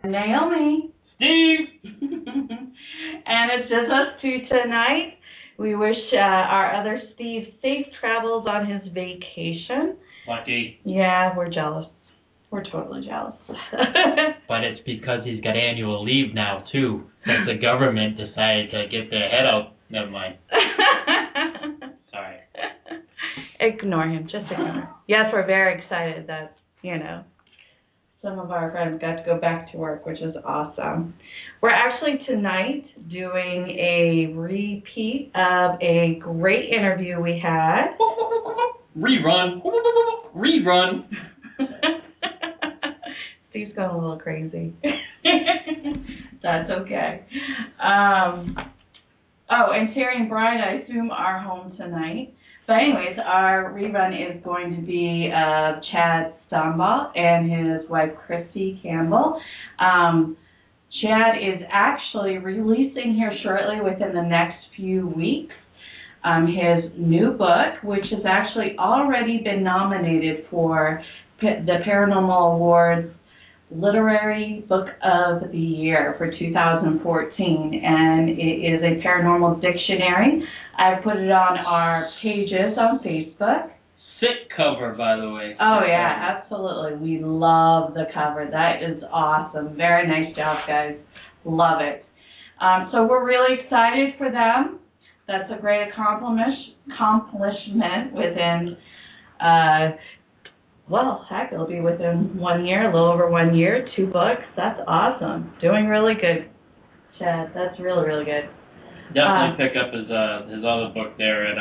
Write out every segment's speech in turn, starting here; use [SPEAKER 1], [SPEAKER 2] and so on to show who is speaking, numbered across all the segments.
[SPEAKER 1] Naomi.
[SPEAKER 2] Steve!
[SPEAKER 1] And it's just us two tonight. We wish our other Steve safe travels on his vacation.
[SPEAKER 2] Lucky.
[SPEAKER 1] Yeah, we're jealous. We're totally jealous.
[SPEAKER 2] But it's because he's got annual leave now, too. Because the government decided to get their head out. Never mind. Sorry.
[SPEAKER 1] Ignore him. Just ignore him. Yes, we're very excited that, some of our friends got to go back to work, which is awesome. We're actually tonight doing a repeat of a great interview we had.
[SPEAKER 2] Rerun. Rerun.
[SPEAKER 1] Steve's going a little crazy. That's okay. And Terry and Brian, I assume, are home tonight. But anyways, our rerun is going to be Chad Stambaugh and his wife, Christy Campbell. Chad is actually releasing here shortly within the next few weeks his new book, which has actually already been nominated for the Paranormal Awards Literary Book of the Year for 2014, and it is a paranormal dictionary. I've put it on our pages on Facebook.
[SPEAKER 2] Sick cover, by the way.
[SPEAKER 1] Oh, yeah, absolutely. We love the cover. That is awesome. Very nice job, guys. Love it. So we're really excited for them. That's a great accomplishment within it'll be within 1 year, a little over 1 year, 2 books. That's awesome. Doing really good, Chad. That's really, really good.
[SPEAKER 2] Definitely pick up his other book there at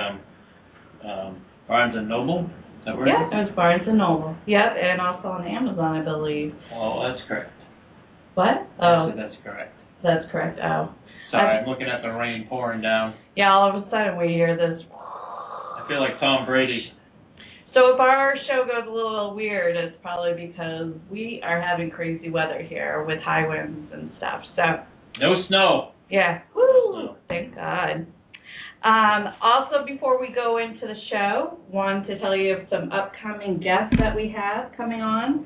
[SPEAKER 2] Barnes & Noble. Is that where it is?
[SPEAKER 1] Yeah, it was Barnes & Noble. Yep, and also on Amazon, I believe.
[SPEAKER 2] Oh, that's correct.
[SPEAKER 1] What? Oh,
[SPEAKER 2] that's correct.
[SPEAKER 1] That's correct. Oh.
[SPEAKER 2] Sorry, I'm looking at the rain pouring down.
[SPEAKER 1] Yeah, all of a sudden we hear this.
[SPEAKER 2] I feel like Tom Brady.
[SPEAKER 1] So if our show goes a little weird, it's probably because we are having crazy weather here with high winds and stuff. So
[SPEAKER 2] no snow.
[SPEAKER 1] Yeah. Woo! Thank God. Also, before we go into the show, wanted to tell you of some upcoming guests that we have coming on.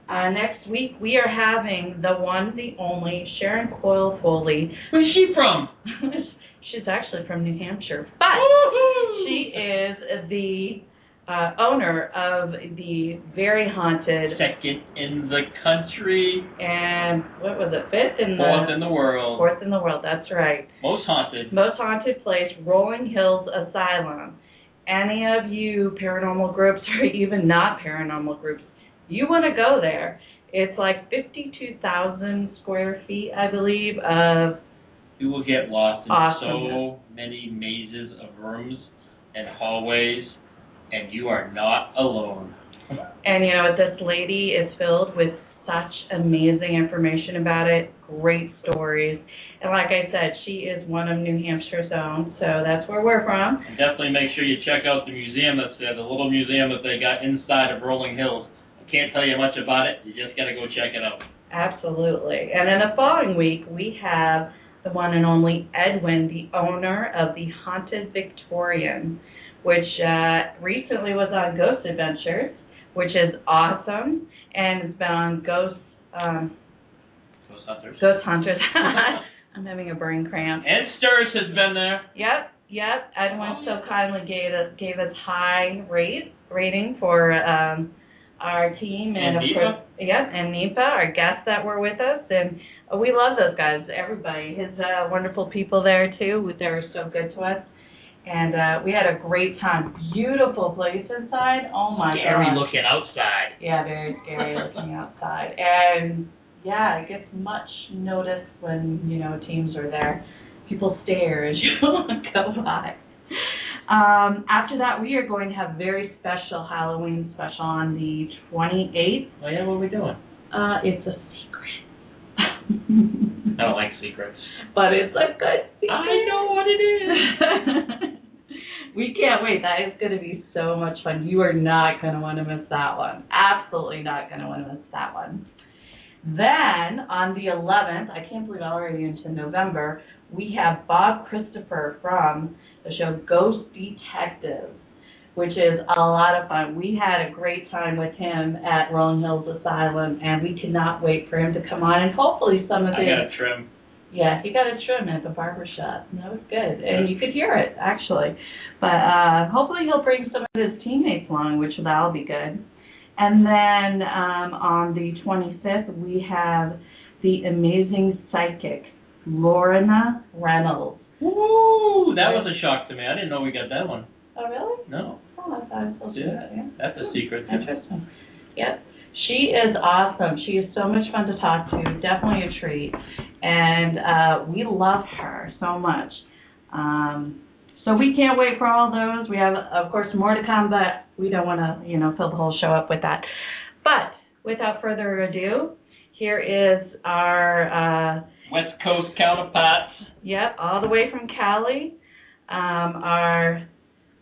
[SPEAKER 1] Next week, we are having the one, the only, Sharon Coyle Foley.
[SPEAKER 2] Where's she from?
[SPEAKER 1] She's actually from New Hampshire, but she is the owner of the very haunted...
[SPEAKER 2] Second in the country.
[SPEAKER 1] And what was it?
[SPEAKER 2] Fourth in the world.
[SPEAKER 1] Fourth in the world, that's right.
[SPEAKER 2] Most haunted.
[SPEAKER 1] Most haunted place, Rolling Hills Asylum. Any of you paranormal groups or even not paranormal groups, you want to go there. It's like 52,000 square feet, I believe, of...
[SPEAKER 2] You will get lost in
[SPEAKER 1] awesomeness.
[SPEAKER 2] So many mazes of rooms and hallways, and you are not alone.
[SPEAKER 1] And this lady is filled with such amazing information about it, great stories. And like I said, she is one of New Hampshire's own, so that's where we're from.
[SPEAKER 2] And definitely make sure you check out the museum that's there, the little museum that they got inside of Rolling Hills. I can't tell you much about it, you just got to go check it out. Absolutely.
[SPEAKER 1] And then the following week, we have the one and only Edwin, the owner of the Haunted Victorian, which recently was on Ghost Adventures, which is awesome, and it's been on Ghost
[SPEAKER 2] Hunters.
[SPEAKER 1] Ghost Hunters. I'm having a brain cramp.
[SPEAKER 2] And STURS has been there.
[SPEAKER 1] Yep. Edwin so kindly gave us high rating for our team, and of course, and Nipa, our guests that were with us, and we love those guys. Everybody, his wonderful people there too. They were so good to us. And we had a great time. Beautiful place inside. Oh, my God.
[SPEAKER 2] Scary looking outside.
[SPEAKER 1] Yeah, very scary looking outside. And, yeah, it gets much notice when, teams are there. People stare as you go by. After that, we are going to have a very special Halloween special on the 28th.
[SPEAKER 2] Oh, yeah? What are we doing?
[SPEAKER 1] It's a secret.
[SPEAKER 2] I don't like secrets.
[SPEAKER 1] But it's a good secret.
[SPEAKER 2] I know what it is.
[SPEAKER 1] We can't wait. That is going to be so much fun. You are not going to want to miss that one. Absolutely not going to want to miss that one. Then, on the 11th, I can't believe already into November, we have Bob Christopher from the show Ghost Detectives, which is a lot of fun. We had a great time with him at Rolling Hills Asylum, and we cannot wait for him to come on, and hopefully some of his...
[SPEAKER 2] I got a trim.
[SPEAKER 1] Yeah, he got a trim at the barber shop. That was good, and you could hear it, actually. But hopefully he'll bring some of his teammates along, which that'll be good. And then on the 25th, we have the amazing psychic, Lorna Reynolds.
[SPEAKER 2] Woo! That was a shock to me. I didn't know we got that one.
[SPEAKER 1] Oh, really?
[SPEAKER 2] No.
[SPEAKER 1] Oh, I thought it was
[SPEAKER 2] yeah. That's a secret.
[SPEAKER 1] Interesting. Yep. She is awesome. She is so much fun to talk to. Definitely a treat. And we love her so much. So we can't wait for all those. We have, of course, more to come, but we don't want to, fill the whole show up with that. But without further ado, here is our...
[SPEAKER 2] West Coast counterparts.
[SPEAKER 1] Yep, all the way from Cali. Our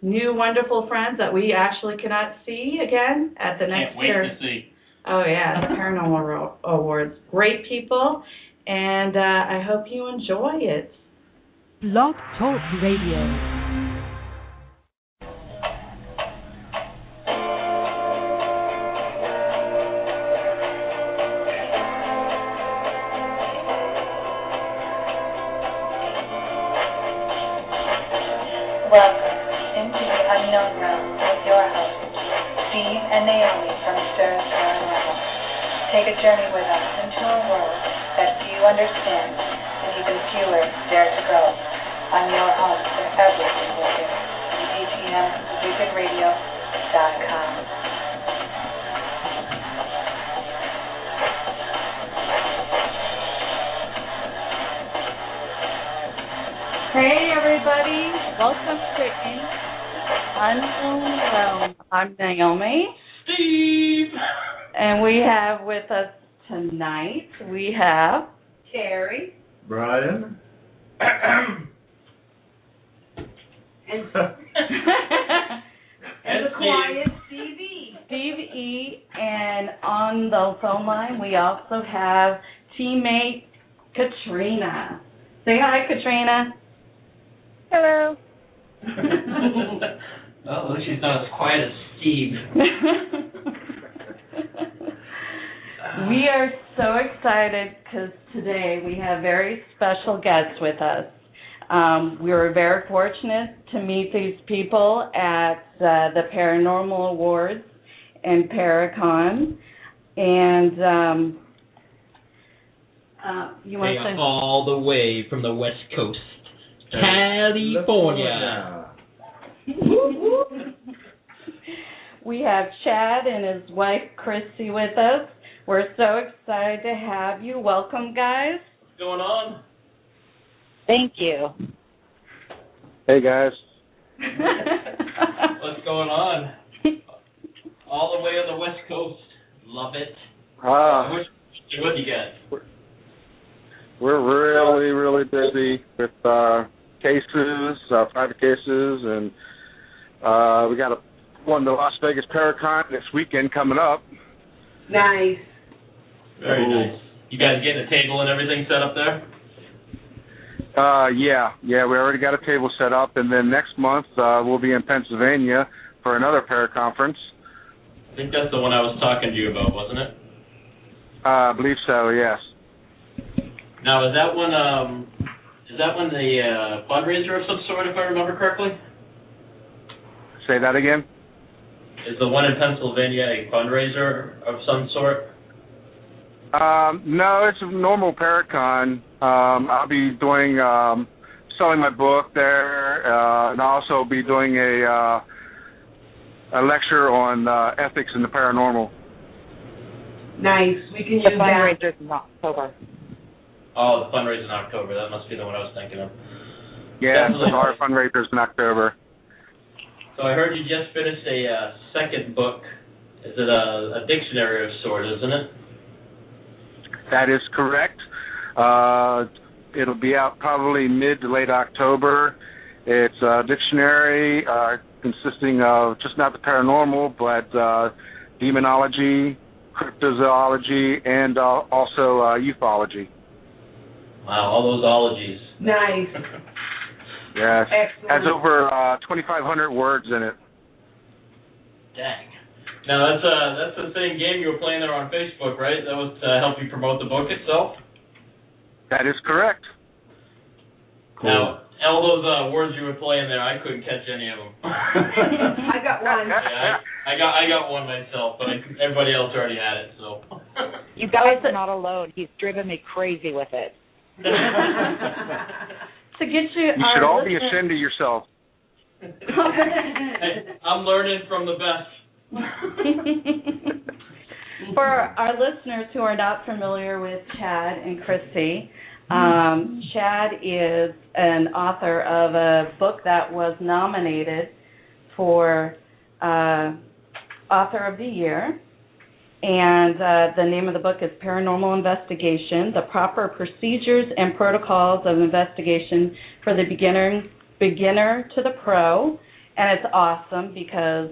[SPEAKER 1] new wonderful friends that we actually cannot see again at the next year.
[SPEAKER 2] Can't wait to see.
[SPEAKER 1] Oh, yeah, the Paranormal Awards. Great people, and I hope you enjoy it.
[SPEAKER 3] Blog Talk Radio.
[SPEAKER 4] Welcome into the unknown realm with your hosts, Steve and Naomi from STURS Paranormal. Take a journey with us into a world that few understand and even fewer dare to go. On your home for everything wicked. ATMWickedRadio.com.
[SPEAKER 1] Hey, everybody. Welcome to Unknown Realm. I'm Naomi.
[SPEAKER 2] Steve!
[SPEAKER 1] And we have with us tonight, we have Terry.
[SPEAKER 5] Brian.
[SPEAKER 1] And the quiet Steve E. Steve E. And on the phone line, we also have teammate Katrina. Say hi, Katrina.
[SPEAKER 6] Hello.
[SPEAKER 2] Oh, she's not as quiet as Steve.
[SPEAKER 1] We are so excited because today we have very special guests with us. We were very fortunate to meet these people at the Paranormal Awards in Paracon. And you want to say...
[SPEAKER 2] all the way from the West Coast, California.
[SPEAKER 1] We have Chad and his wife Christy with us. We're so excited to have you. Welcome, guys.
[SPEAKER 2] What's going on?
[SPEAKER 6] Thank you.
[SPEAKER 5] Hey, guys.
[SPEAKER 2] What's going on? All the way on the West Coast. Love it. What do you got?
[SPEAKER 5] We're really, really busy with cases, private cases, and we got one the Las Vegas Paracon this weekend coming up.
[SPEAKER 1] Nice.
[SPEAKER 2] Very nice. You guys getting a table and everything set up there?
[SPEAKER 5] Yeah, we already got a table set up, and then next month we'll be in Pennsylvania for another paraconference.
[SPEAKER 2] I think that's the one I was talking to you about, wasn't it?
[SPEAKER 5] I believe so, yes.
[SPEAKER 2] Now, is that one the fundraiser of some sort, if I remember correctly?
[SPEAKER 5] Say that again?
[SPEAKER 2] Is the one in Pennsylvania a fundraiser of some sort?
[SPEAKER 5] No, it's a normal Paracon. I'll be doing selling my book there, and I'll also be doing a lecture on ethics in the paranormal.
[SPEAKER 1] Nice. We can
[SPEAKER 6] The
[SPEAKER 1] use
[SPEAKER 6] fundraiser's in October.
[SPEAKER 2] Oh, the fundraiser in October. That must be the one I was thinking of.
[SPEAKER 5] Yeah, so our fundraiser's in October.
[SPEAKER 2] So I heard you just finished a second book. Is it a dictionary of sorts, isn't it?
[SPEAKER 5] That is correct. It'll be out probably mid to late October. It's a dictionary consisting of just not the paranormal, but demonology, cryptozoology, and also ufology.
[SPEAKER 2] Wow, all those ologies.
[SPEAKER 1] Nice.
[SPEAKER 5] Yes.
[SPEAKER 1] Excellent.
[SPEAKER 5] Has over 2,500 words in it.
[SPEAKER 2] Dang. Now that's the same game you were playing there on Facebook, right? That was to help you promote the book itself?
[SPEAKER 5] That is correct.
[SPEAKER 2] Cool. Now, all those words you were playing there, I couldn't catch any of them.
[SPEAKER 7] I got one.
[SPEAKER 2] Yeah, I got one myself, but everybody else already had it, so.
[SPEAKER 6] You guys are not alone. He's driven me crazy with it.
[SPEAKER 1] To get you,
[SPEAKER 5] you should all be ashamed of yourself.
[SPEAKER 2] Hey, I'm learning from the best.
[SPEAKER 1] For our listeners who are not familiar with Chad and Christy, Chad is an author of a book that was nominated for Author of the Year, and the name of the book is Paranormal Investigation, The Proper Procedures and Protocols of Investigation for the Beginner to the Pro, and it's awesome because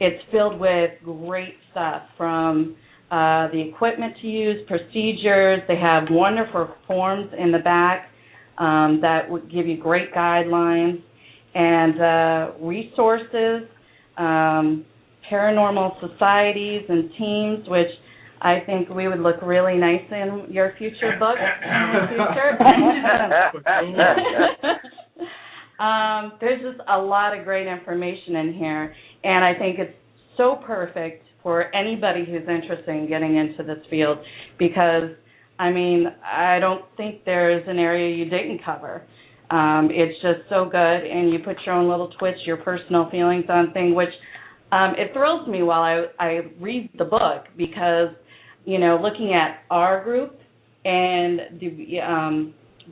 [SPEAKER 1] it's filled with great stuff from the equipment to use, procedures. They have wonderful forms in the back that would give you great guidelines and resources, paranormal societies and teams, which I think we would look really nice in your future book in the future. There's just a lot of great information in here, and I think it's so perfect for anybody who's interested in getting into this field because, I mean, I don't think there's an area you didn't cover. It's just so good, and you put your own little twist, your personal feelings on things, which it thrills me while I read the book because, you know, looking at our group and the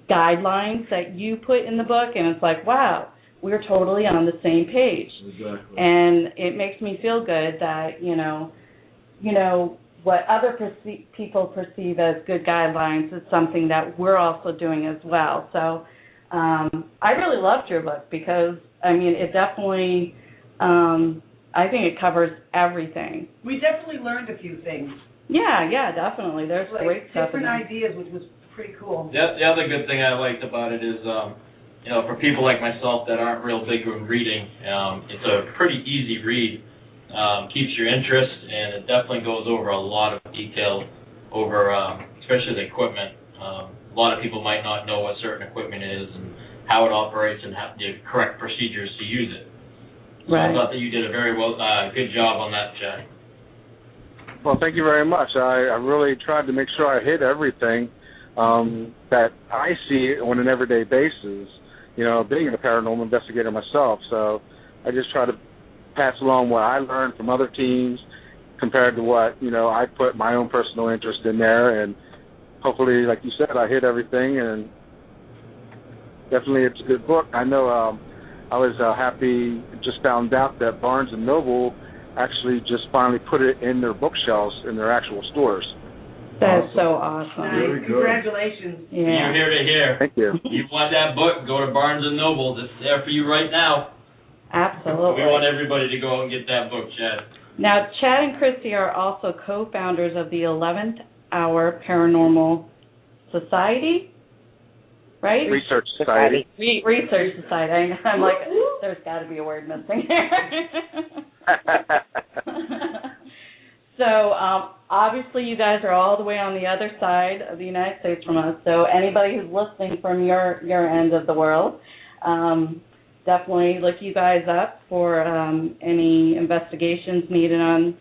[SPEAKER 1] guidelines that you put in the book, and it's like, wow, we're totally on the same page.
[SPEAKER 8] Exactly.
[SPEAKER 1] And it makes me feel good that, you know what other people perceive as good guidelines is something that we're also doing as well. So I really loved your book because, I mean, it definitely, I think it covers everything.
[SPEAKER 7] We definitely learned a few things.
[SPEAKER 1] Yeah, definitely. There's great stuff in
[SPEAKER 7] different
[SPEAKER 1] there.
[SPEAKER 7] ideas, which was pretty cool.
[SPEAKER 2] The other good thing I liked about it is, you know, for people like myself that aren't real big on reading, it's a pretty easy read. Keeps your interest, and it definitely goes over a lot of detail over, especially the equipment. A lot of people might not know what certain equipment is and how it operates and have the correct procedures to use it. So
[SPEAKER 1] Right.
[SPEAKER 2] I thought that you did a very good job on that, Chad.
[SPEAKER 5] Well, thank you very much. I really tried to make sure I hit everything that I see on an everyday basis, you know, being a paranormal investigator myself. So I just try to pass along what I learned from other teams compared to what, you know, I put my own personal interest in there. And hopefully, like you said, I hit everything. And definitely it's a good book. I know I was happy, just found out that Barnes & Noble actually just finally put it in their bookshelves in their actual stores.
[SPEAKER 1] That's so awesome.
[SPEAKER 8] Very good.
[SPEAKER 7] Congratulations.
[SPEAKER 1] Yeah.
[SPEAKER 2] You're here to hear.
[SPEAKER 5] Thank you.
[SPEAKER 2] You want that book, go to Barnes & Noble. It's there for you right now.
[SPEAKER 1] Absolutely.
[SPEAKER 2] We want everybody to go out and get that book, Chad.
[SPEAKER 1] Now, Chad and Christy are also co-founders of the 11th Hour Paranormal Society, right?
[SPEAKER 5] Research Society.
[SPEAKER 1] Research Society. I'm like, there's got to be a word missing here. So, obviously, you guys are all the way on the other side of the United States from us. So, anybody who's listening from your end of the world, definitely look you guys up for any investigations needed on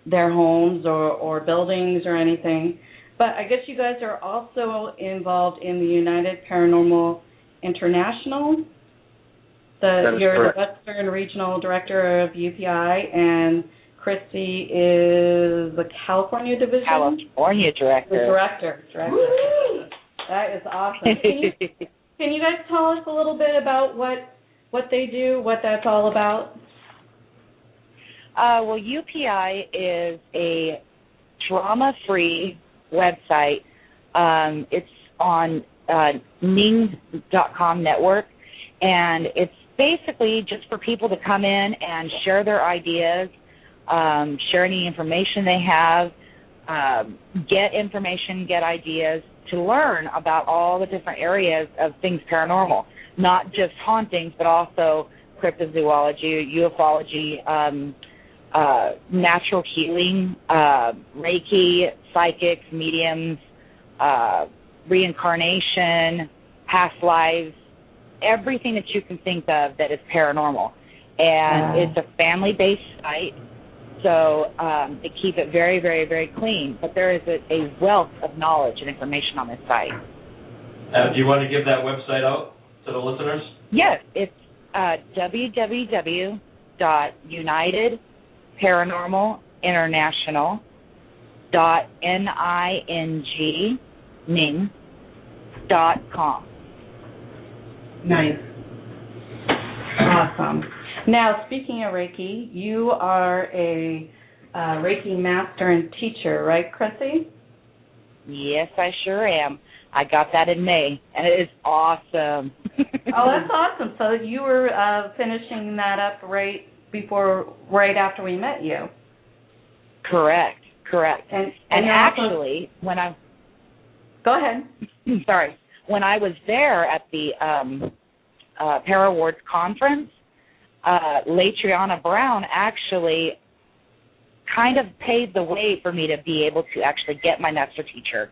[SPEAKER 1] their homes or buildings or anything. But I guess you guys are also involved in the United Paranormal International. You're the Western Regional Director of UPI, and Christy is the California Division?
[SPEAKER 6] California Director.
[SPEAKER 1] The Director. That is awesome. Can you guys tell us a little bit about what they do, what that's all about?
[SPEAKER 6] Well, UPI is a drama-free website. It's on Ning.com network, and it's basically just for people to come in and share their ideas, share any information they have, get information, get ideas, to learn about all the different areas of things paranormal, not just hauntings, but also cryptozoology, ufology, natural healing, Reiki, psychics, mediums, reincarnation, past lives, everything that you can think of that is paranormal. And it's a family-based site, so they keep it very, very, very clean. But there is a wealth of knowledge and information on this site.
[SPEAKER 2] Do you want to give that website out to the listeners?
[SPEAKER 6] Yes, it's www.unitedparanormal.com.
[SPEAKER 7] Nice.
[SPEAKER 1] Awesome. Now, speaking of Reiki, you are a Reiki master and teacher, right, Chrissy?
[SPEAKER 6] Yes, I sure am. I got that in May, and it is awesome.
[SPEAKER 1] Oh, that's awesome. So you were finishing that up right after we met you.
[SPEAKER 6] Correct. And actually, when I...
[SPEAKER 1] Go ahead.
[SPEAKER 6] Sorry. When I was there at the Para Awards conference, Latriana Brown actually kind of paved the way for me to be able to actually get my master teacher,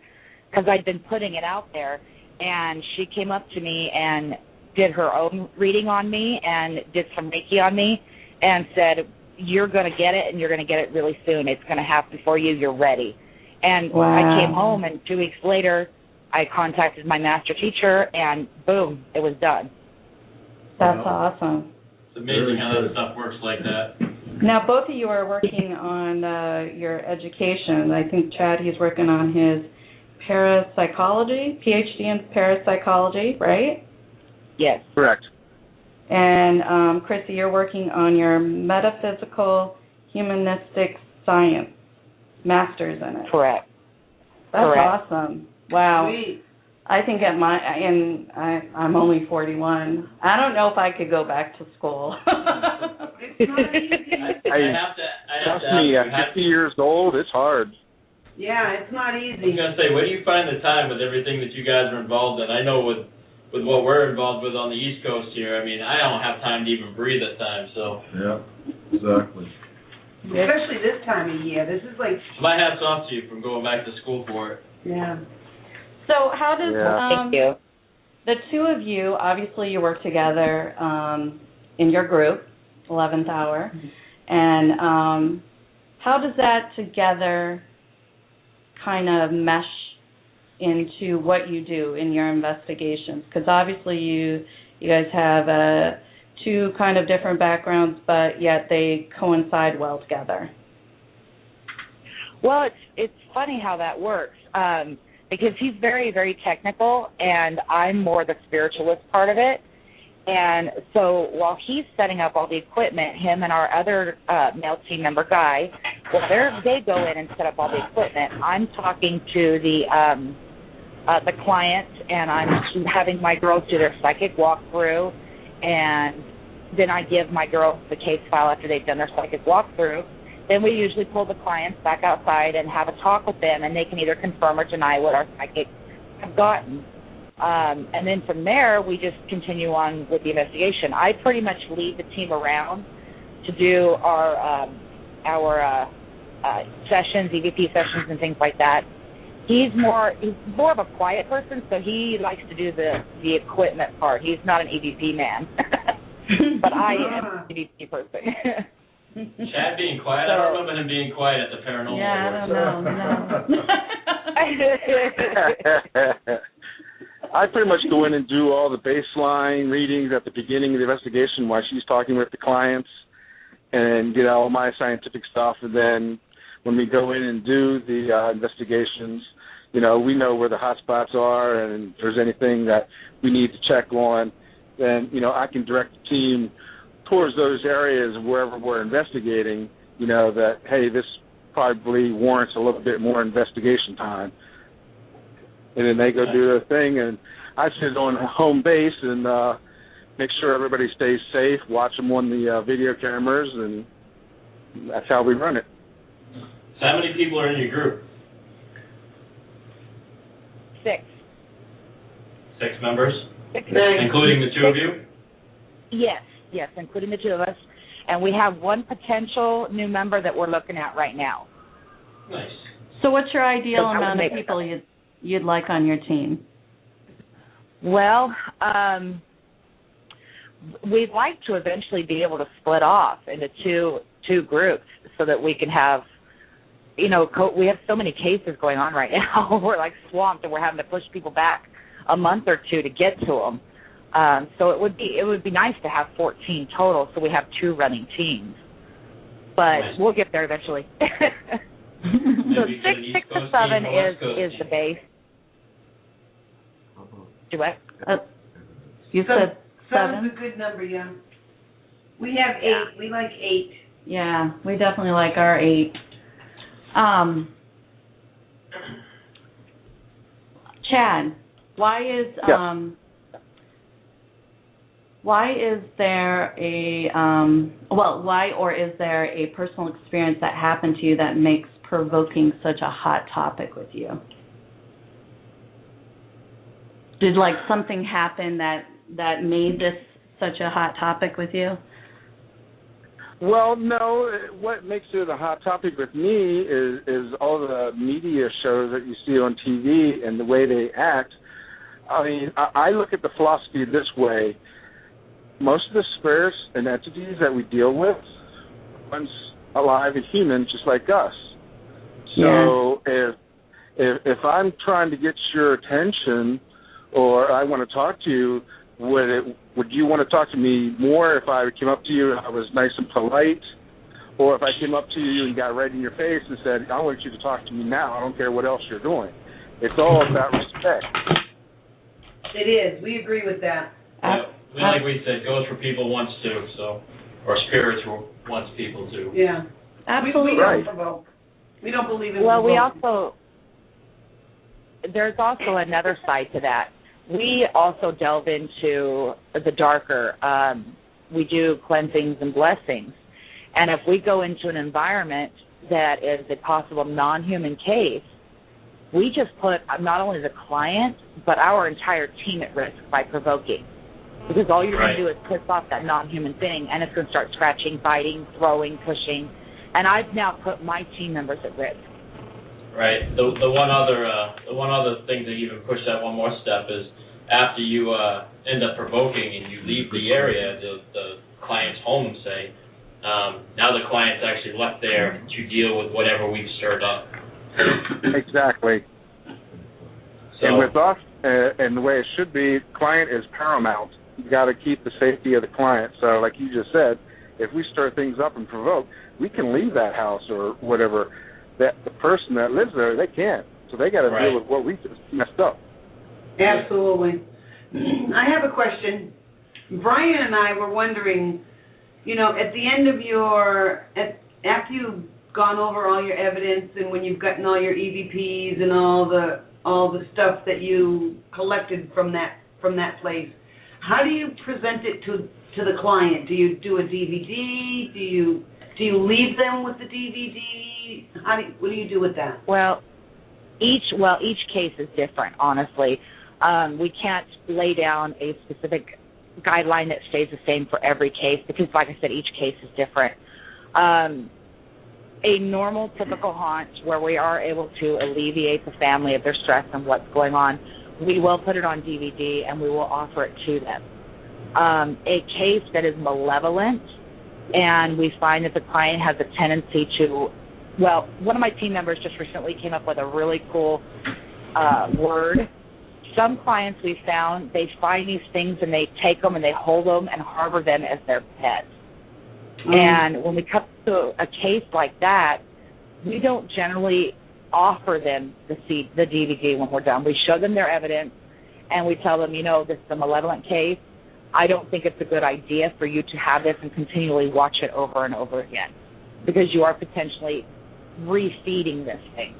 [SPEAKER 6] because I'd been putting it out there, and she came up to me and did her own reading on me and did some Reiki on me and said, you're going to get it, and you're going to get it really soon. It's going to happen for you. You're ready. And
[SPEAKER 1] wow.
[SPEAKER 6] I came home, and 2 weeks later, I contacted my master teacher, and boom, it was done.
[SPEAKER 1] That's awesome.
[SPEAKER 2] It's amazing how that stuff works like that.
[SPEAKER 1] Now, both of you are working on your education. I think Chad, he's working on his parapsychology, PhD in parapsychology, right?
[SPEAKER 6] Yes.
[SPEAKER 5] Correct.
[SPEAKER 1] And Chrissy, you're working on your metaphysical humanistic science, master's in it.
[SPEAKER 6] Correct.
[SPEAKER 1] That's
[SPEAKER 6] Correct.
[SPEAKER 1] awesome. Wow.
[SPEAKER 7] Sweet.
[SPEAKER 1] I think I'm only 41. I don't know if I could go back to school.
[SPEAKER 7] It's not easy.
[SPEAKER 2] I have to
[SPEAKER 5] Trust
[SPEAKER 2] ask
[SPEAKER 5] me,
[SPEAKER 2] you,
[SPEAKER 5] at 50 years old, it's hard.
[SPEAKER 7] Yeah, it's not
[SPEAKER 2] I was
[SPEAKER 7] easy.
[SPEAKER 2] going to say, where do you find the time with everything that you guys are involved in? I know with what we're involved with on the East Coast here, I mean, I don't have time to even breathe at times, so.
[SPEAKER 8] Yeah, exactly.
[SPEAKER 7] Especially this time of year. This is like,
[SPEAKER 2] My hat's off to you from going back to school for it.
[SPEAKER 7] yeah.
[SPEAKER 1] So how does
[SPEAKER 6] Thank you.
[SPEAKER 1] the two of you, obviously you work together in your group, 11th Hour, and how does that together kind of mesh into what you do in your investigations? Because obviously you guys have two kind of different backgrounds, but yet they coincide well together.
[SPEAKER 6] Well, it's funny how that works, because he's very, very technical, and I'm more the spiritualist part of it. And so while he's setting up all the equipment, him and our other male team member, Guy, they go in and set up all the equipment. I'm talking to the client, and I'm having my girls do their psychic walkthrough, and then I give my girls the case file after they've done their psychic walkthrough. Then we usually pull the clients back outside and have a talk with them, and they can either confirm or deny what our psychics have gotten. And then from there, we just continue on with the investigation. I pretty much lead the team around to do our sessions, EVP sessions, and things like that. He's more of a quiet person, so he likes to do the equipment part. He's not an EVP man, but I am an EVP person.
[SPEAKER 2] Chad being quiet, I don't remember him being quiet at the Paranormal Awards.
[SPEAKER 1] No.
[SPEAKER 5] I pretty much go in and do all the baseline readings at the beginning of the investigation while she's talking with the clients and get all my scientific stuff. And then when we go in and do the investigations, we know where the hot spots are, and if there's anything that we need to check on, then, I can direct the team towards those areas wherever we're investigating, that, hey, this probably warrants a little bit more investigation time. And then they go do their thing, and I sit on home base and make sure everybody stays safe, watch them on the video cameras, and that's how we run it.
[SPEAKER 2] So how many people are in your group?
[SPEAKER 6] 6.
[SPEAKER 2] 6 members?
[SPEAKER 6] 6.
[SPEAKER 2] Including the two of you?
[SPEAKER 6] Yes. Yes, including the two of us. And we have one potential new member that we're looking at right now.
[SPEAKER 2] Nice.
[SPEAKER 1] So what's your ideal amount of people you'd like on your team?
[SPEAKER 6] Well, we'd like to eventually be able to split off into two groups so that we can have, we have so many cases going on right now. We're like swamped, and we're having to push people back a month or two to get to them. So it would be nice to have 14 total, so we have 2 running teams. But we'll get there eventually. So 6 to 7 is the base. Do what?
[SPEAKER 1] You said 7?
[SPEAKER 7] 7's a good number, yeah. We have 8. We like 8.
[SPEAKER 1] Yeah, we definitely like our 8. Chad, why is there a personal experience that happened to you that makes provoking such a hot topic with you? Did something happen that made this such a hot topic with you?
[SPEAKER 5] Well, no. What makes it a hot topic with me is all the media shows that you see on TV and the way they act. I mean, I look at the philosophy this way. Most of the spirits and entities that we deal with are once alive and human, just like us. So if I'm trying to get your attention, or I want to talk to you, would you want to talk to me more if I came up to you and I was nice and polite, or if I came up to you and got right in your face and said, I want you to talk to me now, I don't care what else you're doing. It's all about respect.
[SPEAKER 7] It is. We agree with that.
[SPEAKER 2] Like we said, goes for people once too, or spirits wants people too.
[SPEAKER 7] Yeah.
[SPEAKER 1] Absolutely.
[SPEAKER 7] We don't provoke. We don't believe in
[SPEAKER 6] provoking. There's also another side to that. We also delve into the darker. We do cleansings and blessings. And if we go into an environment that is a possible non-human case, we just put not only the client, but our entire team at risk by provoking. Because all you're going to do is piss off that non-human thing, and it's going to start scratching, biting, throwing, pushing. And I've now put my team members at risk.
[SPEAKER 2] Right. The one other thing to even push that one more step is after you end up provoking and you leave the area, the client's home, say, now the client's actually left there to deal with whatever we've stirred up.
[SPEAKER 5] Exactly.
[SPEAKER 2] So,
[SPEAKER 5] and with us, and the way it should be, client is paramount. You got to keep the safety of the client. So, like you just said, if we stir things up and provoke, we can leave that house or whatever. That the person that lives there, they can't. So they got to deal with what we just messed up.
[SPEAKER 7] Absolutely. I have a question. Brian and I were wondering, at the end of after you've gone over all your evidence and when you've gotten all your EVPs and all the stuff that you collected from that place, how do you present it to the client? Do you do a DVD? Do you leave them with the DVD? What do you do with that?
[SPEAKER 6] Well, each case is different, honestly. We can't lay down a specific guideline that stays the same for every case because, like I said, each case is different. A normal, typical haunt where we are able to alleviate the family of their stress and what's going on, we will put it on DVD and we will offer it to them. A case that is malevolent and we find that the client has a tendency to, one of my team members just recently came up with a really cool word. Some clients we found, they find these things and they take them and they hold them and harbor them as their pets. And when we come to a case like that, we don't generally offer them the DVD when we're done. We show them their evidence and we tell them, this is a malevolent case. I don't think it's a good idea for you to have this and continually watch it over and over again because you are potentially refeeding this thing.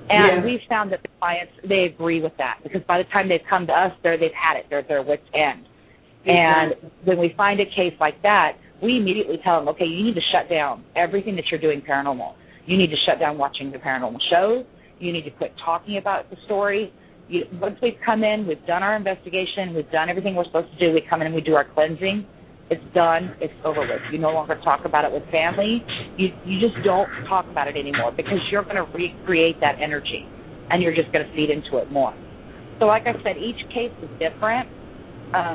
[SPEAKER 6] And we've found that the clients, they agree with that because by the time they've come to us, they've had it. They're at their wit's end. And when we find a case like that, we immediately tell them, okay, you need to shut down everything that you're doing paranormal. You need to shut down watching the paranormal shows. You need to quit talking about the story. Once we've come in, we've done our investigation, we've done everything we're supposed to do, we come in and we do our cleansing, It's done. It's over with. You no longer talk about it with family. You just don't talk about it anymore because you're going to recreate that energy, and you're just going to feed into it more. So like I said, each case is different.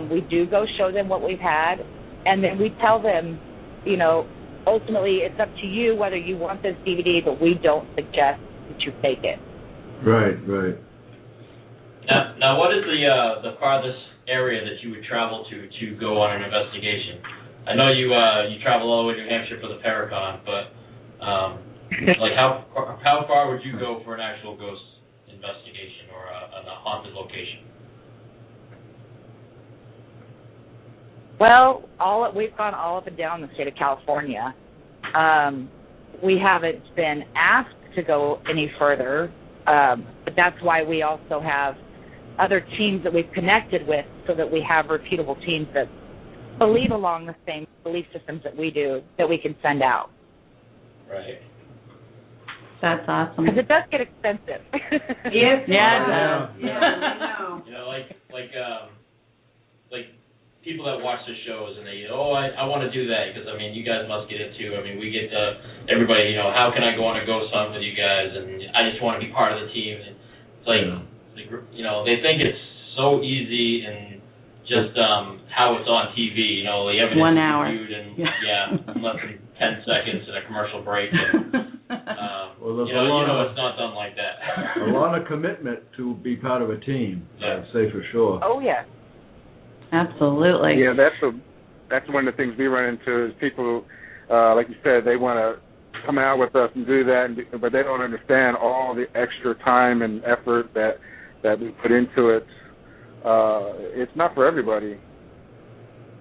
[SPEAKER 6] We do go show them what we've had, and then we tell them, you know, ultimately it's up to you whether you want this DVD, but we don't suggest that you take it.
[SPEAKER 8] Right, right.
[SPEAKER 2] Now what is the farthest area that you would travel to go on an investigation? I know you travel all the way to New Hampshire for the Paracon, but like how far would you go for an actual ghost investigation or a haunted location?
[SPEAKER 6] Well, we've gone all up and down the state of California. We haven't been asked to go any further, but that's why we also have other teams that we've connected with so that we have reputable teams that believe along the same belief systems that we do that we can send out.
[SPEAKER 2] Right.
[SPEAKER 1] That's awesome.
[SPEAKER 6] Because it does get expensive.
[SPEAKER 7] Yes.
[SPEAKER 1] Yeah.
[SPEAKER 7] I know.
[SPEAKER 2] You know, like people that watch the shows and they, I want to do that because, I mean, you guys must get it too. I mean, we get everybody, you know, how can I go on a ghost hunt with you guys? And I just want to be part of the team. And it's like, you know, they think it's so easy and just how it's on TV. You know, the evidence
[SPEAKER 1] 1
[SPEAKER 2] is
[SPEAKER 1] hour.
[SPEAKER 2] reviewed in less than 10 seconds in a commercial break. And,
[SPEAKER 8] Well,
[SPEAKER 2] you know, it's not done like that.
[SPEAKER 8] A lot of commitment to be part of a team,
[SPEAKER 2] Yeah.
[SPEAKER 8] I'd say for sure.
[SPEAKER 6] Oh, yeah.
[SPEAKER 1] Absolutely.
[SPEAKER 5] Yeah, that's one of the things we run into is people, like you said, they want to come out with us and do that, but they don't understand all the extra time and effort that we put into it. It's not for everybody.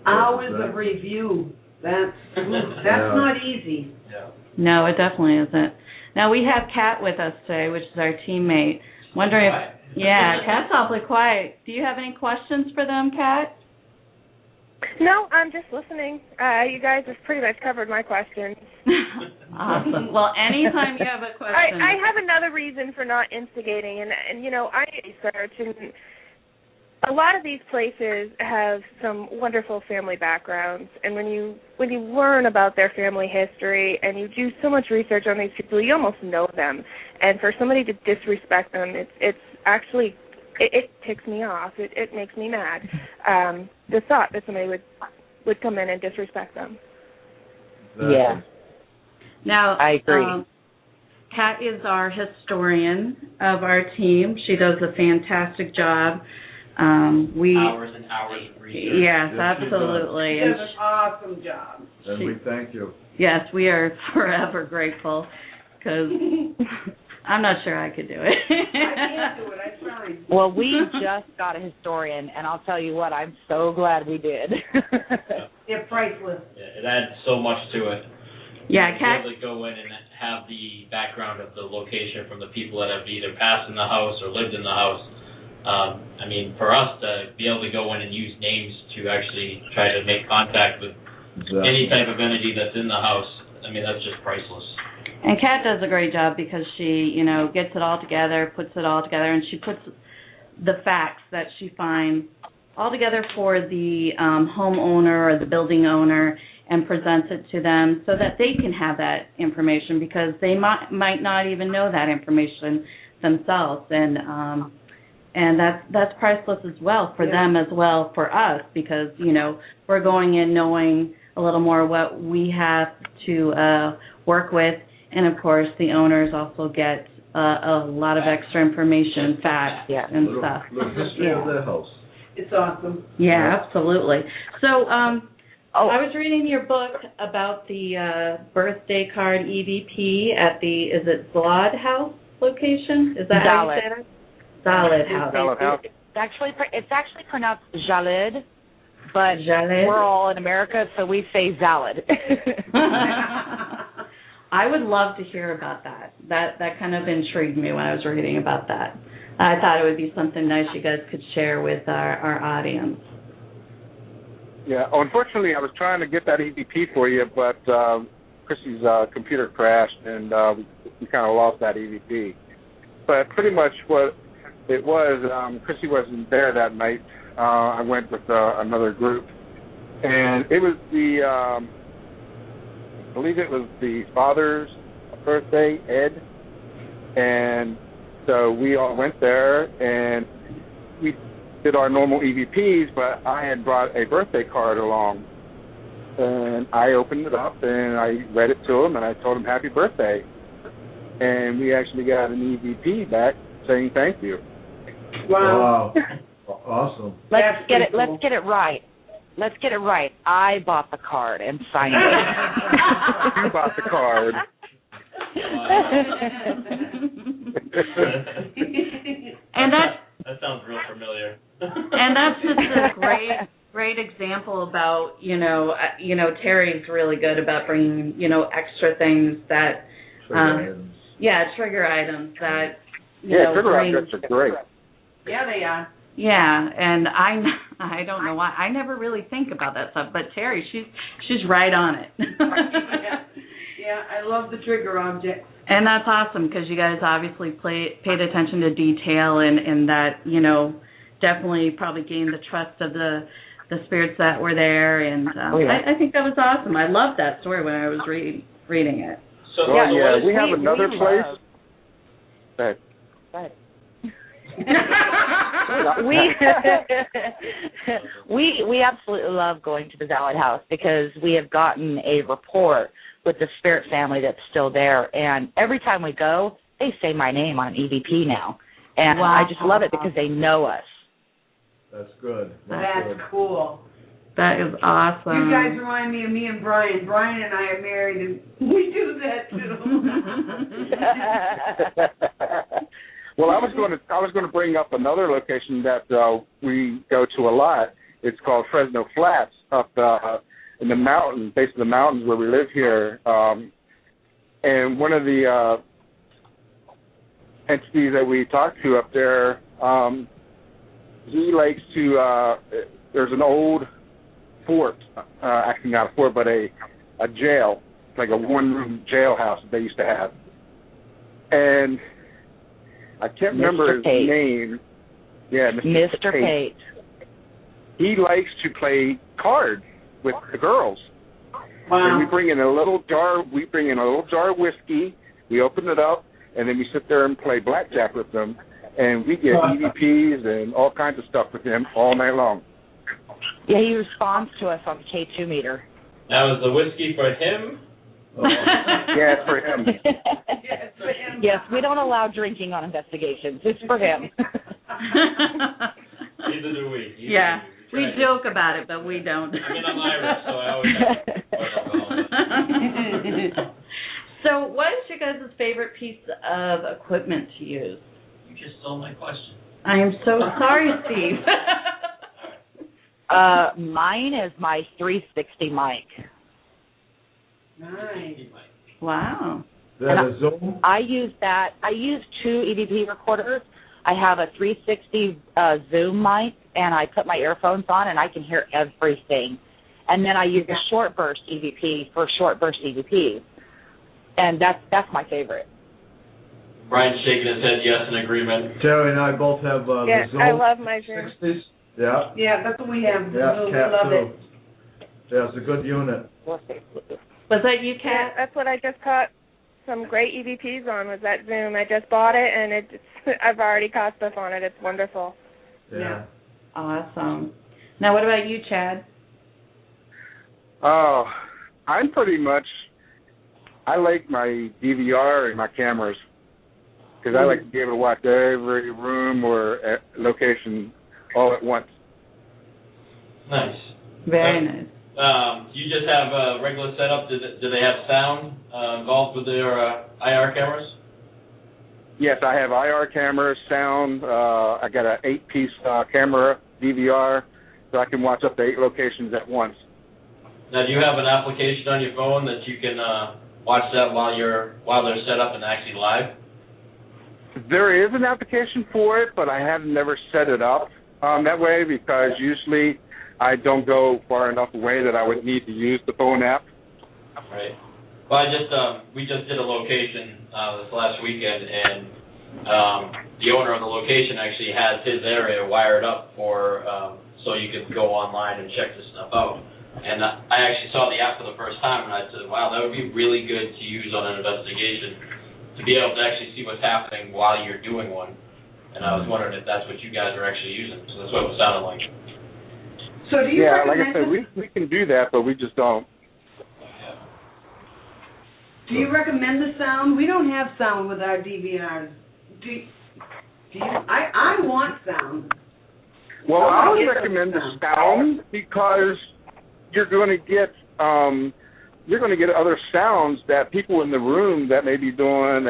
[SPEAKER 7] Hours of review. That's not easy.
[SPEAKER 2] Yeah.
[SPEAKER 1] No, it definitely isn't. Now, we have Kat with us today, which is our teammate. Wondering if, Kat's awfully quiet. Do you have any questions for them, Kat?
[SPEAKER 9] No, I'm just listening. You guys have pretty much covered my questions.
[SPEAKER 1] Awesome. Well, anytime you have a question.
[SPEAKER 9] I have another reason for not instigating, and you know, I research, and a lot of these places have some wonderful family backgrounds, and when you learn about their family history and you do so much research on these people, you almost know them, and for somebody to disrespect them, it's actually, it ticks me off. It makes me mad. The thought that somebody would come in and disrespect them.
[SPEAKER 8] Exactly.
[SPEAKER 6] Yeah.
[SPEAKER 1] Now,
[SPEAKER 6] I agree.
[SPEAKER 1] Kat is our historian of our team. She does a fantastic job.
[SPEAKER 2] Hours and hours of research.
[SPEAKER 1] Yes,
[SPEAKER 8] Yes,
[SPEAKER 1] absolutely.
[SPEAKER 7] She does an awesome job.
[SPEAKER 8] And we thank you.
[SPEAKER 1] Yes, we are forever grateful because I'm not sure I could do it.
[SPEAKER 7] I can't do it. I tried.
[SPEAKER 6] Well, we just got a historian, and I'll tell you what, I'm so glad we did.
[SPEAKER 7] They're priceless.
[SPEAKER 2] Yeah, it adds so much to it.
[SPEAKER 1] Yeah,
[SPEAKER 2] To
[SPEAKER 1] Kat.
[SPEAKER 2] be able to go in and have the background of the location from the people that have either passed in the house or lived in the house. I mean, for us to be able to go in and use names to actually try to make contact with any type of entity that's in the house, I mean, that's just priceless.
[SPEAKER 1] And Kat does a great job because she, you know, gets it all together, puts it all together, and she puts the facts that she finds all together for the homeowner or the building owner and presents it to them so that they can have that information because they might not even know that information themselves. And that's priceless as well for them as well for us because, you know, we're going in knowing a little more what we have to work with. And, of course, the owners also get a lot of extra information, facts, and stuff.
[SPEAKER 8] Little history of their house.
[SPEAKER 7] It's awesome.
[SPEAKER 1] Yeah, absolutely. So I was reading your book about the birthday card EVP at the, is it Zlod House location? Is that how you say that? Zalid House.
[SPEAKER 6] It's actually pronounced Jalid, but we're all in America, so we say Zalid.
[SPEAKER 1] I would love to hear about that. That kind of intrigued me when I was reading about that. I thought it would be something nice you guys could share with our audience.
[SPEAKER 5] Yeah, unfortunately, I was trying to get that EVP for you, but Chrissy's computer crashed, and we kind of lost that EVP. But pretty much what it was, Chrissy wasn't there that night. I went with another group, And it was I believe it was the father's birthday, Ed. And so we all went there, and we did our normal EVPs, but I had brought a birthday card along. And I opened it up, and I read it to him, and I told him happy birthday. And we actually got an EVP back saying thank you.
[SPEAKER 8] Wow. Awesome.
[SPEAKER 6] Let's get it right. Let's get it right. I bought the card and signed it.
[SPEAKER 5] You bought the card.
[SPEAKER 1] And
[SPEAKER 2] that sounds real familiar.
[SPEAKER 1] And that's just a great example about, Terry's really good about bringing, extra things that, trigger items that,
[SPEAKER 5] trigger items are great.
[SPEAKER 7] Yeah, they are.
[SPEAKER 1] Yeah, and I don't know why I never really think about that stuff, but Terry, she's right on it.
[SPEAKER 7] Yeah, I love the trigger object.
[SPEAKER 1] And that's awesome because you guys obviously paid attention to detail and that, definitely probably gained the trust of the spirits that were there. And I think that was awesome. I loved that story when I was reading it.
[SPEAKER 2] So,
[SPEAKER 5] we have another place. Go ahead.
[SPEAKER 6] we absolutely love going to the Valid House because we have gotten a report with the spirit family that's still there, and every time we go, they say my name on EVP now, and I just love it because they know us.
[SPEAKER 8] That's good.
[SPEAKER 7] That's cool.
[SPEAKER 1] That is awesome.
[SPEAKER 7] You guys remind me of me and Brian. Brian and I are married, and we do that too.
[SPEAKER 5] Well, I was going to bring up another location that we go to a lot. It's called Fresno Flats up in the mountain, base of the mountains where we live here. And one of the entities that we talk to up there, he likes to. There's an old fort, actually not a fort, but a jail, like a one-room jailhouse that they used to have, and I can't remember his name. Yeah,
[SPEAKER 6] Mr. Pate.
[SPEAKER 5] He likes to play cards with the girls.
[SPEAKER 7] Wow.
[SPEAKER 5] And we bring in a little jar. We bring in a little jar of whiskey. We open it up, and then we sit there and play blackjack with them. And we get EVPs and all kinds of stuff with him all night long.
[SPEAKER 6] Yeah, he responds to us on the K2 meter.
[SPEAKER 2] Now, is the whiskey for him?
[SPEAKER 5] Yeah, it's for him.
[SPEAKER 6] Yes, we don't allow drinking on investigations. It's for him.
[SPEAKER 2] Neither do we.
[SPEAKER 1] We joke about it, but we don't.
[SPEAKER 2] I mean, I'm Irish, so I always have
[SPEAKER 1] So what is your guys' favorite piece of equipment to use?
[SPEAKER 2] You just stole my question.
[SPEAKER 1] I am so sorry, Steve.
[SPEAKER 6] Mine is my 360 mic.
[SPEAKER 7] Nice.
[SPEAKER 1] Wow.
[SPEAKER 8] Is that a Zoom?
[SPEAKER 6] I use that. I use two EVP recorders. I have a 360 Zoom mic, and I put my earphones on, and I can hear everything. And then I use a short burst EVP for short burst EVPs, and that's my favorite.
[SPEAKER 2] Brian's shaking his head yes in agreement.
[SPEAKER 8] Terry and I both have the Zoom.
[SPEAKER 9] I love my Zoom.
[SPEAKER 8] 60s. Yeah.
[SPEAKER 7] Yeah, that's what we have.
[SPEAKER 8] Yeah,
[SPEAKER 7] We
[SPEAKER 8] Cat
[SPEAKER 7] love
[SPEAKER 8] 2.
[SPEAKER 7] it.
[SPEAKER 8] Yeah, it's a good unit.
[SPEAKER 1] Was that you, Kat?
[SPEAKER 9] Yeah, that's what I just caught some great EVPs on, was that Zoom. I just bought it, and I've already caught stuff on it. It's wonderful.
[SPEAKER 8] Yeah.
[SPEAKER 1] Awesome. Now, what about you, Chad?
[SPEAKER 5] Oh, I'm pretty much, I like my DVR and my cameras because I like to be able to watch every room or location all at once.
[SPEAKER 2] Nice.
[SPEAKER 1] Very nice.
[SPEAKER 2] You just have a regular setup. Do they have sound involved with their IR cameras?
[SPEAKER 5] Yes, I have IR cameras, sound. I got an 8-piece camera, DVR, so I can watch up to 8 locations at once.
[SPEAKER 2] Now, do you have an application on your phone that you can watch that while they're set up and actually live?
[SPEAKER 5] There is an application for it, but I have never set it up that way because usually I don't go far enough away that I would need to use the phone app.
[SPEAKER 2] Right. Well, we just did a location this last weekend, and the owner of the location actually has his area wired up for so you can go online and check this stuff out. And I actually saw the app for the first time, and I said, wow, that would be really good to use on an investigation, to be able to actually see what's happening while you're doing one. And I was wondering if that's what you guys are actually using, so that's what it sounded like.
[SPEAKER 7] So do you
[SPEAKER 5] like I
[SPEAKER 7] recommend
[SPEAKER 5] said, we can do that, but we just don't.
[SPEAKER 7] Do you recommend the sound? We don't have sound with our DVRs. Do you? I want sound.
[SPEAKER 5] Well, I would recommend the sound because you're going to get other sounds that people in the room that may be doing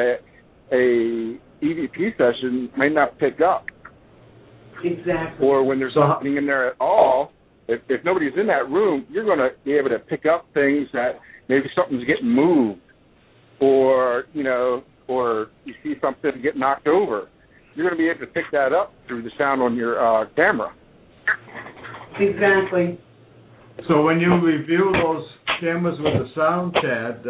[SPEAKER 5] a EVP session may not pick up.
[SPEAKER 7] Exactly.
[SPEAKER 5] Or when there's nothing in there at all, if nobody's in that room, you're going to be able to pick up things that maybe something's getting moved, or or you see something get knocked over. You're going to be able to pick that up through the sound on your camera.
[SPEAKER 7] Exactly.
[SPEAKER 8] So when you review those cameras with the sound, Chad,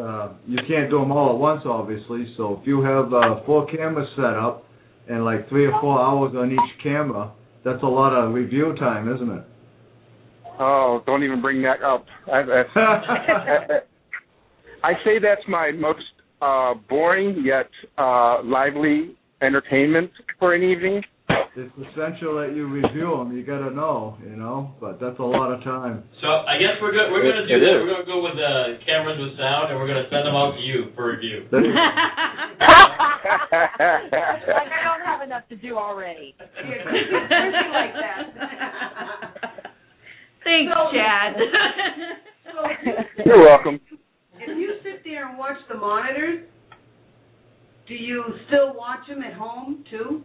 [SPEAKER 8] you can't do them all at once, obviously. So if you have 4 cameras set up and like 3 or 4 hours on each camera, that's a lot of review time, isn't it?
[SPEAKER 5] Oh, don't even bring that up. I say that's my most boring yet lively entertainment for an evening.
[SPEAKER 8] It's essential that you review them. You got to know, but that's a lot of time.
[SPEAKER 2] So I guess we're going to do that. We're going to go with cameras with sound, and we're going to send them out to you for review.
[SPEAKER 6] Like I don't have enough to do already.
[SPEAKER 7] Like that.
[SPEAKER 1] Thanks, Chad.
[SPEAKER 5] You're welcome.
[SPEAKER 7] If you sit there and watch the monitors, do you still watch them at home too?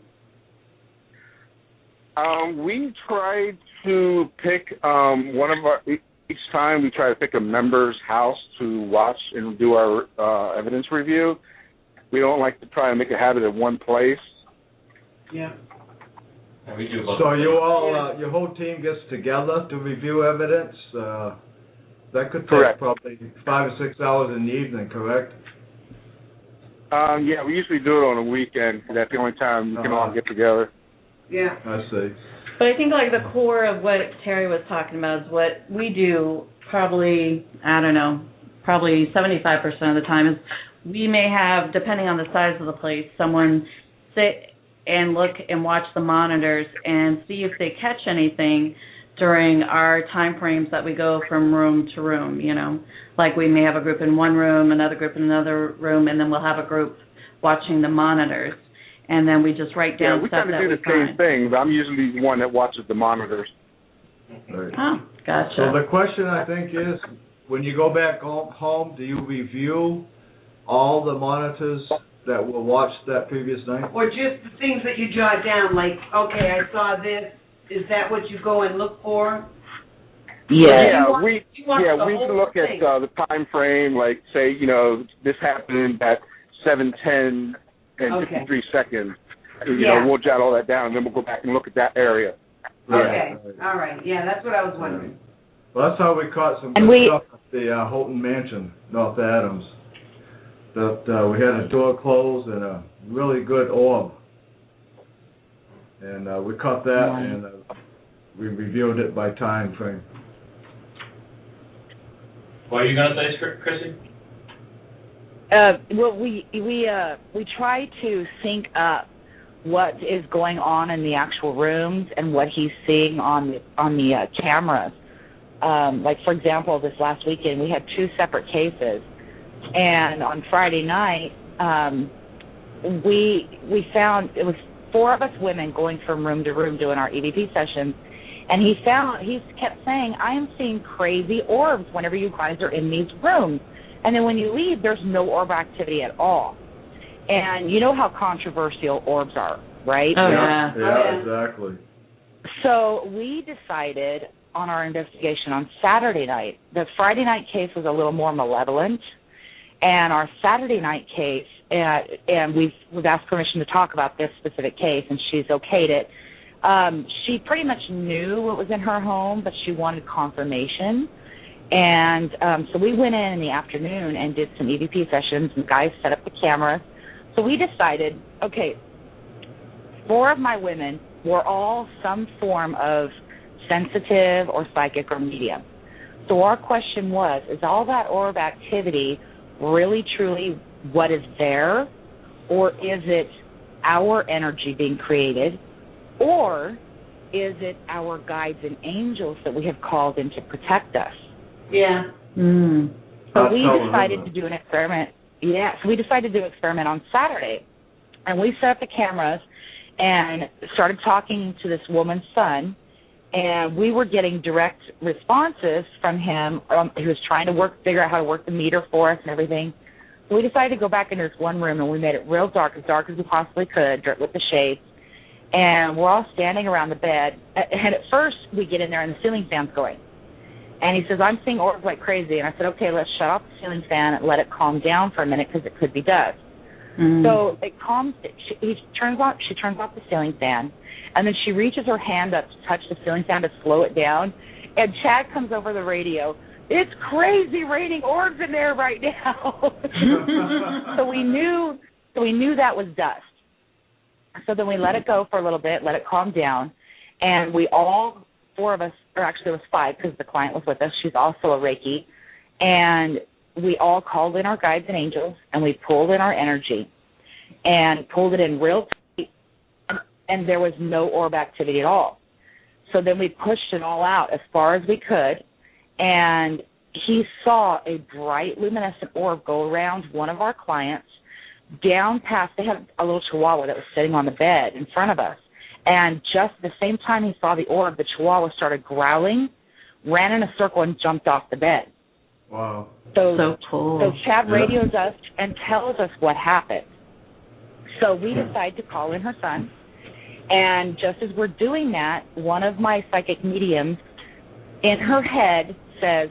[SPEAKER 5] We try to pick each time we try to pick a member's house to watch and do our evidence review. We don't like to try and make a habit of one place.
[SPEAKER 7] Yeah.
[SPEAKER 2] And we do
[SPEAKER 8] So you all, your whole team gets together to review evidence. That could take probably 5 or 6 hours in the evening, correct?
[SPEAKER 5] Yeah, we usually do it on a weekend. That's the only time we can all get together.
[SPEAKER 7] Yeah.
[SPEAKER 8] I see.
[SPEAKER 1] But I think like the core of what Terry was talking about is what we do probably 75% of the time is we may have, depending on the size of the place, someone sit and look and watch the monitors and see if they catch anything during our time frames that we go from room to room, Like we may have a group in one room, another group in another room, and then we'll have a group watching the monitors. And then we just write down stuff that we find. Yeah, we kind of do the same thing, but I'm usually the one that watches the monitors.
[SPEAKER 8] Right.
[SPEAKER 1] Oh, gotcha.
[SPEAKER 8] So the question, I think, is, when you go back home, do you review all the monitors that were watched that previous night?
[SPEAKER 7] Or just the things that you jot down, like, okay, I saw this. Is that what you go and look for?
[SPEAKER 5] Yeah, we look at the time frame, like, say, this happened at 7:10 and 53 seconds. We'll jot all that down, and then we'll go back and look at that area.
[SPEAKER 7] Okay, all right. Yeah, that's what I was wondering.
[SPEAKER 8] Well, that's how we caught some good stuff at the Houghton Mansion, North Adams. That we had a door closed and a really good orb. And we caught that, and we reviewed it by time frame.
[SPEAKER 2] What are you going to say, Chrissy?
[SPEAKER 6] Well, we try to sync up what is going on in the actual rooms and what he's seeing on the cameras. Like, for example, this last weekend we had 2 separate cases, and on Friday night we found it was 4 of us women going from room to room doing our EVP sessions, and he kept saying, I am seeing crazy orbs whenever you guys are in these rooms. And then when you leave, there's no orb activity at all. And you know how controversial orbs are, right?
[SPEAKER 1] Oh, yeah.
[SPEAKER 8] Yeah, exactly.
[SPEAKER 6] So we decided on our investigation on Saturday night, the Friday night case was a little more malevolent, and our Saturday night case, and we've asked permission to talk about this specific case, and she's okayed it. She pretty much knew what was in her home, but she wanted confirmation. And so we went in the afternoon and did some EVP sessions, and the guys set up the cameras. So we decided, okay, 4 of my women were all some form of sensitive or psychic or medium. So our question was, is all that orb activity really truly what is there, or is it our energy being created, or is it our guides and angels that we have called in to protect us?
[SPEAKER 7] Yeah.
[SPEAKER 6] So we decided to do an experiment. Yeah, so we decided to do an experiment on Saturday. And we set up the cameras and started talking to this woman's son. And we were getting direct responses from him. He was trying to figure out how to work the meter for us and everything. So we decided to go back into this one room, and we made it real dark as we possibly could, with the shades. And we're all standing around the bed. And at first, we get in there, and the ceiling fan's going. And he says, I'm seeing orbs like crazy. And I said, okay, let's shut off the ceiling fan and let it calm down for a minute because it could be dust. So it calms. She turns off the ceiling fan, and then she reaches her hand up to touch the ceiling fan to slow it down. And Chad comes over the radio. It's crazy raining orbs in there right now. So we knew that was dust. So then we let it go for a little bit, let it calm down, and we all, 4 of us, or actually there was 5 because the client was with us. She's also a Reiki, and we all called in our guides and angels, and we pulled in our energy and pulled it in real tight, and there was no orb activity at all. So then we pushed it all out as far as we could, and he saw a bright luminescent orb go around one of our clients down past, they had a little chihuahua that was sitting on the bed in front of us, and just at the same time he saw the orb, the chihuahua started growling, ran in a circle, and jumped off the bed.
[SPEAKER 8] Wow.
[SPEAKER 6] So
[SPEAKER 1] cool.
[SPEAKER 6] So Chad radios us and tells us what happened. So we decide to call in her son, and just as we're doing that, one of my psychic mediums in her head says,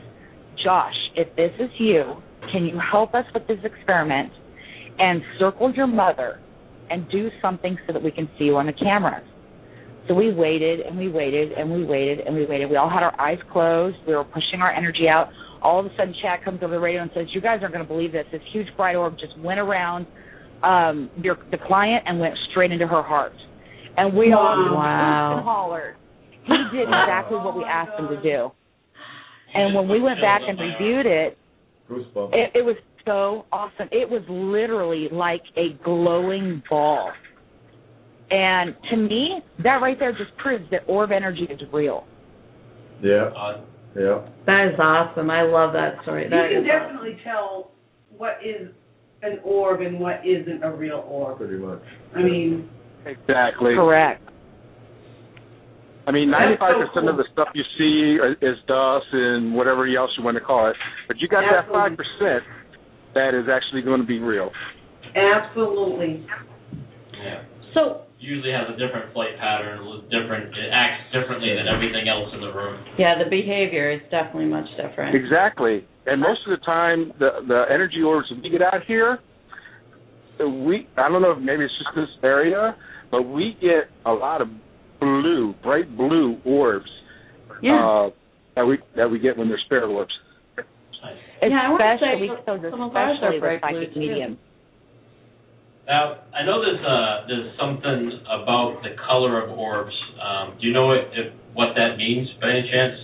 [SPEAKER 6] Josh, if this is you, can you help us with this experiment and circle your mother and do something so that we can see you on the cameras? So we waited and we waited and we waited and we waited. We all had our eyes closed. We were pushing our energy out. All of a sudden, Chad comes over the radio and says, you guys aren't going to believe this. This huge bright orb just went around the client and went straight into her heart. And we all screamed and hollered. He did exactly what we asked him to do. And when we went back and reviewed it, it was so awesome. It was literally like a glowing ball. And to me, that right there just proves that orb energy is real.
[SPEAKER 8] Yeah. Yeah.
[SPEAKER 1] That is awesome. I love that story.
[SPEAKER 7] You can definitely tell what is an orb and what isn't a real orb.
[SPEAKER 8] Pretty much.
[SPEAKER 7] I mean...
[SPEAKER 5] Exactly.
[SPEAKER 6] Correct.
[SPEAKER 5] I mean, 95% of the stuff you see is dust and whatever else you want to call it. But you got that 5% that is actually going to be real.
[SPEAKER 7] Absolutely.
[SPEAKER 2] Yeah.
[SPEAKER 1] So
[SPEAKER 2] usually has a different flight pattern, it acts differently than everything else in the room.
[SPEAKER 1] yeah, the behavior is definitely much different.
[SPEAKER 5] Exactly. And most of the time, the energy orbs we get out here, I don't know if maybe it's just this area, but we get a lot of bright blue orbs that we get when they're spirit orbs.
[SPEAKER 6] Especially with psychic mediums.
[SPEAKER 2] Now, I know there's something about the color of orbs. Do you know what that means by any chance?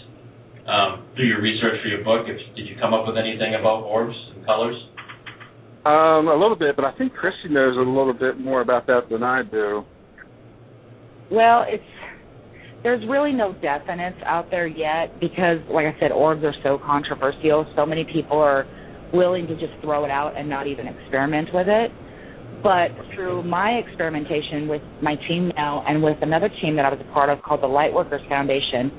[SPEAKER 2] Through your research for your book, did you come up with anything about orbs and colors?
[SPEAKER 5] A little bit, but I think Chrissy knows a little bit more about that than I do.
[SPEAKER 6] Well, there's really no definites out there yet because, like I said, orbs are so controversial. So many people are willing to just throw it out and not even experiment with it. But through my experimentation with my team now and with another team that I was a part of called the Lightworkers Foundation,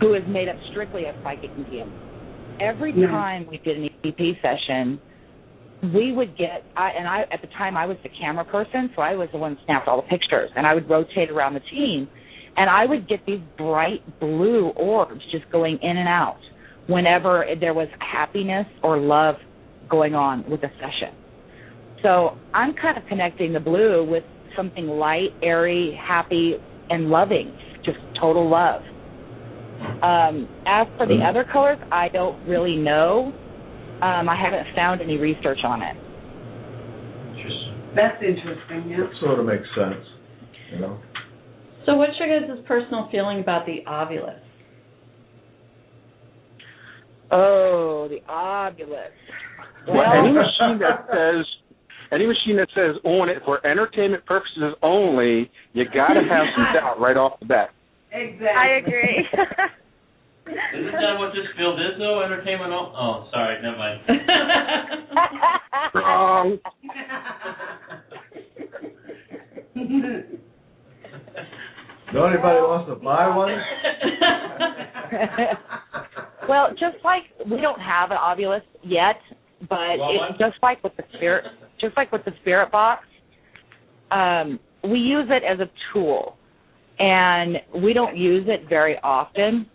[SPEAKER 6] who is made up strictly of psychic mediums, every time we did an EVP session, we would get, at the time I was the camera person, so I was the one who snapped all the pictures, and I would rotate around the team, and I would get these bright blue orbs just going in and out whenever there was happiness or love going on with a session. So I'm kind of connecting the blue with something light, airy, happy, and loving, just total love. As for the other colors, I don't really know. I haven't found any research on it.
[SPEAKER 7] That's interesting, yeah.
[SPEAKER 8] That sort of makes sense, you know.
[SPEAKER 1] So what's your guys' personal feeling about the ovulus?
[SPEAKER 6] Oh, the Ovilus.
[SPEAKER 5] Well, any machine that says on it for entertainment purposes only, you got to have some doubt right off the bat.
[SPEAKER 7] Exactly.
[SPEAKER 9] I agree.
[SPEAKER 2] Isn't that what this field is, though? Entertainment? Oh, sorry, never mind.
[SPEAKER 5] Wrong.
[SPEAKER 8] So anybody wants to buy one?
[SPEAKER 6] Well, just like we don't have an Ovilus yet, but it's just like with the spirit box, we use it as a tool, and we don't use it very often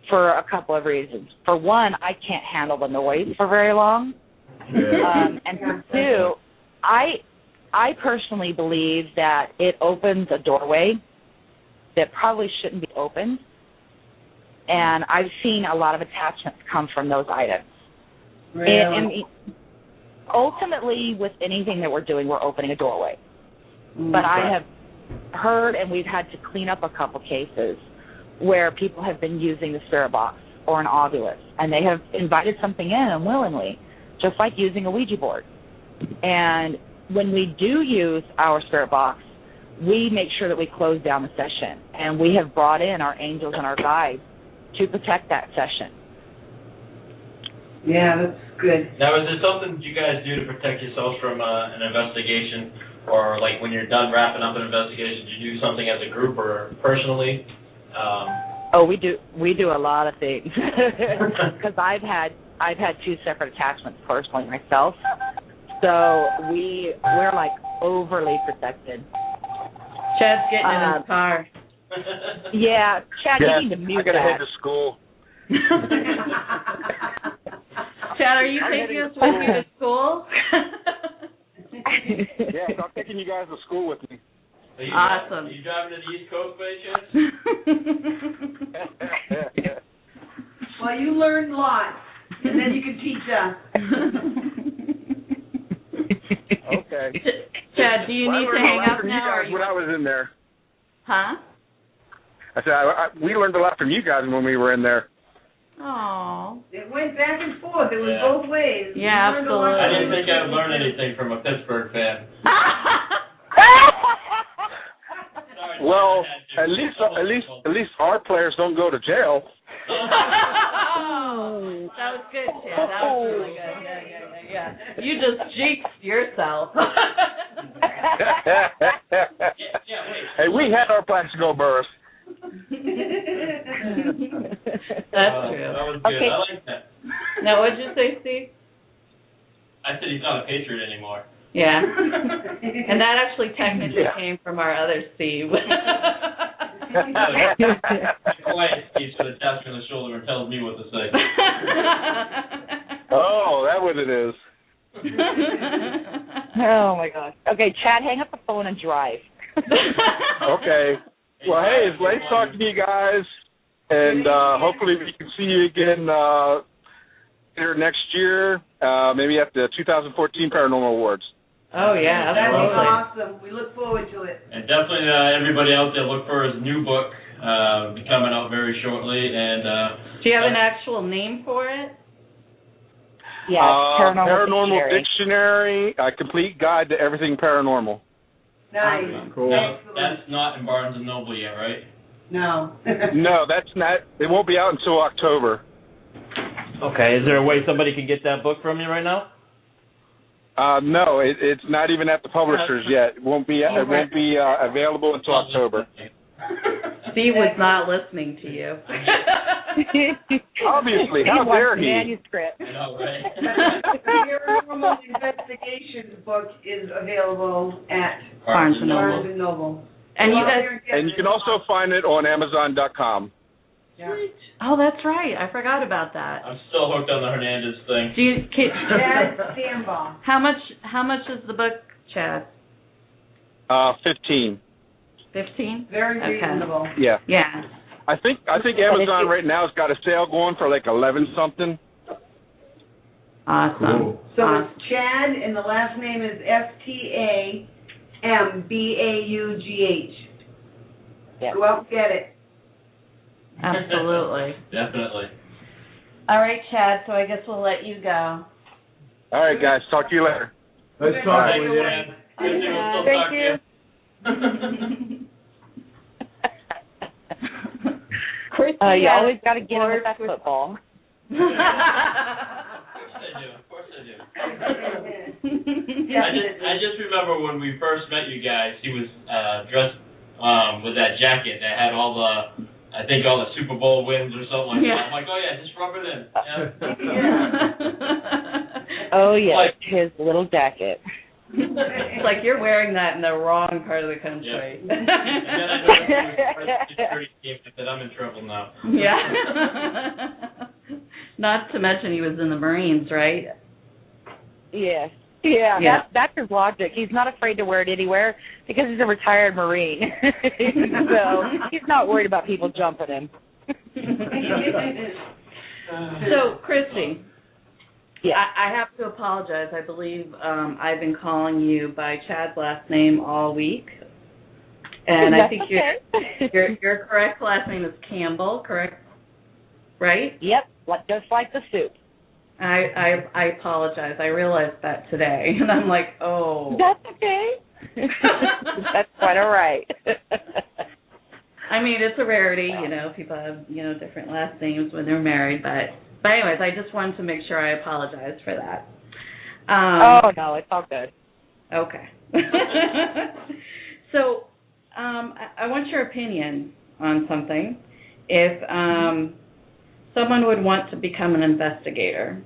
[SPEAKER 6] for a couple of reasons. For one, I can't handle the noise for very long, and for two, I personally believe that it opens a doorway that probably shouldn't be opened, and I've seen a lot of attachments come from those items.
[SPEAKER 7] Really?
[SPEAKER 6] And ultimately, with anything that we're doing, we're opening a doorway. But I have heard, and we've had to clean up a couple cases where people have been using the spirit box or an Ovilus, and they have invited something in unwillingly, just like using a Ouija board. And when we do use our spirit box, we make sure that we close down the session, and we have brought in our angels and our guides to protect that session.
[SPEAKER 7] Yeah, that's good.
[SPEAKER 2] Now, is there something you guys do to protect yourselves from an investigation, or like when you're done wrapping up an investigation, do you do something as a group or personally?
[SPEAKER 6] We do a lot of things because I've had 2 separate attachments personally myself, so we're like overly protected.
[SPEAKER 1] Chad's getting in his car.
[SPEAKER 6] Yeah, Chad, you need to mute
[SPEAKER 5] I gotta
[SPEAKER 6] that.
[SPEAKER 5] head to school.
[SPEAKER 1] Chad, are you taking us with you to school?
[SPEAKER 5] Yes, I'm taking you guys to school with me.
[SPEAKER 1] Awesome.
[SPEAKER 2] Are you driving to the East Coast by chance?
[SPEAKER 7] Well, you learn lots, and then you can teach us.
[SPEAKER 5] Okay.
[SPEAKER 1] Chad, do you need to hang up now? Or
[SPEAKER 5] when I was in there.
[SPEAKER 1] Huh?
[SPEAKER 5] I said, we learned a lot from you guys when we were in there.
[SPEAKER 1] Oh.
[SPEAKER 7] It went back and forth. It was both ways.
[SPEAKER 1] Yeah, absolutely.
[SPEAKER 2] I didn't think I'd learn anything from a Pittsburgh fan.
[SPEAKER 5] Well, at least our players don't go to jail.
[SPEAKER 1] Oh, that was good, Chad. That was really good. Yeah. You just jinxed yourself.
[SPEAKER 5] Hey, we had our Plaxico burst.
[SPEAKER 1] That's true.
[SPEAKER 2] That was good.
[SPEAKER 6] Okay.
[SPEAKER 2] I like that.
[SPEAKER 1] Now, what did you say, Steve?
[SPEAKER 2] I said he's not a Patriot anymore.
[SPEAKER 1] Yeah. And that actually technically came from our other Steve.
[SPEAKER 2] Quiet Steve sort of taps me on the shoulder and tells me what to say.
[SPEAKER 5] Oh, that's what it is.
[SPEAKER 6] Oh, my gosh. Okay, Chad, hang up the phone and drive.
[SPEAKER 5] Okay. Well, hey, it's nice talking to you guys, and hopefully we can see you again here next year, maybe at the 2014 Paranormal Awards.
[SPEAKER 1] Oh, yeah,
[SPEAKER 7] That'd be
[SPEAKER 1] absolutely.
[SPEAKER 7] awesome. We look forward to it.
[SPEAKER 2] And definitely everybody out there, look for his new book, be coming out very shortly. And
[SPEAKER 1] do you have an actual name for it?
[SPEAKER 6] Yeah,
[SPEAKER 5] Paranormal Dictionary, a complete guide to everything paranormal.
[SPEAKER 7] Nice.
[SPEAKER 8] Cool.
[SPEAKER 2] That's not in Barnes & Noble yet, right?
[SPEAKER 7] No.
[SPEAKER 5] No, that's not. It won't be out until October.
[SPEAKER 2] Okay, is there a way somebody can get that book from you right now?
[SPEAKER 5] No, it's not even at the publishers yet. It won't be available until October.
[SPEAKER 1] Steve was not listening to you.
[SPEAKER 5] Obviously, how dare he?
[SPEAKER 6] Manuscript.
[SPEAKER 2] I know, right?
[SPEAKER 7] The Paranormal Investigations book is available at
[SPEAKER 1] Barnes &
[SPEAKER 7] Barnes
[SPEAKER 1] Noble.
[SPEAKER 7] & Noble.
[SPEAKER 1] And you guys,
[SPEAKER 5] And you can also find it on Amazon.com.
[SPEAKER 7] Yeah.
[SPEAKER 1] oh, that's right. I forgot about that.
[SPEAKER 2] I'm still hooked on the Hernandez thing.
[SPEAKER 1] Do you,
[SPEAKER 7] Chad Stambaugh.
[SPEAKER 1] how much is the book, Chad?
[SPEAKER 5] 15.
[SPEAKER 1] 15?
[SPEAKER 7] Very reasonable.
[SPEAKER 5] Yeah.
[SPEAKER 1] Yeah.
[SPEAKER 5] I think Amazon right now has got a sale going for like 11 something.
[SPEAKER 1] Awesome.
[SPEAKER 8] Cool.
[SPEAKER 7] So it's Chad, and the last name is S-T-A-M-B-A-U-G-H.
[SPEAKER 6] Yep.
[SPEAKER 7] Go out and get it.
[SPEAKER 1] Absolutely.
[SPEAKER 2] Definitely.
[SPEAKER 1] All right, Chad, so I guess we'll let you go.
[SPEAKER 5] All right, guys. Talk to you later.
[SPEAKER 8] Let's talk
[SPEAKER 2] Thank
[SPEAKER 8] with
[SPEAKER 2] you,
[SPEAKER 8] you.
[SPEAKER 2] man. Good to still
[SPEAKER 9] Thank
[SPEAKER 2] talk to
[SPEAKER 9] you.
[SPEAKER 6] You always got to get in with that football.
[SPEAKER 2] Of course I do. I just remember when we first met you guys, he was dressed with that jacket that had all the Super Bowl wins or something like that. I'm like, oh yeah, just rub it in. Yeah.
[SPEAKER 6] Oh yeah, his little jacket.
[SPEAKER 1] It's like you're wearing that in the wrong part of the country.
[SPEAKER 2] Yeah. And then I noticed he was part of the security team. I said, I'm in trouble now.
[SPEAKER 1] Yeah. Not to mention he was in the Marines, right?
[SPEAKER 6] Yes. Yeah. That's his logic. He's not afraid to wear it anywhere because he's a retired Marine. So he's not worried about people jumping him.
[SPEAKER 1] So, Christy.
[SPEAKER 6] Yeah.
[SPEAKER 1] I have to apologize. I believe I've been calling you by Chad's last name all week. And I think your correct last name is Campbell, correct? Right?
[SPEAKER 6] Yep, just like the soup.
[SPEAKER 1] I apologize. I realized that today. And I'm like, oh.
[SPEAKER 6] That's okay. That's quite all right.
[SPEAKER 1] I mean, it's a rarity, people have, different last names when they're married, but anyways, I just wanted to make sure I apologize for that.
[SPEAKER 6] Oh, no, it's all good.
[SPEAKER 1] Okay. So, I want your opinion on something. If someone would want to become an investigator,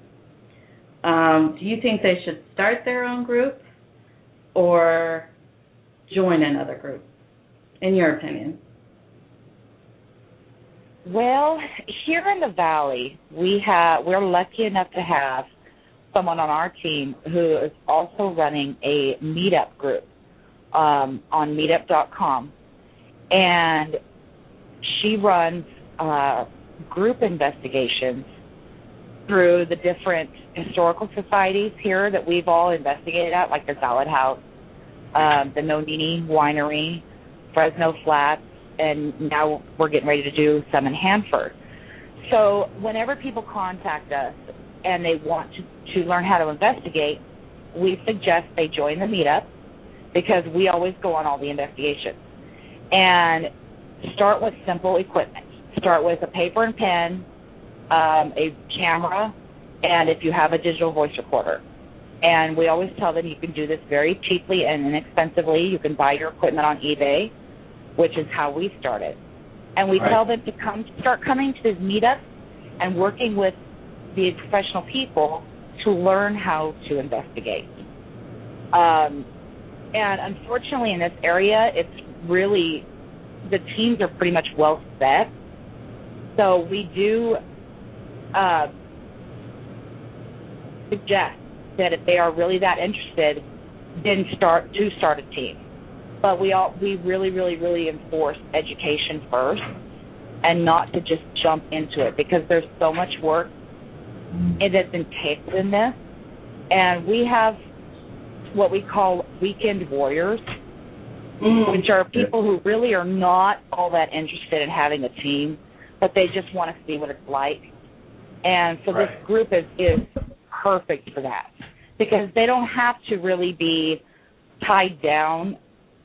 [SPEAKER 1] do you think they should start their own group or join another group, in your opinion?
[SPEAKER 6] Well, here in the Valley, we're lucky enough to have someone on our team who is also running a meetup group on meetup.com. And she runs group investigations through the different historical societies here that we've all investigated at, like the Salad House, the Nominee Winery, Fresno Flats, and now we're getting ready to do some in Hanford. So whenever people contact us and they want to learn how to investigate, we suggest they join the meetup because we always go on all the investigations. And start with simple equipment. Start with a paper and pen, a camera, and if you have a digital voice recorder. And we always tell them you can do this very cheaply and inexpensively. You can buy your equipment on eBay, which is how we started. And we tell them to start coming to these meetups and working with the professional people to learn how to investigate. And unfortunately in this area, it's really, the teams are pretty much well set. So we do suggest that if they are really that interested, then start a team. But we really, really, really enforce education first and not to just jump into it because there's so much work that's entailed in this. And we have what we call weekend warriors, which are people who really are not all that interested in having a team, but they just want to see what it's like. And so this group is perfect for that because they don't have to really be tied down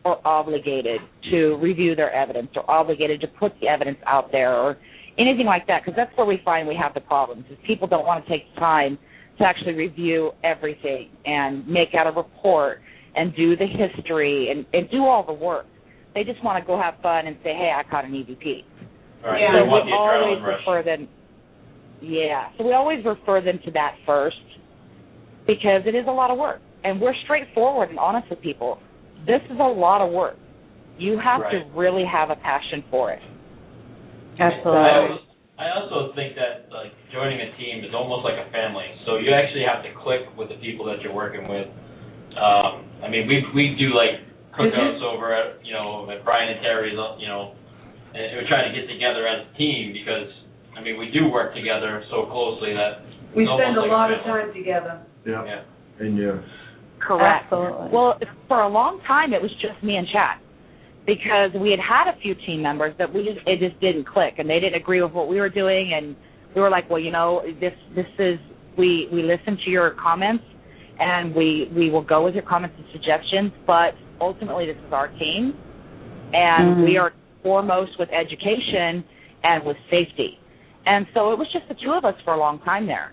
[SPEAKER 6] or obligated to review their evidence or obligated to put the evidence out there or anything like that, because that's where we find we have the problems, is people don't want to take the time to actually review everything and make out a report and do the history and do all the work. They just want to go have fun and say, hey, I caught an EVP.
[SPEAKER 2] Right.
[SPEAKER 6] So we always refer them. Yeah, so we always refer them to that first because it is a lot of work. And we're straightforward and honest with people. This is a lot of work. You have to really have a passion for it.
[SPEAKER 1] Absolutely.
[SPEAKER 2] I also think that joining a team is almost like a family. So you actually have to click with the people that you're working with. I mean, we do cookouts over at Brian and Terry's, and we're trying to get together as a team because we do work together so closely that
[SPEAKER 7] we spend a lot of time together.
[SPEAKER 8] Yeah. And you.
[SPEAKER 6] Correct.
[SPEAKER 1] Absolutely.
[SPEAKER 6] Well, for a long time, it was just me and Chad because we had a few team members that it just didn't click, and they didn't agree with what we were doing, and we were like, well, you know, this is, we listen to your comments, and we will go with your comments and suggestions, but ultimately this is our team, and we are foremost with education and with safety. And so it was just the two of us for a long time there.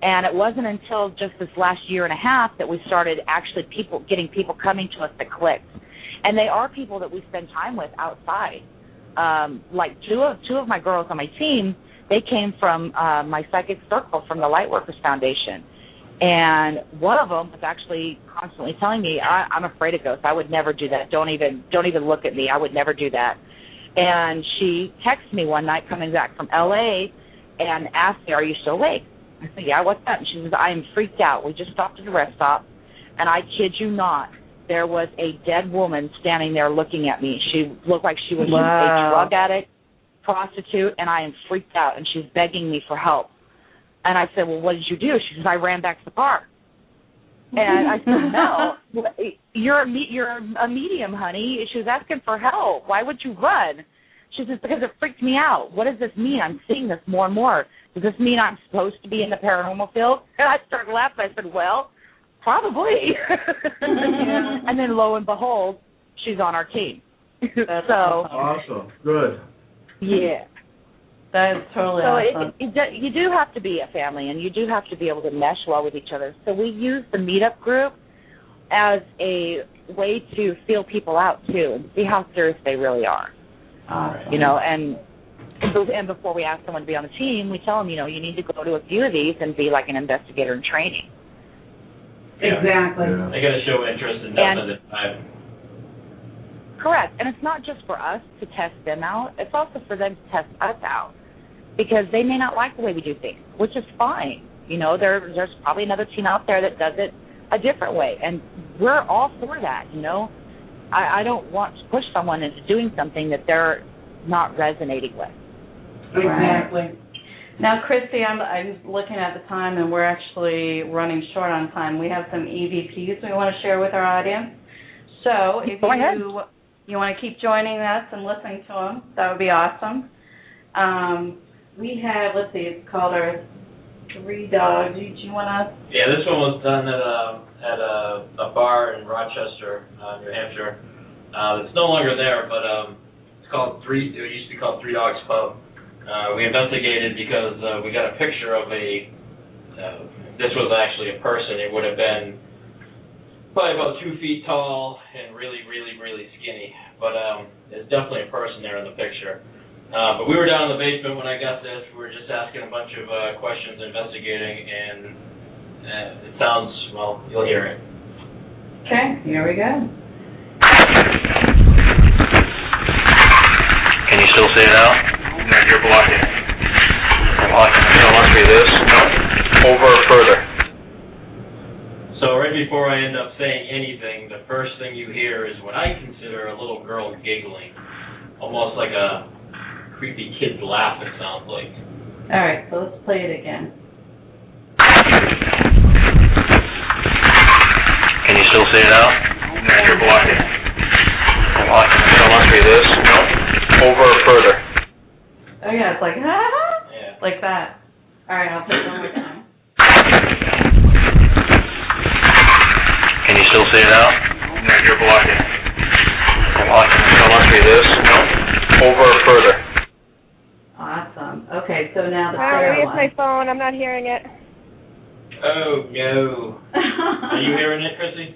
[SPEAKER 6] And it wasn't until just this last year and a half that we started actually getting people coming to us that clicked. And they are people that we spend time with outside. Like two of my girls on my team, they came from my psychic circle from the Lightworkers Foundation. And one of them was actually constantly telling me, I'm afraid of ghosts. I would never do that. Don't even look at me. I would never do that. And she texted me one night coming back from L.A. and asked me, are you still awake? I said, yeah, what's that? And she says, I am freaked out. We just stopped at a rest stop, and I kid you not, there was a dead woman standing there looking at me. She looked like she was a drug addict, prostitute, and I am freaked out, and she's begging me for help. And I said, well, what did you do? She says, I ran back to the car. And I said, no, you're a medium, honey. She was asking for help. Why would you run? She says, because it freaked me out. What does this mean? I'm seeing this more and more. Does this mean I'm supposed to be in the paranormal field? And I started laughing. I said, well, probably. And then lo and behold, she's on our team.
[SPEAKER 1] That's
[SPEAKER 6] so
[SPEAKER 8] awesome. Good.
[SPEAKER 6] Yeah.
[SPEAKER 1] That is totally awesome.
[SPEAKER 6] You do have to be a family, and you do have to be able to mesh well with each other. So we use the meetup group as a way to feel people out, too, and see how serious they really are.
[SPEAKER 1] Awesome.
[SPEAKER 6] You know, and before we ask someone to be on the team, we tell them, you know, you need to go to a few of these and be like an investigator in training.
[SPEAKER 7] Exactly.
[SPEAKER 8] Yeah.
[SPEAKER 2] They got to show interest in nothing at the time.
[SPEAKER 6] Correct. And it's not just for us to test them out. It's also for them to test us out, because they may not like the way we do things, which is fine. You know, there's probably another team out there that does it a different way, and we're all for that, you know. I don't want to push someone into doing something that they're not resonating with.
[SPEAKER 7] Exactly.
[SPEAKER 1] Now, Christy, I'm looking at the time, and we're actually running short on time. We have some EVPs we want to share with our audience. So if you want to keep joining us and listening to them, that would be awesome. We have, let's see, it's called our Three Dogs. Do you want to?
[SPEAKER 2] Yeah, this one was done at a bar in Rochester, New Hampshire. It's no longer there, but it's called it used to be called Three Dogs Pub. We investigated because we got a picture of this was actually a person. It would have been probably about 2 feet tall and really, really, really skinny. But there's definitely a person there in the picture. But we were down in the basement when I got this. We were just asking a bunch of questions, investigating, and it sounds, well, you'll hear it.
[SPEAKER 1] Okay, here we go.
[SPEAKER 10] Can you still see it out? No, you're blocking. It must be this. No. Over or further.
[SPEAKER 2] So right before I end up saying anything, the first thing you hear is what I consider a little girl giggling. Almost like a creepy kid's laugh, it sounds like.
[SPEAKER 1] All right, so let's play it again.
[SPEAKER 10] Can you still see it out? No, you're blocking. It must be this. No. Over or further.
[SPEAKER 1] Oh yeah, it's like,
[SPEAKER 2] Yeah.
[SPEAKER 1] Like that. All right, I'll play it one more time.
[SPEAKER 10] Can you still see it out? No, you're blocking. It must be this. No. Over or further.
[SPEAKER 1] Awesome. Okay, so now the
[SPEAKER 9] Maybe
[SPEAKER 1] Sarah
[SPEAKER 9] it's
[SPEAKER 1] one.
[SPEAKER 9] my phone. I'm not hearing it.
[SPEAKER 2] Oh, no. Are you hearing it, Chrissy?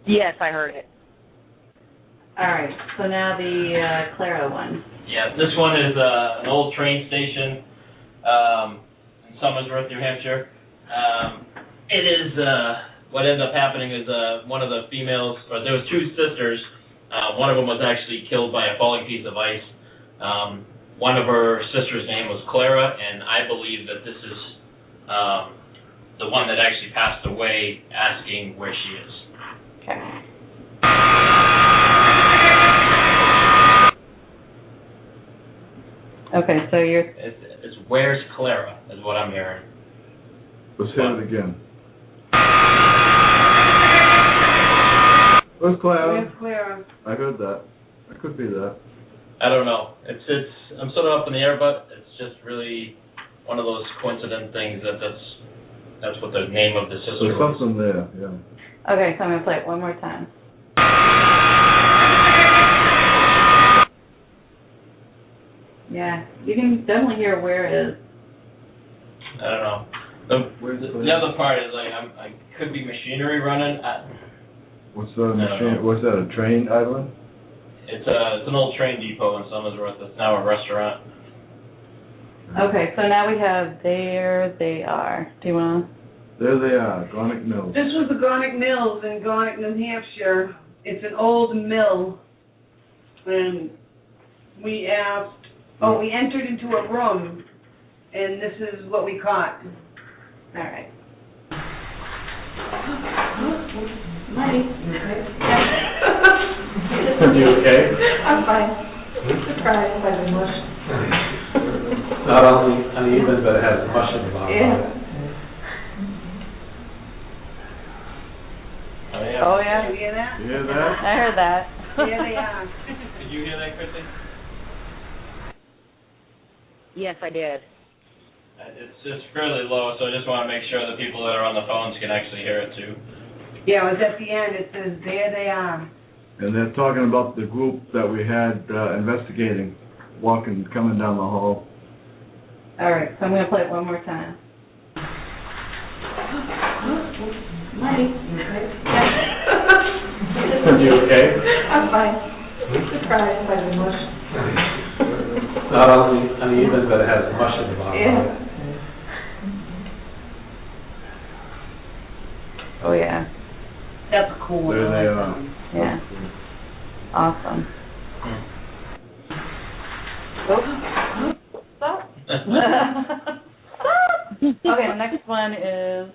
[SPEAKER 6] Yes, I heard it.
[SPEAKER 1] All right, so now the Clara one.
[SPEAKER 2] Yeah, this one is an old train station in Somersworth, New Hampshire. It is, what ended up happening is one of the females, or there was two sisters. One of them was actually killed by a falling piece of ice. One of her sisters' name was Clara, and I believe that this is the one that actually passed away, asking where she is.
[SPEAKER 1] Okay. Okay, so you're...
[SPEAKER 2] It's where's Clara, is what I'm hearing.
[SPEAKER 8] Let's hit it again. Where's Clara?
[SPEAKER 7] Where's Clara?
[SPEAKER 8] I heard that. It could be that.
[SPEAKER 2] I don't know. I'm sort of up in the air, but it's just really one of those coincident things that's what the name of the sister
[SPEAKER 8] There's
[SPEAKER 2] was.
[SPEAKER 8] something there, yeah.
[SPEAKER 1] Okay, so I'm going to play it one more time. Yeah, you can definitely hear where it is.
[SPEAKER 2] I don't know. The other part is like I could be machinery running.
[SPEAKER 8] What's the machine? What's that? A train idling?
[SPEAKER 2] It's an old train depot in Somersworth. It's now a restaurant.
[SPEAKER 1] Okay, so now we have There They Are. Do you want to?
[SPEAKER 8] There they are, Garnick Mills.
[SPEAKER 7] This was the Garnick Mills in Garnick, New Hampshire. It's an old mill. And we entered into a room, and this is what we caught.
[SPEAKER 1] All right.
[SPEAKER 7] Marty.
[SPEAKER 11] Are you okay?
[SPEAKER 12] I'm fine. Surprised by the mush.
[SPEAKER 11] Not only uneven, but it has mush in the bottom.
[SPEAKER 1] Yeah. Oh, yeah.
[SPEAKER 7] Did you hear that?
[SPEAKER 8] You hear that?
[SPEAKER 1] I heard that.
[SPEAKER 7] There they are.
[SPEAKER 2] Did you hear that, Chrissy?
[SPEAKER 6] Yes, I did.
[SPEAKER 2] It's fairly low, so I just want to make sure the people that are on the phones can actually hear it too.
[SPEAKER 7] Yeah, it was at the end. It says, there they are.
[SPEAKER 8] And they're talking about the group that we had investigating, coming down the hall.
[SPEAKER 1] All right, so I'm going to play it one more time.
[SPEAKER 12] Marty.
[SPEAKER 11] Are you okay?
[SPEAKER 12] I'm fine. Surprised by the mush.
[SPEAKER 11] Not only uneven, but it has mush in the bottom.
[SPEAKER 1] Yeah. Oh, yeah.
[SPEAKER 7] That's cool.
[SPEAKER 8] There they are.
[SPEAKER 1] Yeah. Awesome. Stop. Okay, the next one is...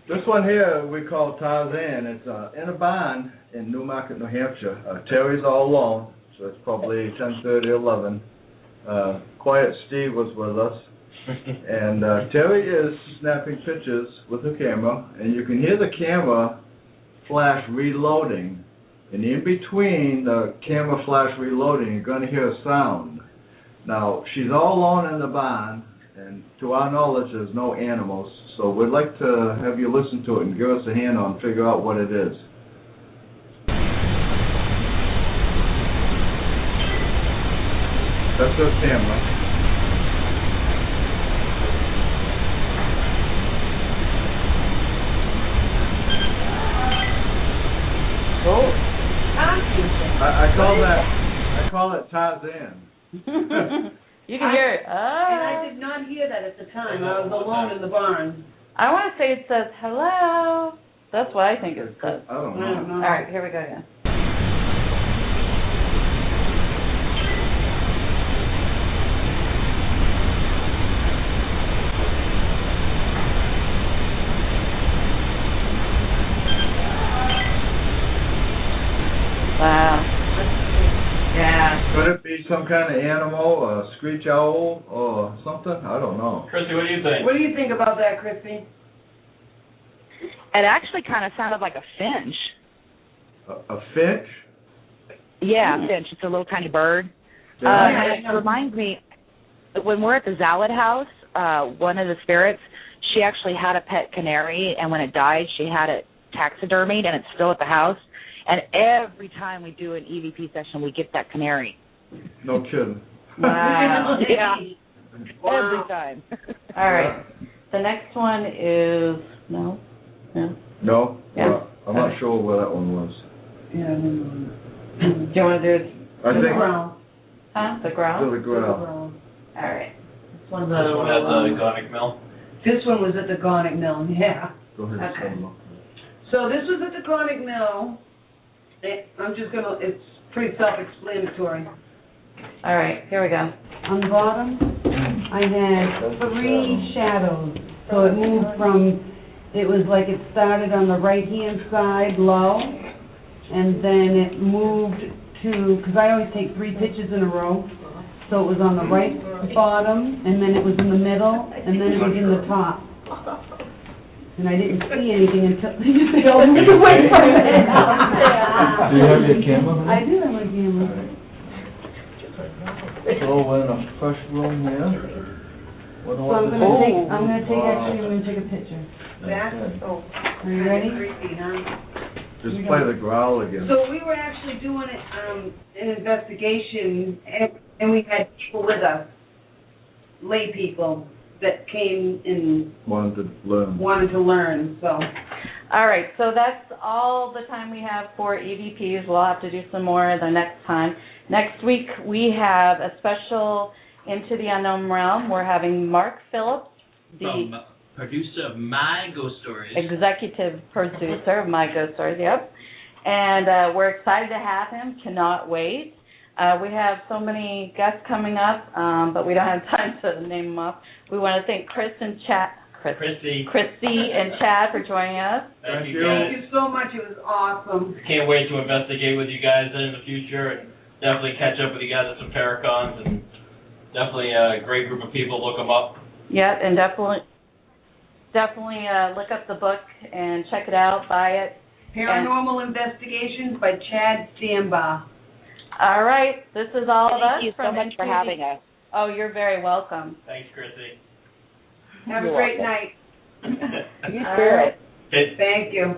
[SPEAKER 8] This one here we call Tarzan. It's in a barn in Newmarket, New Hampshire. Terry's all alone, so it's probably 10:30, 11. Quiet Steve was with us. And Terry is snapping pictures with the camera, and you can hear the camera flash reloading. And in between the camera flash reloading, you're going to hear a sound. Now, she's all alone in the barn, and to our knowledge, there's no animals. So we'd like to have you listen to it and give us a hand on figure out what it is. That's her camera.
[SPEAKER 1] Oh.
[SPEAKER 8] I call it Tarzan.
[SPEAKER 1] You can hear it.
[SPEAKER 7] And I did not hear that at the time. I was alone in the barn.
[SPEAKER 1] I want to say it says hello. That's what I think it says.
[SPEAKER 8] I don't know.
[SPEAKER 1] All right, here we go again. Wow. Yeah.
[SPEAKER 8] Could it be some kind of animal, a screech owl, or something? I don't know.
[SPEAKER 2] Chrissy, what do you think?
[SPEAKER 7] What do you think about that, Chrissy?
[SPEAKER 6] It actually kind of sounded like a finch.
[SPEAKER 8] A finch?
[SPEAKER 6] Yeah, a finch. It's a little tiny bird.
[SPEAKER 8] Yeah.
[SPEAKER 6] It reminds me, when we're at the Zalad house, one of the spirits, she actually had a pet canary, and when it died, she had it taxidermied, and it's still at the house. And every time we do an EVP session, we get that canary.
[SPEAKER 8] No kidding.
[SPEAKER 1] Wow.
[SPEAKER 6] Yeah.
[SPEAKER 7] Wow.
[SPEAKER 6] Every time.
[SPEAKER 1] All right. The next one is no.
[SPEAKER 8] No?
[SPEAKER 1] Yeah.
[SPEAKER 8] Well, I'm not sure where that one was.
[SPEAKER 7] Yeah.
[SPEAKER 1] Do you want to do it?
[SPEAKER 8] I think
[SPEAKER 7] Growl.
[SPEAKER 1] Huh? The growl?
[SPEAKER 8] to the ground.
[SPEAKER 1] All right. This one's
[SPEAKER 2] This one at the Garnick Mill.
[SPEAKER 7] This one was at the Garnick Mill, yeah.
[SPEAKER 8] Go ahead.
[SPEAKER 1] Okay.
[SPEAKER 8] Sandra.
[SPEAKER 7] So this was at the Garnick Mill. It's pretty self-explanatory.
[SPEAKER 1] All right, here we go.
[SPEAKER 13] On the bottom, I had 3 shadows. So it moved from, it was like it started on the right-hand side low, and then it moved to, because I always take 3 pictures in a row, so it was on the right bottom, and then it was in the middle, and then it was in the top. And I didn't see anything until they all moved away from it.
[SPEAKER 8] Do you have your camera?
[SPEAKER 13] I do have my camera.
[SPEAKER 8] So we're in a fresh room here. What
[SPEAKER 13] So
[SPEAKER 8] was
[SPEAKER 13] I'm
[SPEAKER 8] it?
[SPEAKER 13] gonna take a picture.
[SPEAKER 7] That, oh,
[SPEAKER 13] Are you ready?
[SPEAKER 7] creepy, huh?
[SPEAKER 8] Just play the growl again.
[SPEAKER 7] So we were actually doing an investigation, and we had people with us, lay people that came and
[SPEAKER 8] Wanted to learn.
[SPEAKER 7] So.
[SPEAKER 1] All right, so that's all the time we have for EVPs. We'll have to do some more the next time. Next week we have a special Into the Unknown Realm. We're having Mark Phillips, the
[SPEAKER 2] Producer of My Ghost Stories.
[SPEAKER 1] executive producer of My Ghost Stories, yep. And we're excited to have him. Cannot wait. We have so many guests coming up, but we don't have time to name them off. We want to thank Chrissy and Chad for joining us.
[SPEAKER 2] Thank you
[SPEAKER 7] Thank
[SPEAKER 2] guys.
[SPEAKER 7] you so much. It was awesome.
[SPEAKER 2] Can't wait to investigate with you guys in the future, and definitely catch up with you guys at some Paracons, and definitely a great group of people. Look them up.
[SPEAKER 1] Yep, and definitely look up the book and check it out, buy it.
[SPEAKER 7] Paranormal Investigations by Chad Stambaugh.
[SPEAKER 1] All right, this is all of us.
[SPEAKER 6] Thank you so much for having us.
[SPEAKER 1] Oh, you're very welcome.
[SPEAKER 2] Thanks, Chrissy.
[SPEAKER 7] Have a great night.
[SPEAKER 6] You
[SPEAKER 1] All
[SPEAKER 6] too.
[SPEAKER 1] right.
[SPEAKER 7] Thank you.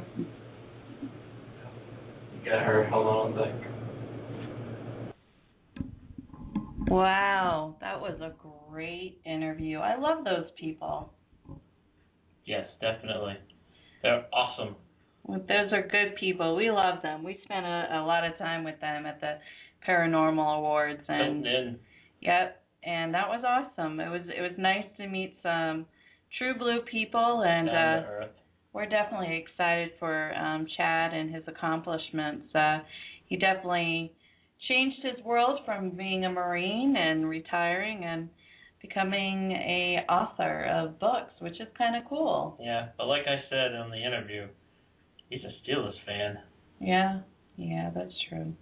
[SPEAKER 2] Got her. Hold on a sec.
[SPEAKER 1] Wow, that was a great interview. I love those people.
[SPEAKER 2] Yes, definitely. They're awesome.
[SPEAKER 1] Those are good people. We love them. We spent a lot of time with them at the Paranormal Awards, and yep, and that was awesome. It was nice to meet some true blue people, and we're definitely excited for Chad and his accomplishments. He definitely changed his world from being a Marine and retiring and becoming a author of books, which is kind of cool.
[SPEAKER 2] Yeah, but like I said in the interview, he's a Steelers fan.
[SPEAKER 1] Yeah, that's true.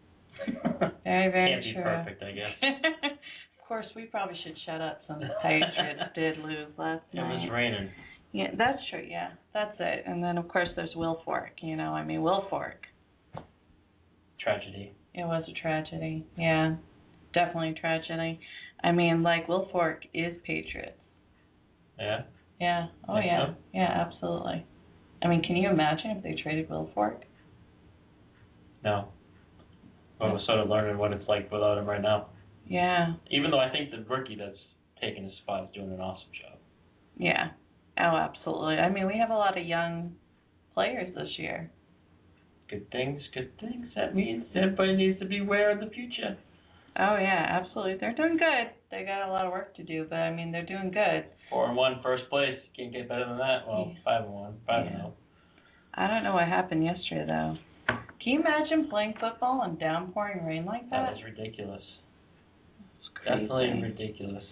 [SPEAKER 1] Very, very
[SPEAKER 2] Can't
[SPEAKER 1] true.
[SPEAKER 2] be perfect, I guess.
[SPEAKER 1] Of course, we probably should shut up since the Patriots did lose last night.
[SPEAKER 2] It was raining.
[SPEAKER 1] Yeah, that's true, yeah. That's it. And then, of course, there's Wilfork, Wilfork.
[SPEAKER 2] Tragedy.
[SPEAKER 1] It was a tragedy, yeah. Definitely a tragedy. Wilfork is Patriots.
[SPEAKER 2] Yeah?
[SPEAKER 1] Yeah. Oh, yeah.
[SPEAKER 2] So?
[SPEAKER 1] Yeah, absolutely. Can you imagine if they traded Wilfork?
[SPEAKER 2] No. But we're sort of learning what it's like without him right now.
[SPEAKER 1] Yeah.
[SPEAKER 2] Even though I think the rookie that's taking his spot is doing an awesome job.
[SPEAKER 1] Yeah. Oh, absolutely. We have a lot of young players this year.
[SPEAKER 2] Good things. That means everybody needs to be aware of the future.
[SPEAKER 1] Oh, yeah, absolutely. They're doing good. They got a lot of work to do, but, they're doing good.
[SPEAKER 2] 4-1, first place. Can't get better than that. Well, 5-1. 5-0.
[SPEAKER 1] I don't know what happened yesterday, though. Can you imagine playing football and downpouring rain like that?
[SPEAKER 2] That was ridiculous.
[SPEAKER 1] It's crazy.
[SPEAKER 2] Definitely ridiculous.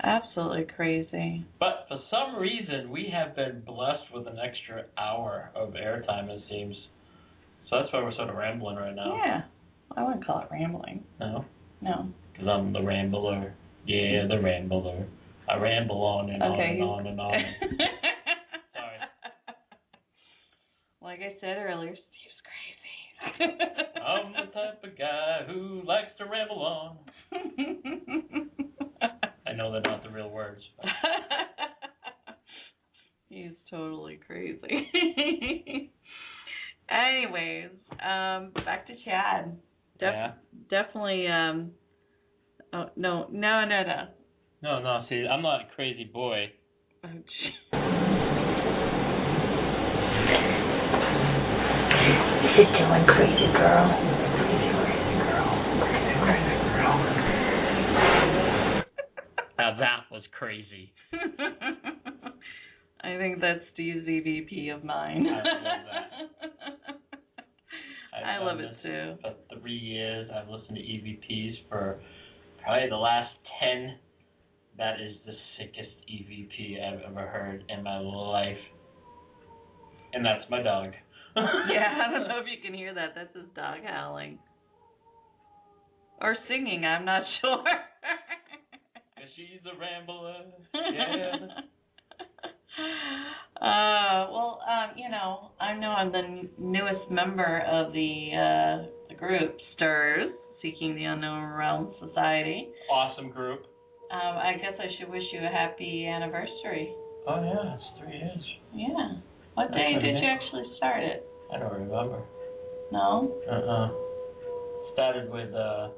[SPEAKER 1] Absolutely crazy.
[SPEAKER 2] But for some reason, we have been blessed with an extra hour of airtime, it seems. So that's why we're sort of rambling right now.
[SPEAKER 1] Yeah. I wouldn't call it rambling.
[SPEAKER 2] No?
[SPEAKER 1] No.
[SPEAKER 2] Because I'm the rambler. Yeah, the rambler. I ramble on and on and on and on. Sorry.
[SPEAKER 1] Like I said earlier, Steve's crazy.
[SPEAKER 2] I'm the type of guy who likes to ramble on. I know they're not the real words. But.
[SPEAKER 1] He's totally crazy. Anyways, back to Chad. Definitely, oh, no.
[SPEAKER 2] No, see, I'm not a crazy boy.
[SPEAKER 1] Oh,
[SPEAKER 12] You're doing crazy, girl. Crazy girl.
[SPEAKER 2] Now that was crazy.
[SPEAKER 1] I think that's Steve's EVP of mine.
[SPEAKER 2] I love that.
[SPEAKER 1] I love it too.
[SPEAKER 2] For 3 years, I've listened to EVPs for probably the last 10. That is the sickest EVP I've ever heard in my life. And that's my dog.
[SPEAKER 1] Yeah, I don't know if you can hear that. That's his dog howling. Or singing, I'm not sure.
[SPEAKER 2] She's a rambler. Yeah.
[SPEAKER 1] I know I'm the newest member of the group, STURS, Seeking the Unknown Realm Society.
[SPEAKER 2] Awesome group.
[SPEAKER 1] I guess I should wish you a happy anniversary.
[SPEAKER 2] Oh yeah, it's 3 years.
[SPEAKER 1] Yeah. What day did you actually start it?
[SPEAKER 2] I don't remember.
[SPEAKER 1] No?
[SPEAKER 2] Started with a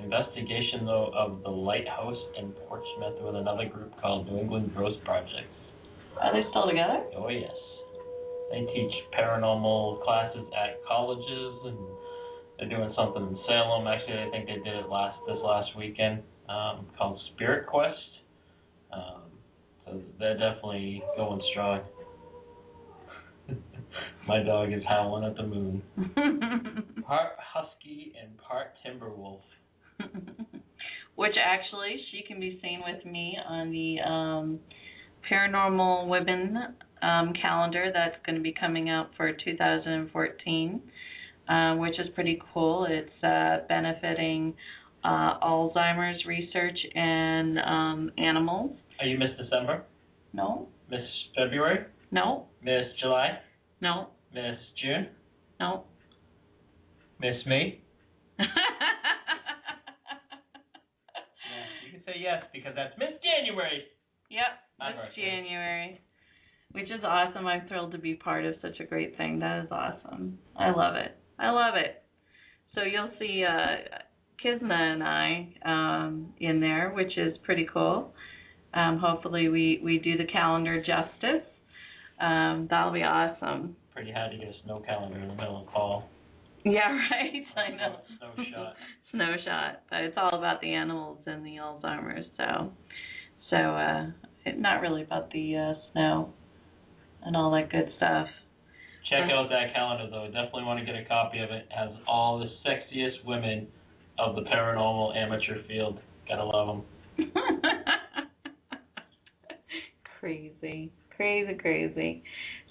[SPEAKER 2] investigation though of the lighthouse in Portsmouth with another group called New England Ghost Project.
[SPEAKER 1] Are they still together?
[SPEAKER 2] Oh yes. They teach paranormal classes at colleges, and they're doing something in Salem. Actually, I think they did it this last weekend, called Spirit Quest. So they're definitely going strong. My dog is howling at the moon. Part husky and part timber wolf.
[SPEAKER 1] Which actually, she can be seen with me on the Paranormal Women calendar that's going to be coming out for 2014, which is pretty cool. It's benefiting Alzheimer's research and animals.
[SPEAKER 2] Are you Miss December?
[SPEAKER 1] No.
[SPEAKER 2] Miss February?
[SPEAKER 1] No.
[SPEAKER 2] Miss July?
[SPEAKER 1] No.
[SPEAKER 2] Miss June?
[SPEAKER 1] No.
[SPEAKER 2] Miss me? Yeah, you can say yes because that's Miss January.
[SPEAKER 1] Yep, Miss January. Which is awesome. I'm thrilled to be part of such a great thing. That is awesome. I love it. I love it. So you'll see Kisna and I in there, which is pretty cool. Hopefully we do the calendar justice. That'll be awesome.
[SPEAKER 2] Pretty hard to get a snow calendar in the middle of fall.
[SPEAKER 1] Yeah, right. I know.
[SPEAKER 2] Snow shot.
[SPEAKER 1] Snow shot. But it's all about the animals and the Alzheimer's. So not really about the snow and all that good stuff.
[SPEAKER 2] Check out that calendar, though. Definitely want to get a copy of it. It has all the sexiest women of the paranormal amateur field. Gotta love them.
[SPEAKER 1] Crazy.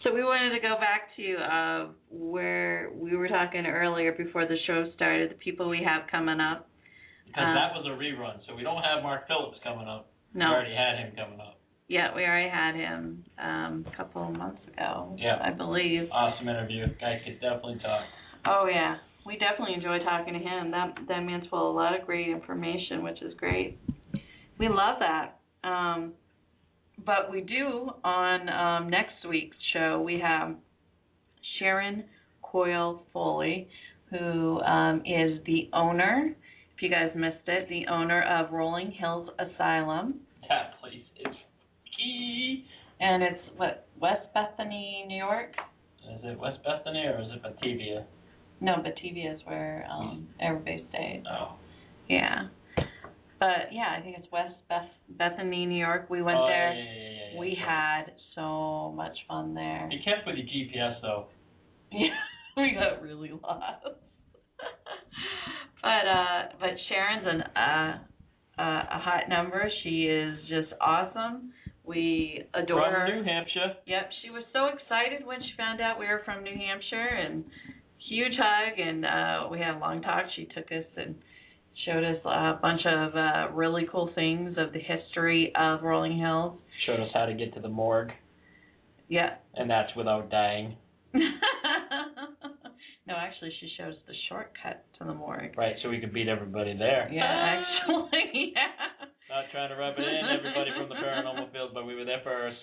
[SPEAKER 1] So we wanted to go back to where we were talking earlier before the show started, the people we have coming up.
[SPEAKER 2] Because that was a rerun, so we don't have Mark Phillips coming up.
[SPEAKER 1] No.
[SPEAKER 2] We already had him coming up.
[SPEAKER 1] Yeah, we already had him a couple of months ago,
[SPEAKER 2] yeah.
[SPEAKER 1] I believe.
[SPEAKER 2] Awesome interview. Guy could definitely talk.
[SPEAKER 1] Oh, yeah. We definitely enjoy talking to him. That man's full of a lot of great information, which is great. We love that. But we do, on next week's show, we have Sharon Coyle Foley, who is the owner, if you guys missed it, the owner of Rolling Hills Asylum.
[SPEAKER 2] That place is key.
[SPEAKER 1] And it's, West Bethany, New York?
[SPEAKER 2] Is it West Bethany or is it Batavia?
[SPEAKER 1] No, Batavia is where everybody stayed.
[SPEAKER 2] Oh.
[SPEAKER 1] Yeah. But, yeah, I think it's West Bethany, New York. We went there.
[SPEAKER 2] Yeah.
[SPEAKER 1] We had so much fun there.
[SPEAKER 2] Be careful with your GPS, though.
[SPEAKER 1] Yeah, we got really lost. But Sharon's a hot number. She is just awesome. We adore her.
[SPEAKER 2] From New Hampshire.
[SPEAKER 1] Yep, she was so excited when she found out we were from New Hampshire, and huge hug, and we had a long talk. She took us and showed us a bunch of really cool things of the history of Rolling Hills.
[SPEAKER 2] Showed us how to get to the morgue.
[SPEAKER 1] Yeah.
[SPEAKER 2] And that's without dying.
[SPEAKER 1] No, actually, she showed us the shortcut to the morgue.
[SPEAKER 2] Right, so we could beat everybody there.
[SPEAKER 1] Yeah, actually, yeah.
[SPEAKER 2] Not trying to rub it in, everybody from the paranormal field, but we were there first.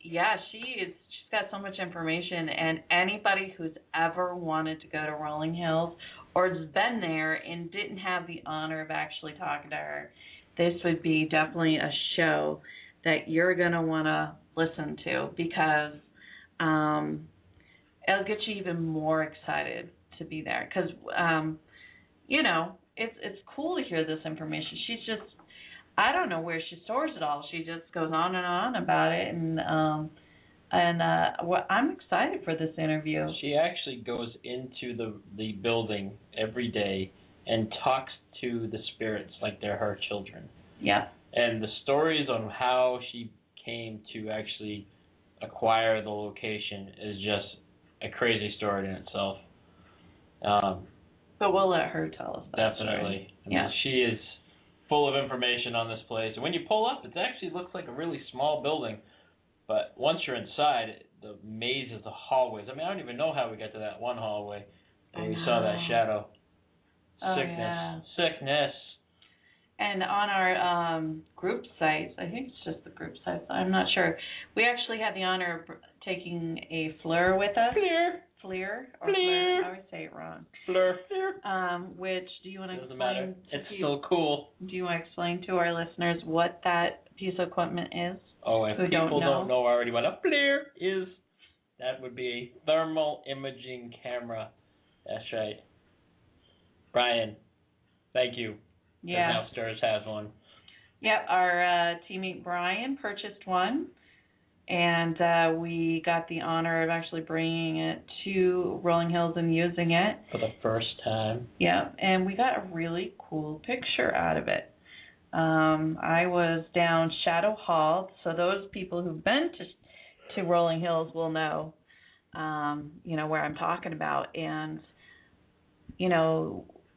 [SPEAKER 1] Yeah, she's got so much information, and anybody who's ever wanted to go to Rolling Hills or has been there and didn't have the honor of actually talking to her, this would be definitely a show that you're going to want to listen to, because it'll get you even more excited to be there. Because, it's cool to hear this information. She's just, I don't know where she stores it all. She just goes on and on about it, and I'm excited for this interview.
[SPEAKER 2] She actually goes into the building every day and talks to the spirits like they're her children.
[SPEAKER 1] Yeah.
[SPEAKER 2] And the stories on how she came to actually acquire the location is just a crazy story in itself.
[SPEAKER 1] But we'll let her tell us that.
[SPEAKER 2] Definitely.
[SPEAKER 1] Story. Yeah.
[SPEAKER 2] She is full of information on this place. And when you pull up, it actually looks like a really small building. But once you're inside, the maze is the hallways. I mean, I don't even know how we got to that one hallway. And we saw that shadow. Sickness.
[SPEAKER 1] And on our group sites, I think it's just the group sites, I'm not sure, we actually had the honor of taking a FLIR with us. FLIR? I always say it wrong.
[SPEAKER 2] FLIR.
[SPEAKER 1] Which, do you want to
[SPEAKER 2] Doesn't
[SPEAKER 1] explain?
[SPEAKER 2] matter. It's still cool.
[SPEAKER 1] Do you want to explain to our listeners what that piece of equipment is?
[SPEAKER 2] Oh, if people don't know already what a FLIR is, that would be a thermal imaging camera. That's right. Brian, thank you.
[SPEAKER 1] Yeah.
[SPEAKER 2] Now STURS has one.
[SPEAKER 1] Yep, our teammate Brian purchased one, and we got the honor of actually bringing it to Rolling Hills and using it.
[SPEAKER 2] For the first time.
[SPEAKER 1] Yeah, and we got a really cool picture out of it. I was down Shadow Hall, so those people who've been to Rolling Hills will know, where I'm talking about. And,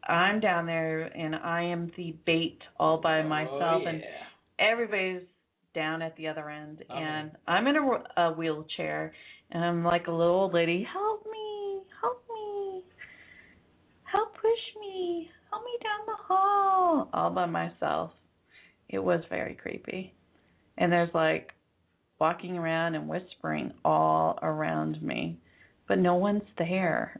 [SPEAKER 1] I'm down there, and I am the bait all by myself, and everybody's down at the other end, and I'm in a wheelchair, and I'm like a little old lady, help me, help push me, help me down the hall, all by myself. It was very creepy. And there's like walking around and whispering all around me, but no one's there.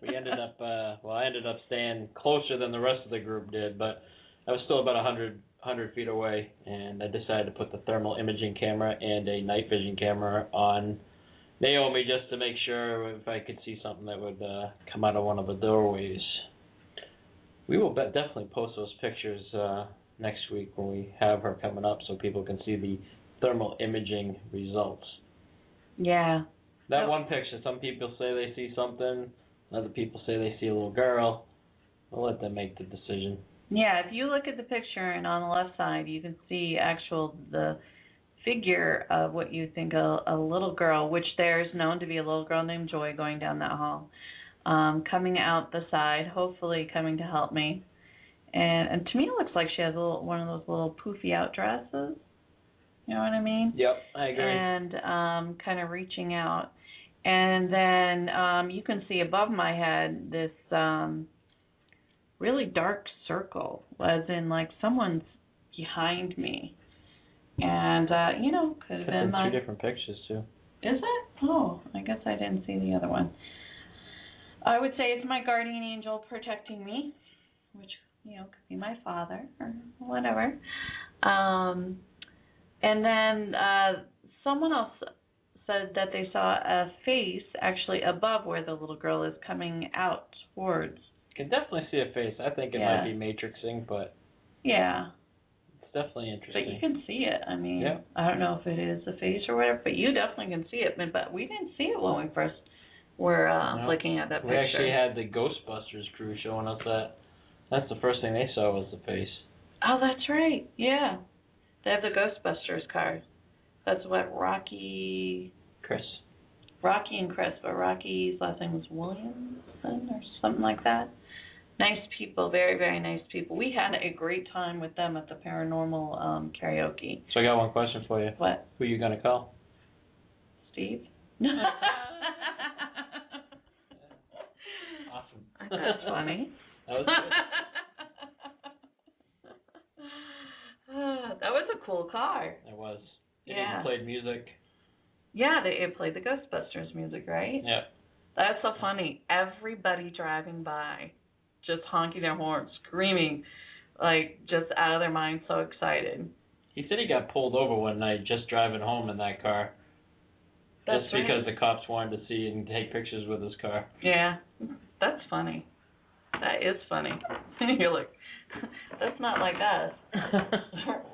[SPEAKER 2] We ended up, I ended up staying closer than the rest of the group did, but I was still about 100 feet away, and I decided to put the thermal imaging camera and a night vision camera on Naomi just to make sure if I could see something that would come out of one of the doorways. We will definitely post those pictures next week when we have her coming up so people can see the thermal imaging results.
[SPEAKER 1] Yeah.
[SPEAKER 2] That one picture, some people say they see something, other people say they see a little girl. We'll let them make the decision.
[SPEAKER 1] Yeah, if you look at the picture and on the left side, you can see the figure of what you think a little girl, which there's known to be a little girl named Joy going down that hall, coming out the side, hopefully coming to help me. And to me, it looks like she has one of those little poofy out dresses. You know what I mean?
[SPEAKER 2] Yep, I agree.
[SPEAKER 1] And kind of reaching out. And then you can see above my head this really dark circle, as in like someone's behind me. And, could have been
[SPEAKER 2] two different pictures, too.
[SPEAKER 1] Is it? Oh, I guess I didn't see the other one. I would say it's my guardian angel protecting me, which, could be my father or whatever. And then someone else said that they saw a face actually above where the little girl is coming out towards.
[SPEAKER 2] You can definitely see a face. I think it might be matrixing, but
[SPEAKER 1] yeah,
[SPEAKER 2] it's definitely interesting.
[SPEAKER 1] But you can see it. I mean, I don't know if it is a face or whatever, but you definitely can see it. But we didn't see it when we first were looking at that picture.
[SPEAKER 2] We actually had the Ghostbusters crew showing us that. That's the first thing they saw was the face.
[SPEAKER 1] Oh, that's right. Yeah. They have the Ghostbusters card. That's what Rocky and Chris, but Rocky's last name was Williamson or something like that. Nice people, very, very nice people. We had a great time with them at the Paranormal Karaoke.
[SPEAKER 2] So I got one question for you.
[SPEAKER 1] What?
[SPEAKER 2] Who are you going to call?
[SPEAKER 1] Steve?
[SPEAKER 2] Awesome.
[SPEAKER 1] That's funny.
[SPEAKER 2] That was good.
[SPEAKER 1] That was a cool car.
[SPEAKER 2] It was. It
[SPEAKER 1] Yeah.
[SPEAKER 2] even played music.
[SPEAKER 1] Yeah, it played the Ghostbusters music, right?
[SPEAKER 2] Yeah.
[SPEAKER 1] That's so funny. Everybody driving by, just honking their horns, screaming, like just out of their mind, so excited.
[SPEAKER 2] He said he got pulled over one night just driving home in that car.
[SPEAKER 1] That's
[SPEAKER 2] just because the cops wanted to see and take pictures with his car.
[SPEAKER 1] Yeah, that's funny. That is funny. You're like, that's not like us,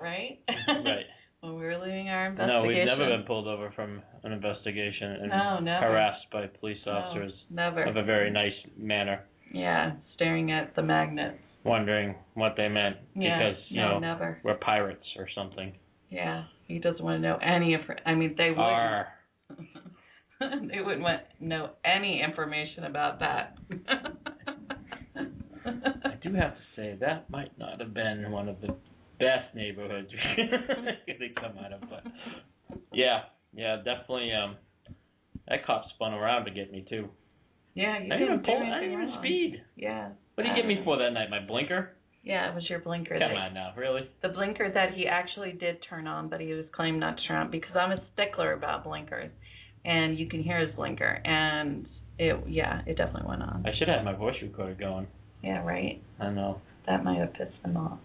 [SPEAKER 1] right?
[SPEAKER 2] Right.
[SPEAKER 1] When we were leaving our investigation.
[SPEAKER 2] No, we've never been pulled over from an investigation and
[SPEAKER 1] never.
[SPEAKER 2] harassed by police officers
[SPEAKER 1] never.
[SPEAKER 2] of a very nice manner.
[SPEAKER 1] Yeah, staring at the magnets.
[SPEAKER 2] Wondering what they meant because,
[SPEAKER 1] never.
[SPEAKER 2] we're pirates or something.
[SPEAKER 1] Yeah, he doesn't want to know any of I mean, they wouldn't. They wouldn't want to know any information about that.
[SPEAKER 2] I do have to say, that might not have been one of the best neighborhoods they come out of, but yeah, definitely. That cop spun around to get me too.
[SPEAKER 1] Yeah, you
[SPEAKER 2] I
[SPEAKER 1] didn't
[SPEAKER 2] didn't even speed.
[SPEAKER 1] Yeah,
[SPEAKER 2] What did you get me for that night? My blinker?
[SPEAKER 1] Yeah, it was your blinker.
[SPEAKER 2] Come on now, really?
[SPEAKER 1] The blinker that he actually did turn on, but he was claimed not to turn on because I'm a stickler about blinkers, and you can hear his blinker, and it definitely went on.
[SPEAKER 2] I should have had my voice recorder going.
[SPEAKER 1] Yeah, right.
[SPEAKER 2] I know.
[SPEAKER 1] That might have pissed him off.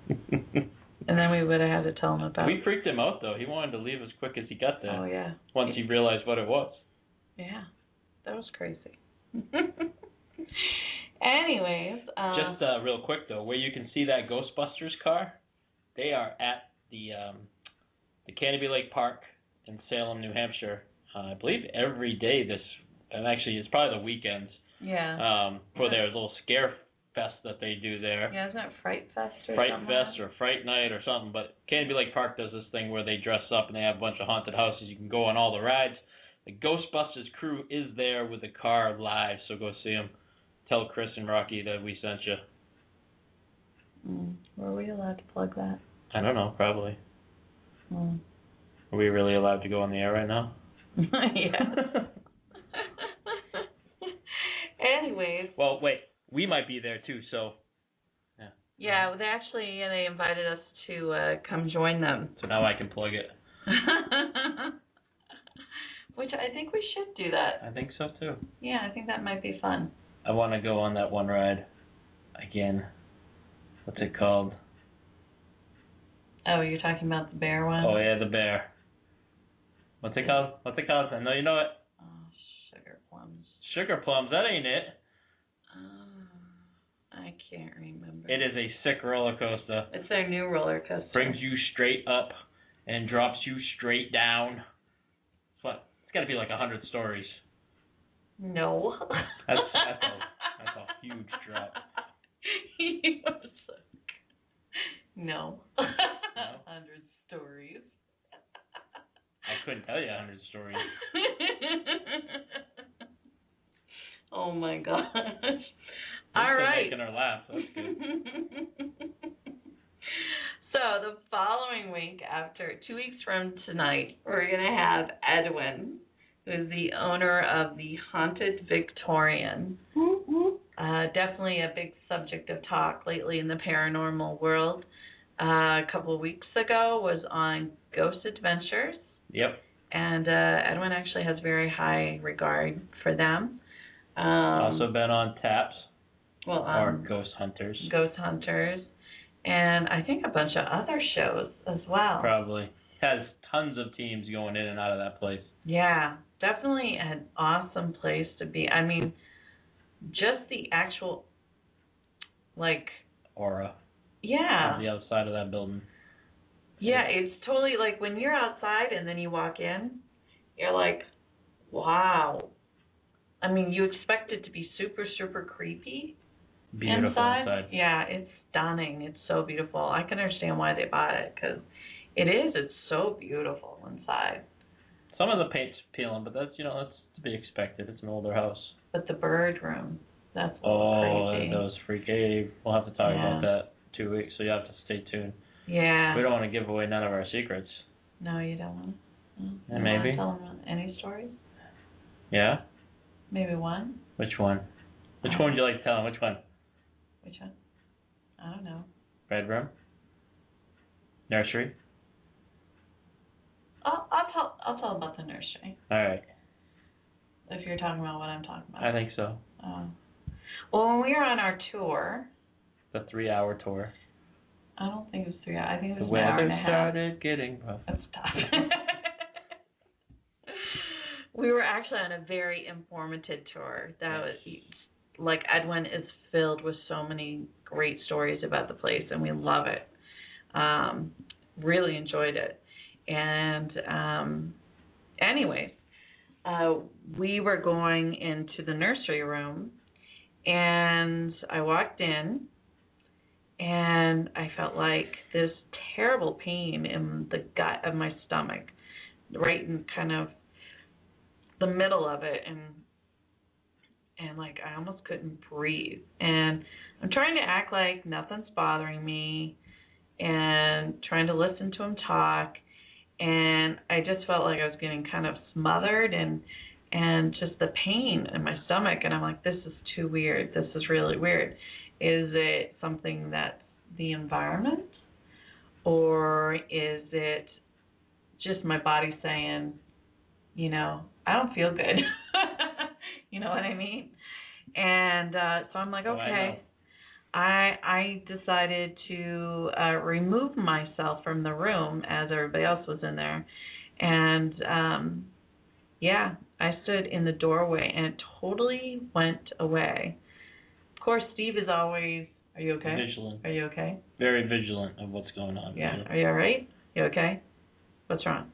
[SPEAKER 1] And then we would have had to tell him about.
[SPEAKER 2] We freaked him out though. He wanted to leave as quick as he got there.
[SPEAKER 1] Oh yeah.
[SPEAKER 2] Once he realized what it was.
[SPEAKER 1] Yeah, that was crazy. Anyways,
[SPEAKER 2] just real quick though, where you can see that Ghostbusters car, they are at the Canopy Lake Park in Salem, New Hampshire. I believe every day and actually it's probably the weekends.
[SPEAKER 1] Yeah.
[SPEAKER 2] For their little scare fest that they do there.
[SPEAKER 1] Yeah, isn't it Fright Fest or
[SPEAKER 2] Fright
[SPEAKER 1] something?
[SPEAKER 2] Fest or Fright Night or something. But Canopy Lake Park does this thing where they dress up and they have a bunch of haunted houses. You can go on all the rides. The Ghostbusters crew is there with the car live, so go see them. Tell Chris and Rocky that we sent you.
[SPEAKER 1] Were we allowed to plug that?
[SPEAKER 2] I don't know, probably.
[SPEAKER 1] Are
[SPEAKER 2] we really allowed to go on the air right now?
[SPEAKER 1] Yeah. Anyways.
[SPEAKER 2] Well, wait. We might be there too, so. Yeah.
[SPEAKER 1] Yeah, they invited us to come join them.
[SPEAKER 2] So now I can plug it.
[SPEAKER 1] Which I think we should do that.
[SPEAKER 2] I think so too.
[SPEAKER 1] Yeah, I think that might be fun.
[SPEAKER 2] I want to go on that one ride again. What's it called?
[SPEAKER 1] Oh, you're talking about the bear one?
[SPEAKER 2] Oh, yeah, the bear. What's it called? I know you know it.
[SPEAKER 1] Oh, Sugar Plums.
[SPEAKER 2] Sugar Plums, that ain't it.
[SPEAKER 1] I can't remember.
[SPEAKER 2] It is a sick roller coaster.
[SPEAKER 1] It's their new roller coaster.
[SPEAKER 2] Brings you straight up and drops you straight down. It's got to be like 100 stories.
[SPEAKER 1] No.
[SPEAKER 2] That's a huge drop.
[SPEAKER 1] No. 100 stories.
[SPEAKER 2] I couldn't tell you 100 stories.
[SPEAKER 1] Oh my gosh. All right.
[SPEAKER 2] Making her laugh. That's good.
[SPEAKER 1] So the following week, 2 weeks from tonight, we're going to have Edwin, who is the owner of the Haunted Victorian. Definitely a big subject of talk lately in the paranormal world. A couple of weeks ago was on Ghost Adventures.
[SPEAKER 2] Yep.
[SPEAKER 1] And Edwin actually has very high regard for them.
[SPEAKER 2] Also been on Taps.
[SPEAKER 1] Well,
[SPEAKER 2] or Ghost Hunters.
[SPEAKER 1] Ghost Hunters. And I think a bunch of other shows as well.
[SPEAKER 2] Probably. Has tons of teams going in and out of that place.
[SPEAKER 1] Yeah, definitely an awesome place to be. I mean, just the actual,
[SPEAKER 2] aura.
[SPEAKER 1] Yeah.
[SPEAKER 2] On the outside of that building.
[SPEAKER 1] Yeah, it's totally when you're outside and then you walk in, you're like, wow. I mean, you expect it to be super, super creepy.
[SPEAKER 2] Beautiful inside.
[SPEAKER 1] Yeah, it's stunning. It's so beautiful. I can understand why they bought it, because it's so beautiful inside.
[SPEAKER 2] Some of the paint's peeling, but that's to be expected. It's an older house.
[SPEAKER 1] But the bird room, that's crazy.
[SPEAKER 2] That was freaky. We'll have to talk about that 2 weeks, so you have to stay tuned.
[SPEAKER 1] Yeah.
[SPEAKER 2] We don't want to give away none of our secrets.
[SPEAKER 1] No, you don't want to.
[SPEAKER 2] And maybe.
[SPEAKER 1] Tell them any stories?
[SPEAKER 2] Yeah?
[SPEAKER 1] Maybe one?
[SPEAKER 2] Which one? Which one would you like to tell them? Which one?
[SPEAKER 1] Which one? I don't know.
[SPEAKER 2] Bedroom? Nursery?
[SPEAKER 1] I'll tell about the nursery.
[SPEAKER 2] All right.
[SPEAKER 1] If you're talking about what I'm talking about.
[SPEAKER 2] I think so.
[SPEAKER 1] Well, when we were on our tour.
[SPEAKER 2] The 3-hour tour.
[SPEAKER 1] I don't think it was 3 hours. I think it was
[SPEAKER 2] an hour and a half. The weather started getting rough.
[SPEAKER 1] That's tough. We were actually on a very informative tour. That was Edwin is filled with so many great stories about the place, and we love it. Really enjoyed it. And anyways, we were going into the nursery room, and I walked in, and I felt like this terrible pain in the gut of my stomach, right in kind of the middle of it, and I almost couldn't breathe. And I'm trying to act like nothing's bothering me and trying to listen to him talk, and I just felt like I was getting kind of smothered, and and just the pain in my stomach, and I'm like, this is too weird. This is really weird. Is it something that's the environment, or is it just my body saying, I don't feel good? You know what I mean? And so I'm like, okay. I decided to remove myself from the room as everybody else was in there. And, I stood in the doorway, and it totally went away. Of course, Steve is always, are you okay?
[SPEAKER 2] Vigilant.
[SPEAKER 1] Are you okay?
[SPEAKER 2] Very vigilant of what's going on.
[SPEAKER 1] Yeah. Are you all right? You okay? What's wrong?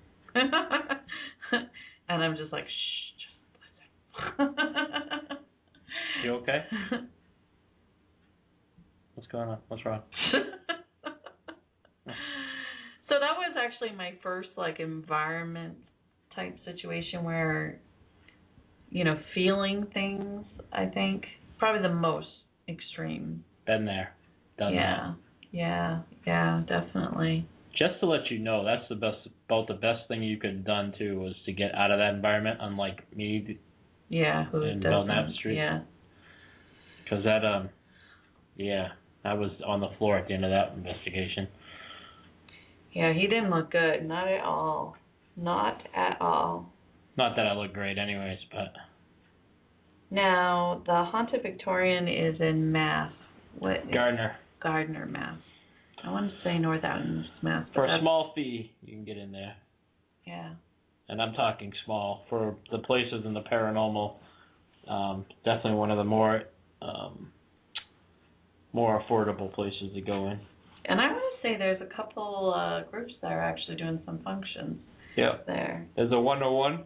[SPEAKER 1] And I'm just like, shh, just listen.
[SPEAKER 2] You okay? What's going on? What's wrong?
[SPEAKER 1] So that was actually my first environment type situation where, feeling things, I think. Probably the most extreme.
[SPEAKER 2] Been there. Done that.
[SPEAKER 1] Yeah, definitely.
[SPEAKER 2] Just to let you know, that's about the best thing you could have done too, was to get out of that environment, unlike me.
[SPEAKER 1] Yeah, who
[SPEAKER 2] in
[SPEAKER 1] doesn't?
[SPEAKER 2] Belknap Street.
[SPEAKER 1] Yeah.
[SPEAKER 2] Because that, I was on the floor at the end of that investigation.
[SPEAKER 1] Yeah, he didn't look good. Not at all. Not at all.
[SPEAKER 2] Not that I look great anyways, but...
[SPEAKER 1] Now, the Haunted Victorian is in Mass. What?
[SPEAKER 2] Gardner,
[SPEAKER 1] Mass. I want to say North Adams, Mass.
[SPEAKER 2] For a small fee, you can get in there.
[SPEAKER 1] Yeah.
[SPEAKER 2] And I'm talking small. For the places in the paranormal, definitely one of the more affordable places to go in.
[SPEAKER 1] And I want to say there's a couple groups that are actually doing some functions there.
[SPEAKER 2] There's a 101.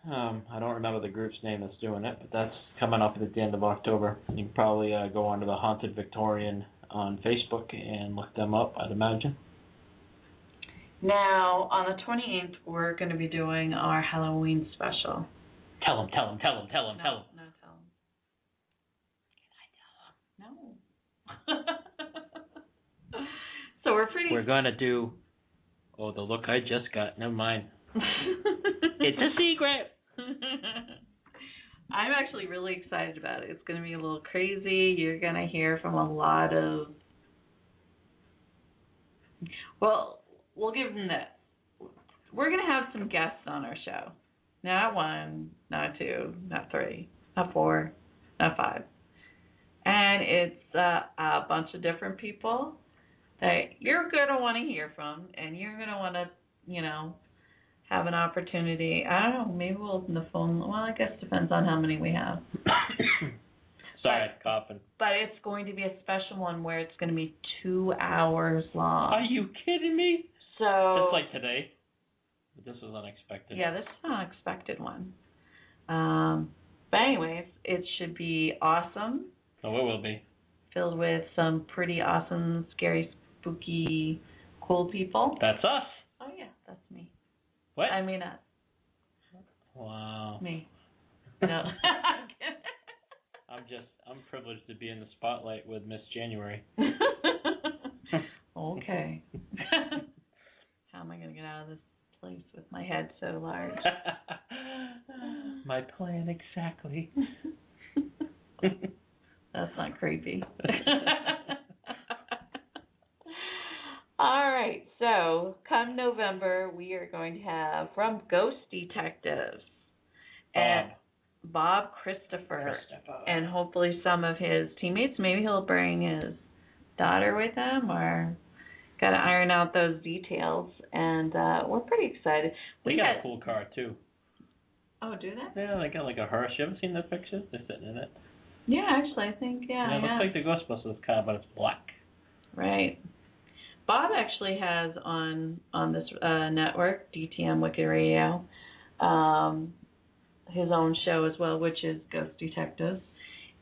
[SPEAKER 2] I don't remember the group's name that's doing it, but that's coming up at the end of October. You can probably go onto the Haunted Victorian on Facebook and look them up, I'd imagine.
[SPEAKER 1] Now, on the 28th, we're going to be doing our Halloween special.
[SPEAKER 2] Tell them.
[SPEAKER 1] No, tell them. Can I tell them? No. So
[SPEAKER 2] We're going to do... Oh, the look I just got. Never mind. It's a secret.
[SPEAKER 1] I'm actually really excited about it. It's going to be a little crazy. You're going to hear from a lot of... Well, we'll give them this. We're going to have some guests on our show. Not one, not two, not three, not four, not five. And it's a bunch of different people that you're going to want to hear from, and you're going to want to, have an opportunity. I don't know, maybe we'll open the phone. Well, I guess it depends on how many we have.
[SPEAKER 2] Sorry, coughing.
[SPEAKER 1] But it's going to be a special one where it's going to be 2 hours long.
[SPEAKER 2] Are you kidding me?
[SPEAKER 1] So...
[SPEAKER 2] Just like today? This was unexpected.
[SPEAKER 1] Yeah, this is an unexpected one. But anyways, it should be awesome.
[SPEAKER 2] Oh, it will be. Filled
[SPEAKER 1] with some pretty awesome, scary, spooky, cool people.
[SPEAKER 2] That's us.
[SPEAKER 1] Oh, yeah, that's me.
[SPEAKER 2] What?
[SPEAKER 1] I mean us.
[SPEAKER 2] Wow.
[SPEAKER 1] Me. No.
[SPEAKER 2] I'm privileged to be in the spotlight with Miss January.
[SPEAKER 1] Okay. How am I going to get out of this place with my head so large?
[SPEAKER 2] My plan exactly.
[SPEAKER 1] That's not creepy. All right, so come November, we are going to have from Ghost Detectives and Bob Christopher, and hopefully some of his teammates. Maybe he'll bring his daughter with him, or got to iron out those details. And we're pretty excited.
[SPEAKER 2] They got a cool car too.
[SPEAKER 1] Oh, do they?
[SPEAKER 2] Yeah, they got like a hearse. You haven't seen the pictures? They're sitting in it.
[SPEAKER 1] Yeah, actually, I think
[SPEAKER 2] it looks like the Ghostbusters car, but it's black.
[SPEAKER 1] Right. Bob actually has on this network, DTM Wicked Radio, his own show as well, which is Ghost Detectives.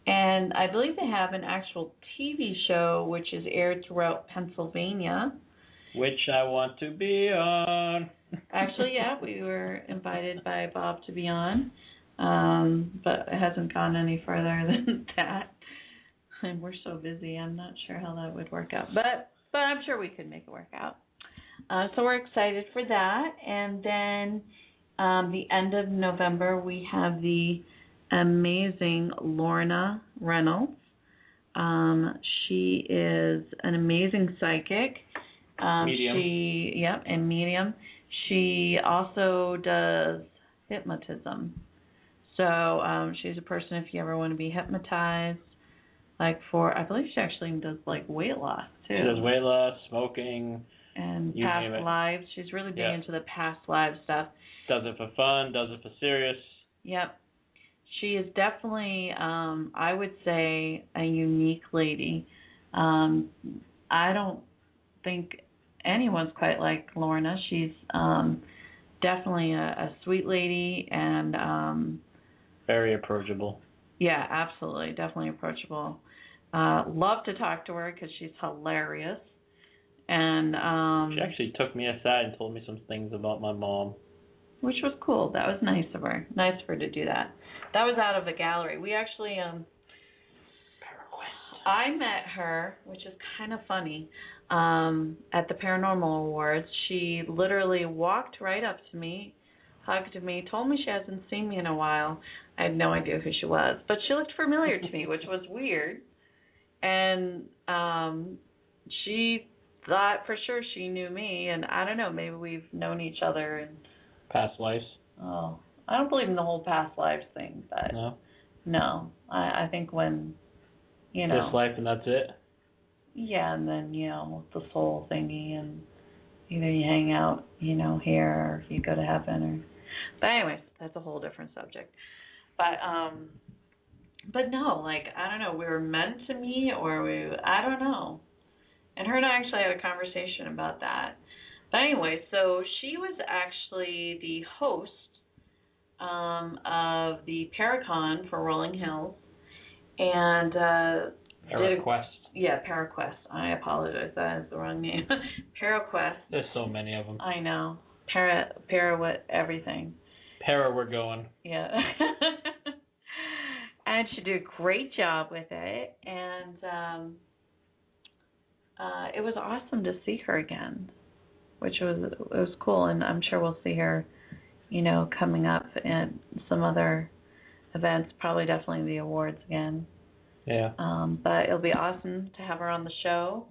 [SPEAKER 1] And I believe they have an actual TV show which is aired throughout Pennsylvania.
[SPEAKER 2] Which I want to be on.
[SPEAKER 1] Actually, yeah, we were invited by Bob to be on, but it hasn't gone any further than that. And we're so busy, I'm not sure how that would work out. But I'm sure we could make it work out. So we're excited for that. And then The end of November, we have the amazing Lorna Reynolds. She is an amazing psychic.
[SPEAKER 2] Medium.
[SPEAKER 1] And medium. She also does hypnotism. So she's a person if you ever want to be hypnotized, like for, I believe she actually does like weight loss too.
[SPEAKER 2] She does weight loss, smoking,
[SPEAKER 1] and past lives. She's really big into the past lives stuff.
[SPEAKER 2] Does it for fun, does it for serious.
[SPEAKER 1] Yep. She is definitely, I would say, a unique lady. I don't think anyone's quite like Lorna. She's definitely a sweet lady and
[SPEAKER 2] very approachable.
[SPEAKER 1] Yeah, absolutely, definitely approachable. Love to talk to her because she's hilarious. And
[SPEAKER 2] she actually took me aside and told me some things about my mom,
[SPEAKER 1] which was cool. That was nice of her. Nice of her to do that. That was out of the gallery. We actually I met her, which is kind of funny, at the Paranormal Awards. She literally walked right up to me, hugged me, told me she hasn't seen me in a while. I had no idea who she was, but she looked familiar to me, which was weird. And she thought for sure she knew me, and I don't know, maybe we've known each other in
[SPEAKER 2] past lives.
[SPEAKER 1] Oh, I don't believe in the whole past lives thing, but no. I think when, you know,
[SPEAKER 2] this life and that's it.
[SPEAKER 1] Yeah, and then the soul thingy, and either you hang out, here, or you go to heaven, or. But anyways, that's a whole different subject. But no, like, I don't know, we were meant to meet, or I don't know. And her and I actually had a conversation about that. But anyway, so she was actually the host of the Paracon for Rolling Hills, and
[SPEAKER 2] Paraquest.
[SPEAKER 1] Paraquest. I apologize, that is the wrong name. Paraquest.
[SPEAKER 2] There's so many of them.
[SPEAKER 1] I know. Para what everything.
[SPEAKER 2] Para, we're going.
[SPEAKER 1] Yeah. And she did a great job with it, and it was awesome to see her again, which was cool, and I'm sure we'll see her, coming up in some other events, probably definitely the awards again.
[SPEAKER 2] Yeah.
[SPEAKER 1] But it'll be awesome to have her on the show.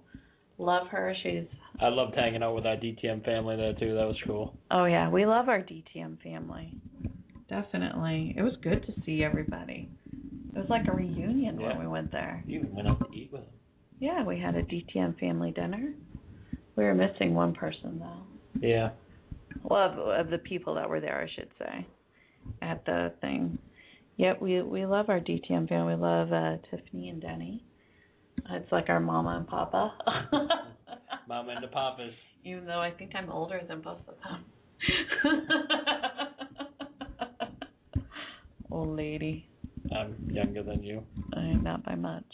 [SPEAKER 1] Love her.
[SPEAKER 2] I loved hanging out with our DTM family there too. That was cool.
[SPEAKER 1] Oh yeah, we love our DTM family. Definitely. It was good to see everybody. It was like a reunion when we went there.
[SPEAKER 2] You even went out to eat with them.
[SPEAKER 1] Yeah, we had a DTM family dinner. We were missing one person though.
[SPEAKER 2] Yeah.
[SPEAKER 1] Well, of the people that were there, I should say, at the thing. Yep, we love our DTM family. We love Tiffany and Denny. It's like our mama and papa.
[SPEAKER 2] Mama and the papas.
[SPEAKER 1] Even though I think I'm older than both of them. Old lady.
[SPEAKER 2] I'm younger than you.
[SPEAKER 1] Not by much.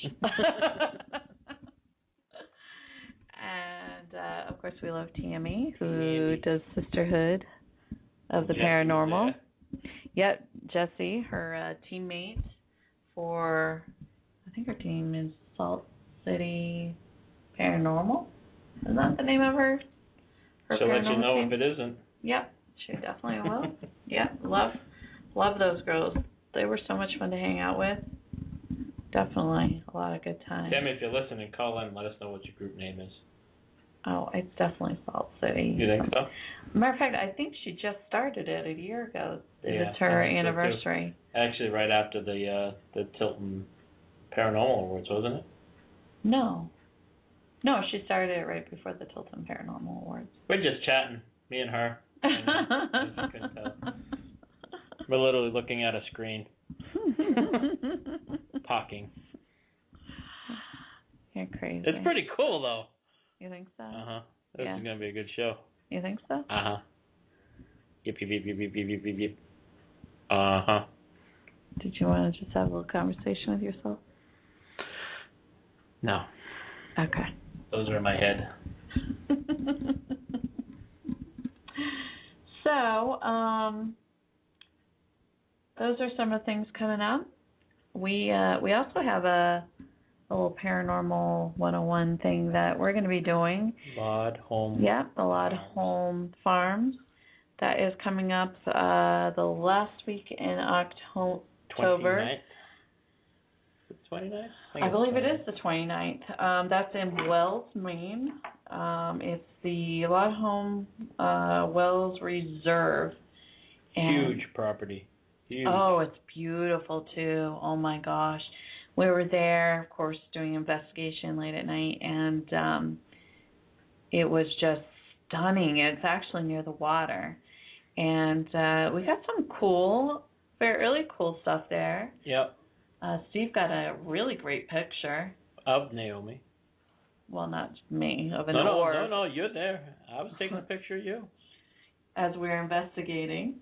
[SPEAKER 1] And, of course, we love Tammy, who does Sisterhood of the Paranormal. Yep, Jessie, her teammate for, I think her team is Salt City Paranormal. Is that the name of her
[SPEAKER 2] She'll let you know
[SPEAKER 1] team?
[SPEAKER 2] if it isn't.
[SPEAKER 1] Yep, she definitely will. Yep, love those girls. They were so much fun to hang out with. Definitely a lot of good times.
[SPEAKER 2] Tammy, if you're listening, call in and let us know what your group name is.
[SPEAKER 1] Oh, it's definitely Salt City.
[SPEAKER 2] You think so?
[SPEAKER 1] Matter of fact, I think she just started it a year ago. It's her anniversary.
[SPEAKER 2] Actually, right after the Tilton Paranormal Awards, wasn't it?
[SPEAKER 1] No, she started it right before the Tilton Paranormal Awards.
[SPEAKER 2] We're just chatting, me and her. And you couldn't tell. We're literally looking at a screen. Talking.
[SPEAKER 1] You're crazy.
[SPEAKER 2] It's pretty cool, though.
[SPEAKER 1] You think so?
[SPEAKER 2] Uh-huh. This is going to be a good show.
[SPEAKER 1] You think so?
[SPEAKER 2] Uh-huh. Yip, yip, yip, yip, yip, yip, yip, yip. Uh-huh.
[SPEAKER 1] Did you want to just have a little conversation with yourself?
[SPEAKER 2] No.
[SPEAKER 1] Okay.
[SPEAKER 2] Those are in my head.
[SPEAKER 1] So, those are some of the things coming up. We also have a little Paranormal 101 thing that we're going to be doing.
[SPEAKER 2] Lod Home.
[SPEAKER 1] Yep, the Lod Home Farms. That is coming up the last week in October.
[SPEAKER 14] 29th? The 29th?
[SPEAKER 1] I believe it is the 29th. That's in Wells, Maine. It's the Lot Home Wells Reserve. And
[SPEAKER 14] huge property. Huge.
[SPEAKER 1] Oh, it's beautiful too. Oh my gosh. We were there, of course, doing investigation late at night, and it was just stunning. It's actually near the water. And we got some really cool stuff there.
[SPEAKER 14] Yep.
[SPEAKER 1] Steve got a really great picture.
[SPEAKER 14] Of Naomi.
[SPEAKER 1] Well, not me, of an
[SPEAKER 14] orb. No, you're there. I was taking a picture of you.
[SPEAKER 1] As we were investigating.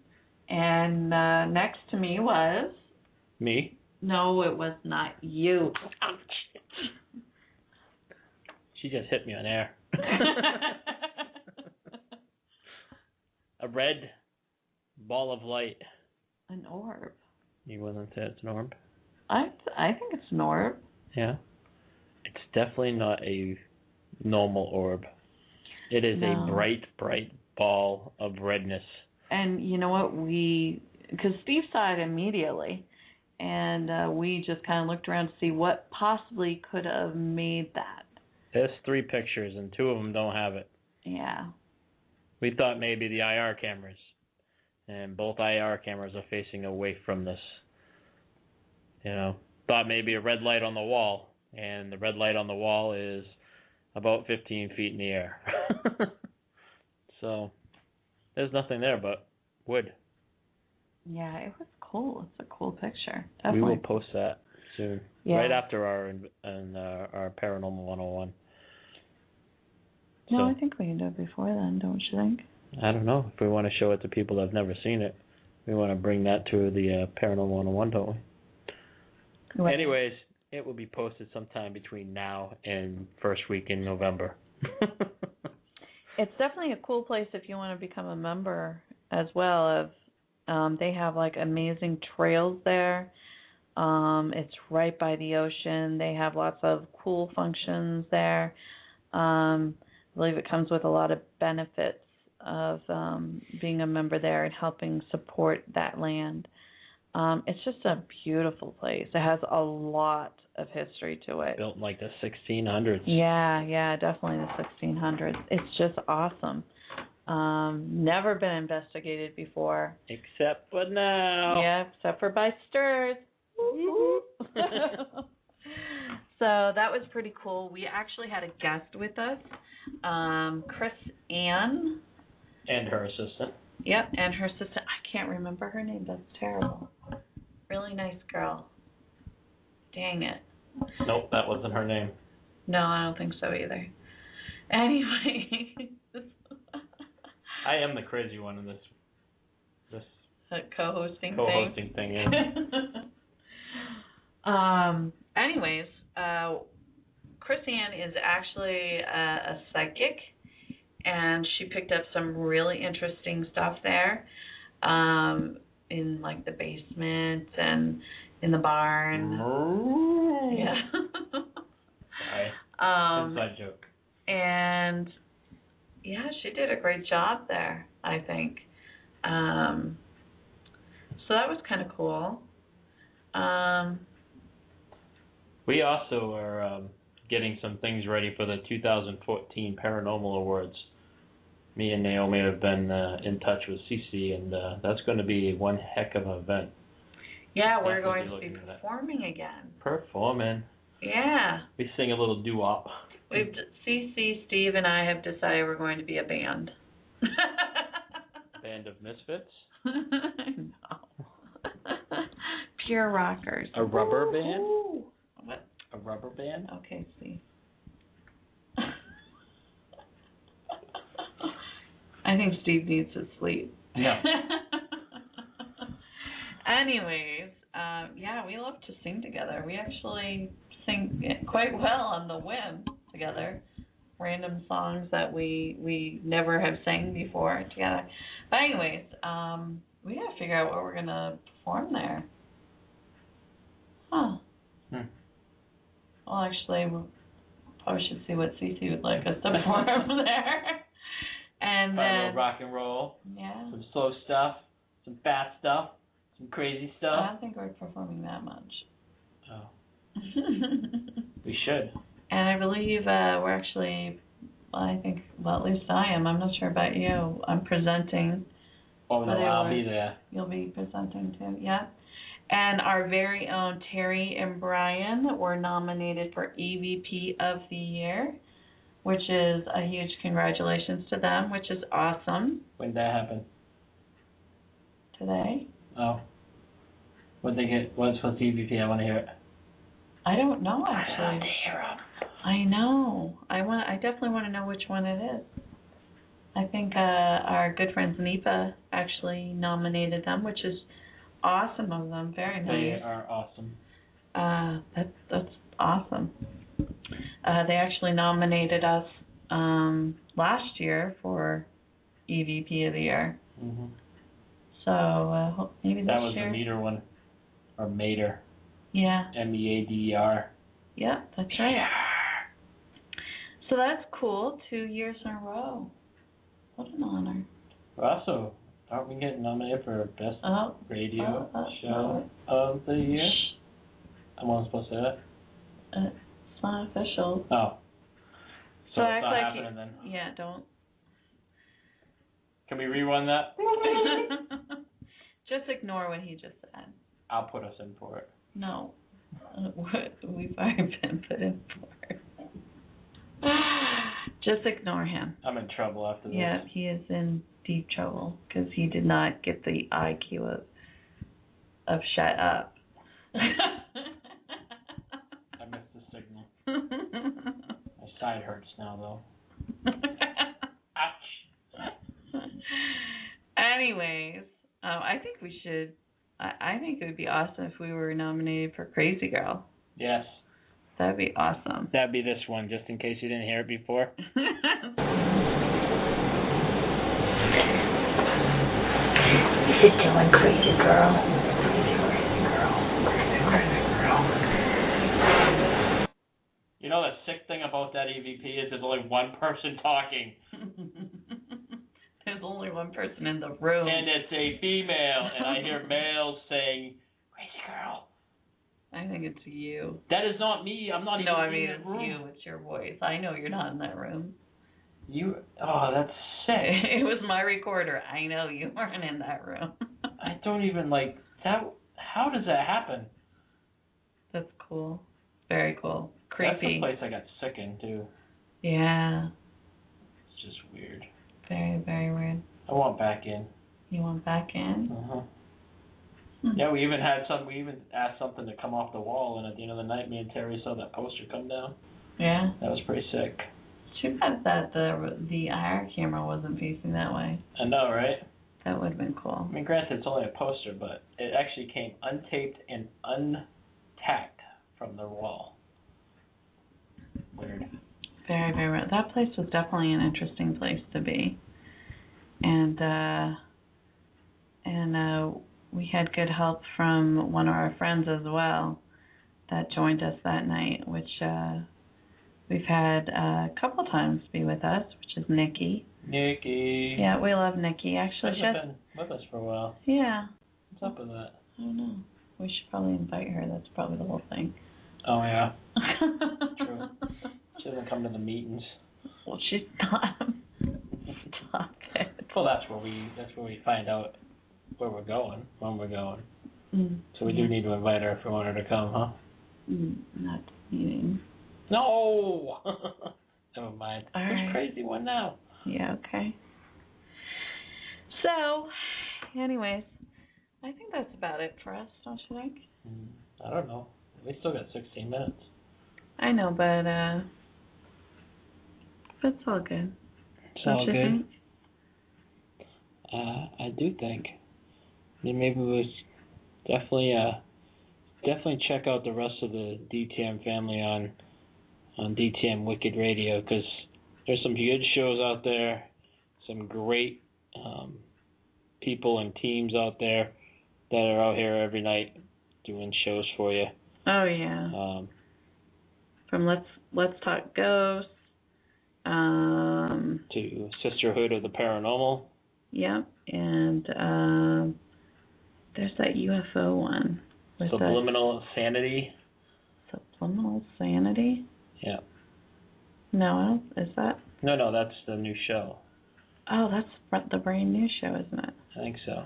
[SPEAKER 1] And next to me was...
[SPEAKER 14] Me?
[SPEAKER 1] No, it was not you.
[SPEAKER 14] She just hit me on air. A red ball of light.
[SPEAKER 1] An orb.
[SPEAKER 14] You wouldn't say it's an orb?
[SPEAKER 1] I think it's an orb.
[SPEAKER 14] Yeah. It's definitely not a normal orb. It is a bright, bright ball of redness.
[SPEAKER 1] And you know what? Because Steve saw it immediately, and we just kind of looked around to see what possibly could have made that.
[SPEAKER 14] There's 3 pictures, and 2 of them don't have it.
[SPEAKER 1] Yeah.
[SPEAKER 14] We thought maybe the IR cameras, and both IR cameras are facing away from this. You know, thought maybe a red light on the wall, and the red light on the wall is about 15 feet in the air. So, there's nothing there but wood.
[SPEAKER 1] Yeah, it was cool. It's a cool picture. Definitely.
[SPEAKER 14] We will post that soon,
[SPEAKER 1] right
[SPEAKER 14] after our Paranormal 101.
[SPEAKER 1] No, I think we can do it before then, don't you think?
[SPEAKER 14] I don't know. If we want to show it to people that have never seen it, we want to bring that to the Paranormal 101, don't we?
[SPEAKER 1] What?
[SPEAKER 14] Anyways, it will be posted sometime between now and first week in November.
[SPEAKER 1] It's definitely a cool place if you want to become a member as well. They have like amazing trails there. It's right by the ocean. They have lots of cool functions there. I believe it comes with a lot of benefits of being a member there and helping support that land. It's just a beautiful place. It has a lot of history to it.
[SPEAKER 14] Built in like the 1600s.
[SPEAKER 1] Yeah, definitely the 1600s. It's just awesome. Never been investigated before.
[SPEAKER 14] Except for now.
[SPEAKER 1] Yeah, except for by STURS. So that was pretty cool. We actually had a guest with us, Chris Ann.
[SPEAKER 14] And her assistant.
[SPEAKER 1] Yep, and her assistant. I can't remember her name. That's terrible. Really nice girl. Dang it.
[SPEAKER 14] Nope, that wasn't her name.
[SPEAKER 1] No, I don't think so either. Anyway.
[SPEAKER 14] I am the crazy one in this
[SPEAKER 1] co-hosting
[SPEAKER 14] thing. Yeah.
[SPEAKER 1] Anyways, Chris Ann is actually a psychic, and she picked up some really interesting stuff there, in like the basement and in the barn. Yeah.
[SPEAKER 14] Sorry. Inside joke.
[SPEAKER 1] And yeah, she did a great job there, I think. So that was kind of cool.
[SPEAKER 14] We also are getting some things ready for the 2014 Paranormal Awards. Me and Naomi have been in touch with Cece, and that's going to be one heck of an event.
[SPEAKER 1] Yeah, we're going to be performing again.
[SPEAKER 14] Performing.
[SPEAKER 1] Yeah.
[SPEAKER 14] We sing a little doo-wop.
[SPEAKER 1] Cece, Steve, and I have decided we're going to be a band.
[SPEAKER 14] Band of misfits?
[SPEAKER 1] No. Pure rockers.
[SPEAKER 14] A rubber band?
[SPEAKER 1] Ooh. What?
[SPEAKER 14] A rubber band?
[SPEAKER 1] Okay, Steve. I think Steve needs to sleep.
[SPEAKER 14] Yeah.
[SPEAKER 1] Anyways, yeah, we love to sing together. We actually sing quite well on the whim together. Random songs that we never have sang before together. But anyways, we gotta figure out what we're gonna perform there. Huh. Well, actually, we probably should see what Cece would like us to perform there. And
[SPEAKER 14] Fun
[SPEAKER 1] then
[SPEAKER 14] little rock and roll.
[SPEAKER 1] Yeah.
[SPEAKER 14] Some slow stuff. Some fast stuff. Some crazy
[SPEAKER 1] I
[SPEAKER 14] stuff.
[SPEAKER 1] don't think we're performing that much.
[SPEAKER 14] Oh. We should.
[SPEAKER 1] And I believe we're actually, at least I am. I'm not sure about you. I'm presenting.
[SPEAKER 14] Oh, no, I'll be there.
[SPEAKER 1] You'll be presenting too, yeah. And our very own Terry and Brian were nominated for EVP of the Year, which is a huge congratulations to them, which is awesome.
[SPEAKER 14] When did that happen?
[SPEAKER 1] Today.
[SPEAKER 14] Oh. What did they get? What's the EVP? I want to hear it.
[SPEAKER 1] I don't know, actually.
[SPEAKER 14] I want to hear it.
[SPEAKER 1] I know. I definitely want to know which one it is. I think our good friends Nipa actually nominated them, which is awesome of them. Very nice.
[SPEAKER 14] They are awesome.
[SPEAKER 1] That's awesome. They actually nominated us last year for EVP of the Year.
[SPEAKER 14] Mm-hmm.
[SPEAKER 1] So maybe this year.
[SPEAKER 14] That was the Meter one. Or Mater.
[SPEAKER 1] Yeah.
[SPEAKER 14] MEADER.
[SPEAKER 1] Yeah, that's right. So that's cool. 2 years in a row. What an honor.
[SPEAKER 14] Also, aren't we getting nominated for Best Radio Show of the Year? I'm not supposed to say that.
[SPEAKER 1] It's not official.
[SPEAKER 14] Oh. So it's
[SPEAKER 1] act
[SPEAKER 14] not
[SPEAKER 1] like
[SPEAKER 14] happening then.
[SPEAKER 1] Yeah, don't.
[SPEAKER 14] Can we rerun that?
[SPEAKER 1] Just ignore what he just said.
[SPEAKER 14] I'll put us in for it.
[SPEAKER 1] No. We've already been put in for it. Just ignore him.
[SPEAKER 14] I'm in trouble after this.
[SPEAKER 1] Yeah, he is in deep trouble because he did not get the IQ of shut up.
[SPEAKER 14] I missed the signal. My side hurts now, though. Ouch.
[SPEAKER 1] Anyways, I think we should. I think it would be awesome if we were nominated for Crazy Girl.
[SPEAKER 14] Yes.
[SPEAKER 1] That'd be awesome.
[SPEAKER 14] That'd be this one, just in case you didn't hear it before.
[SPEAKER 12] What you doing, crazy girl? Crazy girl.
[SPEAKER 14] You know the sick thing about that EVP is there's only one person talking.
[SPEAKER 1] There's only one person in the room.
[SPEAKER 14] And it's a female, and I hear males saying, "Crazy girl."
[SPEAKER 1] I think it's you.
[SPEAKER 14] That is not me. I'm not even in the room.
[SPEAKER 1] It's you. It's your voice. I know you're not in that room.
[SPEAKER 14] Oh, that's sick.
[SPEAKER 1] It was my recorder. I know you weren't in that room.
[SPEAKER 14] I don't even that. How does that happen?
[SPEAKER 1] That's cool. Very cool. Creepy.
[SPEAKER 14] That's the place I got sick in, too.
[SPEAKER 1] Yeah.
[SPEAKER 14] It's just weird.
[SPEAKER 1] Very, very weird.
[SPEAKER 14] I want back in.
[SPEAKER 1] You want back in?
[SPEAKER 14] Uh-huh. Yeah, we even asked something to come off the wall, and at the end of the night, me and Terry saw that poster come down.
[SPEAKER 1] Yeah.
[SPEAKER 14] That was pretty sick.
[SPEAKER 1] Too bad that the IR camera wasn't facing that way.
[SPEAKER 14] I know, right?
[SPEAKER 1] That would have been cool.
[SPEAKER 14] I mean, granted, it's only a poster, but it actually came untaped and untacked from the wall. Weird.
[SPEAKER 1] Very, very weird. That place was definitely an interesting place to be. And we had good help from one of our friends as well that joined us that night, which we've had a couple times be with us, which is Nikki.
[SPEAKER 14] Nikki.
[SPEAKER 1] Yeah, we love Nikki. Actually,
[SPEAKER 14] she's been with us for a while.
[SPEAKER 1] Yeah.
[SPEAKER 14] What's up with that?
[SPEAKER 1] I don't know. We should probably invite her. That's probably the whole thing.
[SPEAKER 14] Oh, yeah. True. She doesn't come to the meetings.
[SPEAKER 1] Well, she's not. Stop it.
[SPEAKER 14] Well, that's where we find out where we're going, when we're going. So we do need to invite her if we want her to come, huh?
[SPEAKER 1] Not meeting.
[SPEAKER 14] No! Never mind.
[SPEAKER 1] All
[SPEAKER 14] Who's
[SPEAKER 1] right.
[SPEAKER 14] crazy one now?
[SPEAKER 1] Yeah, okay. So, anyways, I think that's about it for us, don't you think?
[SPEAKER 14] I don't know. We still got 16 minutes.
[SPEAKER 1] I know, but it's all good.
[SPEAKER 14] It's
[SPEAKER 1] don't
[SPEAKER 14] all
[SPEAKER 1] you
[SPEAKER 14] good.
[SPEAKER 1] think?
[SPEAKER 14] I do think. Then maybe we'll definitely check out the rest of the DTM family on DTM Wicked Radio, because there's some good shows out there, some great people and teams out there that are out here every night doing shows for you.
[SPEAKER 1] Oh yeah. From Let's Talk Ghosts,
[SPEAKER 14] To Sisterhood of the Paranormal.
[SPEAKER 1] Yep, and there's that UFO one.
[SPEAKER 14] Subliminal Sanity.
[SPEAKER 1] Subliminal Sanity?
[SPEAKER 14] Yeah.
[SPEAKER 1] No, is that?
[SPEAKER 14] No, that's the new show.
[SPEAKER 1] Oh, that's the brand new show, isn't it?
[SPEAKER 14] I think so.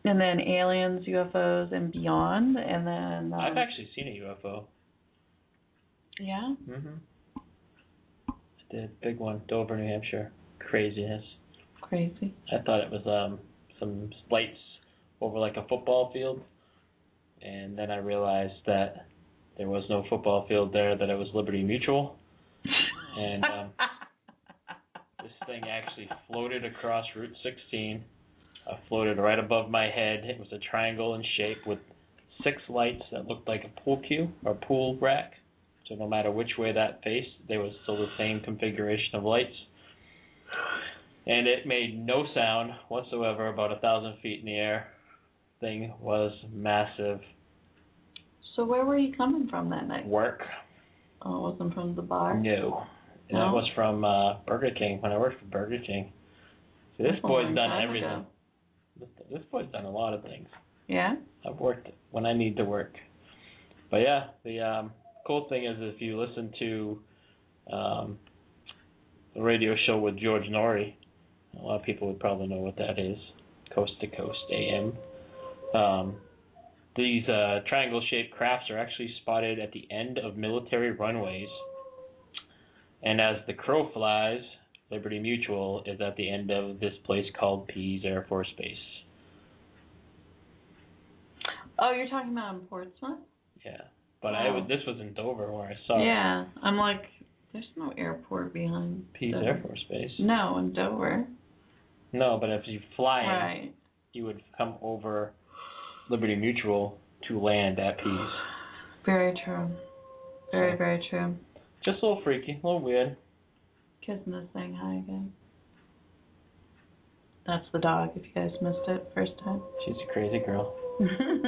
[SPEAKER 1] And then Aliens, UFOs, and Beyond, and then...
[SPEAKER 14] I've actually seen a UFO.
[SPEAKER 1] Yeah?
[SPEAKER 14] Mm-hmm. I did. Big one. Dover, New Hampshire. Craziness.
[SPEAKER 1] Crazy.
[SPEAKER 14] I thought it was some lights over like a football field, and then I realized that there was no football field there, that it was Liberty Mutual, and this thing actually floated across Route 16, floated right above my head. It was a triangle in shape with 6 lights that looked like a pool cue or pool rack, so no matter which way that faced, there was still the same configuration of lights. And it made no sound whatsoever, about 1,000 feet in the air. Thing was massive.
[SPEAKER 1] So where were you coming from that night?
[SPEAKER 14] Work.
[SPEAKER 1] Oh, it wasn't from the bar?
[SPEAKER 14] No. And that was from Burger King, when I worked for Burger King. So this boy's done everything. This boy's done a lot of things.
[SPEAKER 1] Yeah?
[SPEAKER 14] I've worked when I need to work. But yeah, the cool thing is if you listen to the radio show with George Norrie, a lot of people would probably know what that is, Coast to Coast AM. These triangle-shaped crafts are actually spotted at the end of military runways. And as the crow flies, Liberty Mutual is at the end of this place called Pease Air Force Base.
[SPEAKER 1] Oh, you're talking about in Portsmouth?
[SPEAKER 14] Yeah. But this was in Dover where I saw
[SPEAKER 1] it. Yeah. I'm like, there's no airport behind
[SPEAKER 14] Pease Air Force Base.
[SPEAKER 1] No, in Dover.
[SPEAKER 14] No, but if you fly in,
[SPEAKER 1] right,
[SPEAKER 14] you would come over Liberty Mutual to land at Pease.
[SPEAKER 1] Very true. Very, very true.
[SPEAKER 14] Just a little freaky, a little weird.
[SPEAKER 1] Kismet saying hi again. That's the dog, if you guys missed it first time.
[SPEAKER 14] She's a crazy girl.
[SPEAKER 1] Crazy girl.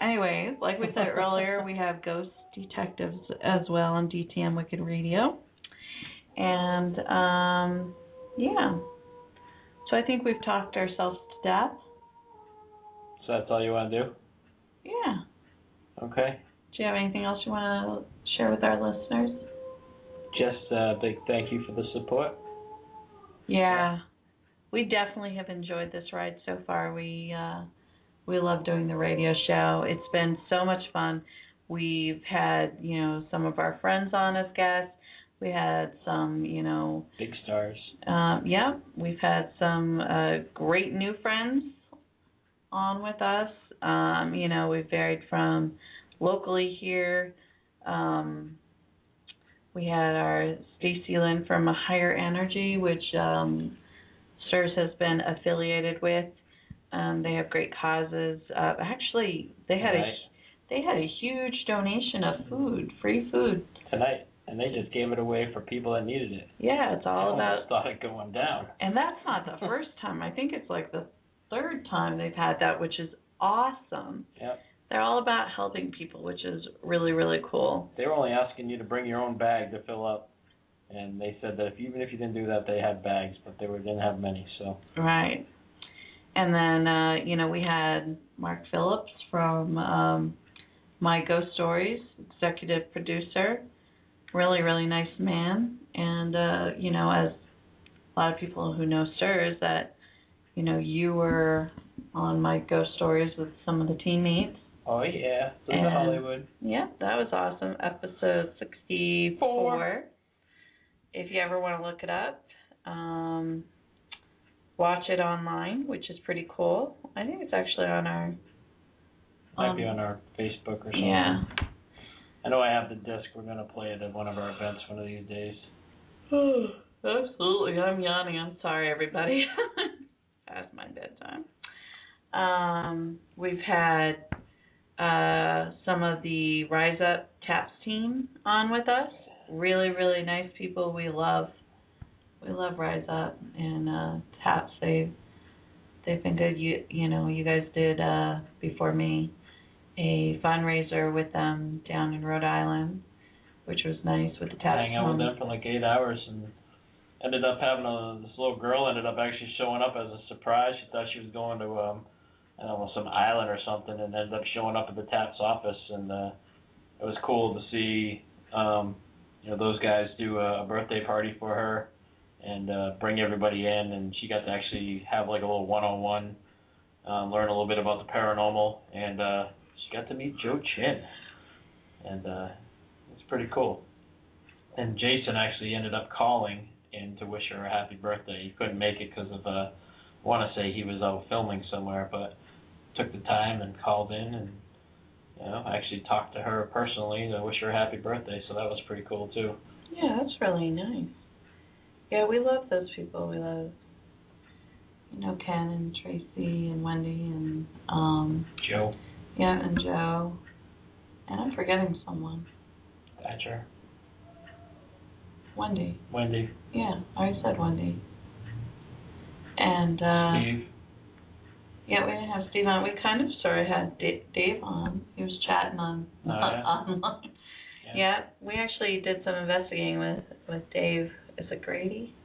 [SPEAKER 1] Anyways, like we said earlier, we have Ghost Detectives as well on DTM Wicked Radio. And, yeah. So I think we've talked ourselves to death.
[SPEAKER 14] So that's all you want to do?
[SPEAKER 1] Yeah.
[SPEAKER 14] Okay.
[SPEAKER 1] Do you have anything else you want to share with our listeners?
[SPEAKER 14] Just a big thank you for the support.
[SPEAKER 1] Yeah. We definitely have enjoyed this ride so far. We love doing the radio show. It's been so much fun. We've had, some of our friends on as guests. We had some,
[SPEAKER 14] big stars.
[SPEAKER 1] Yeah, we've had some great new friends on with us. We've varied from locally here. We had our Stacy Lynn from Higher Energy, which STURS has been affiliated with. They have great causes. Actually, they had a huge donation of food, free food
[SPEAKER 14] tonight. And they just gave it away for people that needed it.
[SPEAKER 1] Yeah, it's all about...
[SPEAKER 14] I thought it going down.
[SPEAKER 1] And that's not the first time. I think it's like the 3rd time they've had that, which is awesome.
[SPEAKER 14] Yep.
[SPEAKER 1] They're all about helping people, which is really, really cool.
[SPEAKER 14] They were only asking you to bring your own bag to fill up. And they said that even if you didn't do that, they had bags, but they didn't have many. So.
[SPEAKER 1] Right. And then, we had Mark Phillips from My Ghost Stories, executive producer. Really, really nice man. And, as a lot of people who know STURS, that, you were on My Ghost Stories with some of the teammates.
[SPEAKER 14] Oh, yeah. So the Hollywood.
[SPEAKER 1] Yeah, that was awesome. Episode 64. If you ever want to look it up, watch it online, which is pretty cool. I think it's actually on our...
[SPEAKER 14] Might be on our Facebook or something.
[SPEAKER 1] Yeah.
[SPEAKER 14] I know I have the disc. We're going to play it at one of our events one of these days.
[SPEAKER 1] Absolutely. I'm yawning. I'm sorry, everybody. Past my bedtime. We've had some of the Rise Up Taps team on with us. Really, really nice people. We love Rise Up and Taps. They've been good. You guys did before me a fundraiser with them down in Rhode Island. which was nice with the tattoo.
[SPEAKER 14] Hang out with them for like 8 hours, and ended up having this little girl ended up actually showing up as a surprise. She thought she was going to I don't know, some island or something, and ended up showing up at the TAP's office, and it was cool to see those guys do a birthday party for her and bring everybody in, and she got to actually have like a little one-on-one, learn a little bit about the paranormal, and she got to meet Joe Chin, and it's pretty cool. And Jason actually ended up calling in to wish her a happy birthday. He couldn't make it because of, I want to say he was out filming somewhere, but took the time and called in and actually talked to her personally to wish her a happy birthday, so that was pretty cool too.
[SPEAKER 1] Yeah, that's really nice. Yeah, we love those people. We love, Ken and Tracy and Wendy and
[SPEAKER 14] Joe.
[SPEAKER 1] Yeah, and Joe. And I'm forgetting someone.
[SPEAKER 14] Thatcher.
[SPEAKER 1] Wendy.
[SPEAKER 14] Yeah,
[SPEAKER 1] I said Wendy. And
[SPEAKER 14] Steve.
[SPEAKER 1] Yeah, we didn't have Steve on. We kind of sort of had Dave on. He was chatting online. Yeah, we actually did some investigating with Dave. Is it Grady?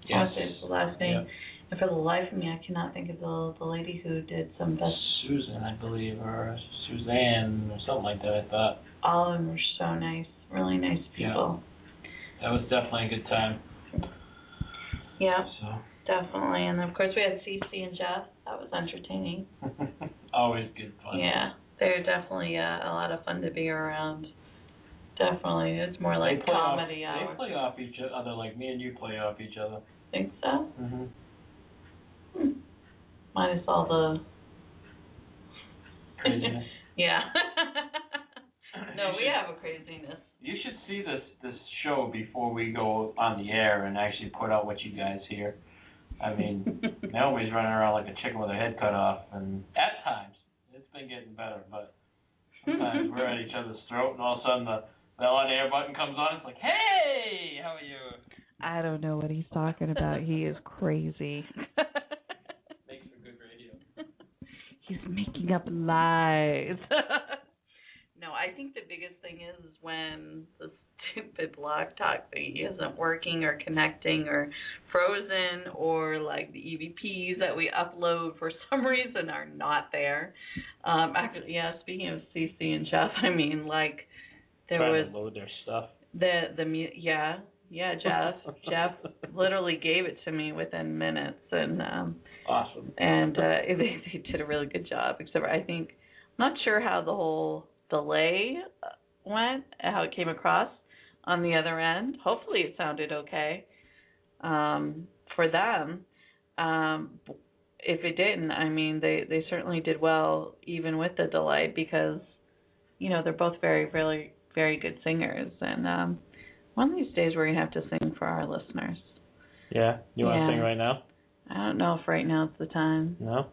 [SPEAKER 14] Yes.
[SPEAKER 1] Is the last name.
[SPEAKER 14] Yep.
[SPEAKER 1] And for the life of me, I cannot think of the lady who did some
[SPEAKER 14] Susan, I believe, or Suzanne, or something like that, I thought.
[SPEAKER 1] All of them were so nice. Really nice people.
[SPEAKER 14] Yeah. That was definitely a good time.
[SPEAKER 1] Yeah,
[SPEAKER 14] so.
[SPEAKER 1] Definitely. And, of course, we had Cece and Jeff. That was entertaining.
[SPEAKER 14] Always good fun.
[SPEAKER 1] Yeah, they're definitely a lot of fun to be around. Definitely. It's more like comedy hour.
[SPEAKER 14] They play off each other like me and you play off each other.
[SPEAKER 1] Think so?
[SPEAKER 14] Mm-hmm.
[SPEAKER 1] Minus all the...
[SPEAKER 14] Craziness.
[SPEAKER 1] Yeah. No, we have a craziness.
[SPEAKER 14] You should see this show before we go on the air and actually put out what you guys hear. I mean, Naomi's running around like a chicken with her head cut off, and at times, it's been getting better, but sometimes we're at each other's throat, and all of a sudden the on-air button comes on, it's like, hey, how are you?
[SPEAKER 15] I don't know what he's talking about. He is crazy.
[SPEAKER 14] Makes for good radio.
[SPEAKER 15] He's making up lies.
[SPEAKER 1] No, I think the biggest thing is when the stupid Blog Talk thing isn't working or connecting or frozen, or like the EVPs that we upload for some reason are not there. Actually, yeah, speaking of CC and Jeff, I mean, like, there was...
[SPEAKER 14] Trying to load their stuff.
[SPEAKER 1] Jeff literally gave it to me within minutes, and
[SPEAKER 14] awesome.
[SPEAKER 1] And they did a really good job. Except I'm not sure how the whole delay went, how it came across on the other end. Hopefully it sounded okay for them. If it didn't, I mean, they certainly did well even with the delay, because they're both very, very, very good singers, and one of these days we're going to have to sing for our listeners.
[SPEAKER 14] Yeah? You want to sing right now?
[SPEAKER 1] I don't know if right now is the time.
[SPEAKER 14] No?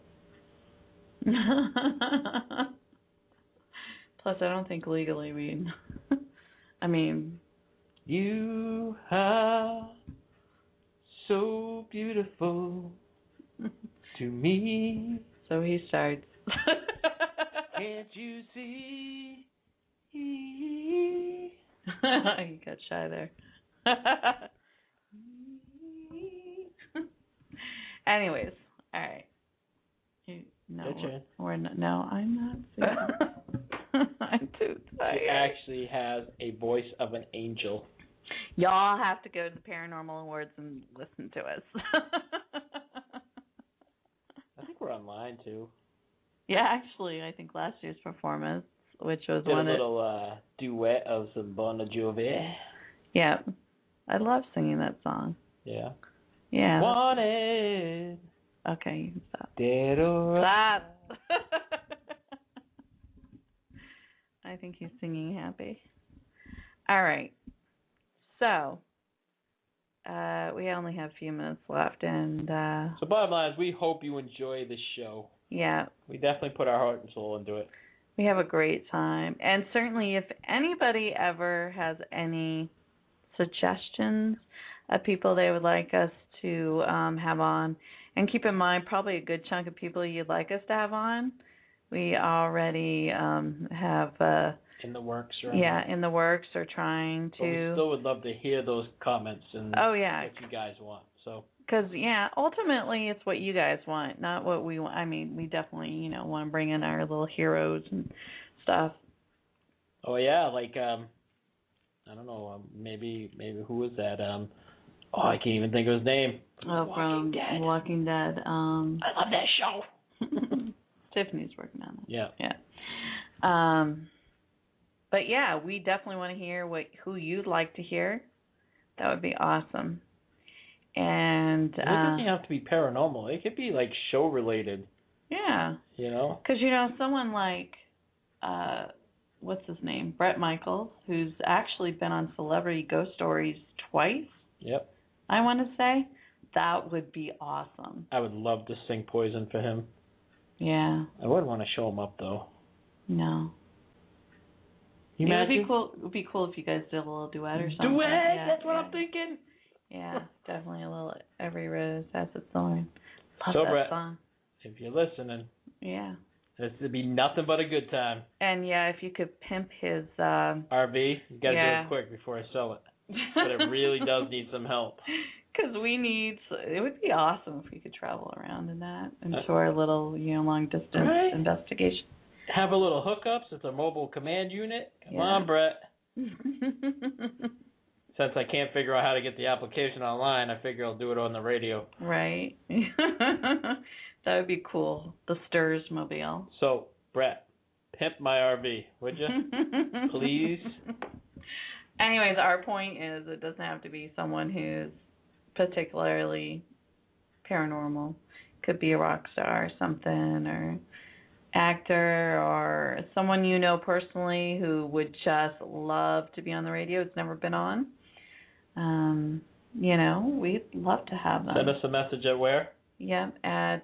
[SPEAKER 1] Plus, I don't think legally we... I mean...
[SPEAKER 14] You are so beautiful to me.
[SPEAKER 1] So he starts.
[SPEAKER 14] Can't you see?
[SPEAKER 1] He got shy there. Anyways, all right. No, I'm not singing. I'm too tired.
[SPEAKER 14] She actually has a voice of an angel.
[SPEAKER 1] Y'all have to go to the Paranormal Awards and listen to us.
[SPEAKER 14] I think we're online too.
[SPEAKER 1] Yeah, actually, I think last year's performance, which was
[SPEAKER 14] Did a little duet of some Bon Jovi.
[SPEAKER 1] Yeah, I love singing that song.
[SPEAKER 14] Yeah.
[SPEAKER 1] Yeah.
[SPEAKER 14] Wanted.
[SPEAKER 1] Okay, you can stop.
[SPEAKER 14] Dead or alive.
[SPEAKER 1] Stop. I think he's singing happy. All right. So, we only have a few minutes left, and...
[SPEAKER 14] So bottom line is, we hope you enjoy the show.
[SPEAKER 1] Yeah.
[SPEAKER 14] We definitely put our heart and soul into it.
[SPEAKER 1] We have a great time. And certainly, if anybody ever has any suggestions of people they would like us to have on, and keep in mind, probably a good chunk of people you'd like us to have on, we already have
[SPEAKER 14] in the works, right?
[SPEAKER 15] Yeah, in the works or trying
[SPEAKER 14] But we
[SPEAKER 15] to.
[SPEAKER 14] still would love to hear those comments and
[SPEAKER 15] Oh, yeah.
[SPEAKER 14] what you guys want. So.
[SPEAKER 15] Because, yeah, ultimately it's what you guys want, not what we want. I mean, we definitely, want to bring in our little heroes and stuff.
[SPEAKER 14] Oh, yeah, like, I don't know, maybe who was that? I can't even think of his name.
[SPEAKER 15] From Walking Dead.
[SPEAKER 14] I love that show.
[SPEAKER 15] Tiffany's working on it.
[SPEAKER 14] Yeah.
[SPEAKER 15] Yeah. But, yeah, we definitely want to hear who you'd like to hear. That would be awesome. And
[SPEAKER 14] it doesn't have to be paranormal. It could be like show related.
[SPEAKER 15] Yeah. Because someone like what's his name, Bret Michaels, who's actually been on Celebrity Ghost Stories twice.
[SPEAKER 14] Yep.
[SPEAKER 15] I want to say that would be awesome.
[SPEAKER 14] I would love to sing Poison for him.
[SPEAKER 15] Yeah.
[SPEAKER 14] I wouldn't want to show him up though.
[SPEAKER 15] No.
[SPEAKER 14] It would
[SPEAKER 15] be cool. It would be cool if you guys did a little duet or something.
[SPEAKER 14] Duet.
[SPEAKER 15] Yeah,
[SPEAKER 14] that's what I'm thinking.
[SPEAKER 15] Yeah, definitely a little Every Rose Has Its Thorn. Love
[SPEAKER 14] So,
[SPEAKER 15] that
[SPEAKER 14] Brett,
[SPEAKER 15] song.
[SPEAKER 14] if you're listening,
[SPEAKER 15] yeah,
[SPEAKER 14] this would be nothing but a good time.
[SPEAKER 15] And yeah, if you could pimp his
[SPEAKER 14] RV, you gotta do it quick before I sell it. But it really does need some help.
[SPEAKER 15] Because it would be awesome if we could travel around in that and do our little, long distance investigation.
[SPEAKER 14] Have a little hookups. It's a mobile command unit. Come on, Brett. Since I can't figure out how to get the application online, I figure I'll do it on the radio.
[SPEAKER 15] Right. That would be cool. The STURS mobile.
[SPEAKER 14] So, Brett, pimp my RV, would you? Please?
[SPEAKER 15] Anyways, our point is it doesn't have to be someone who's particularly paranormal. Could be a rock star or something, or actor, or someone you know personally who would just love to be on the radio. It's never been on. We'd love to have them.
[SPEAKER 14] Send us a message at where?
[SPEAKER 15] Yep, at,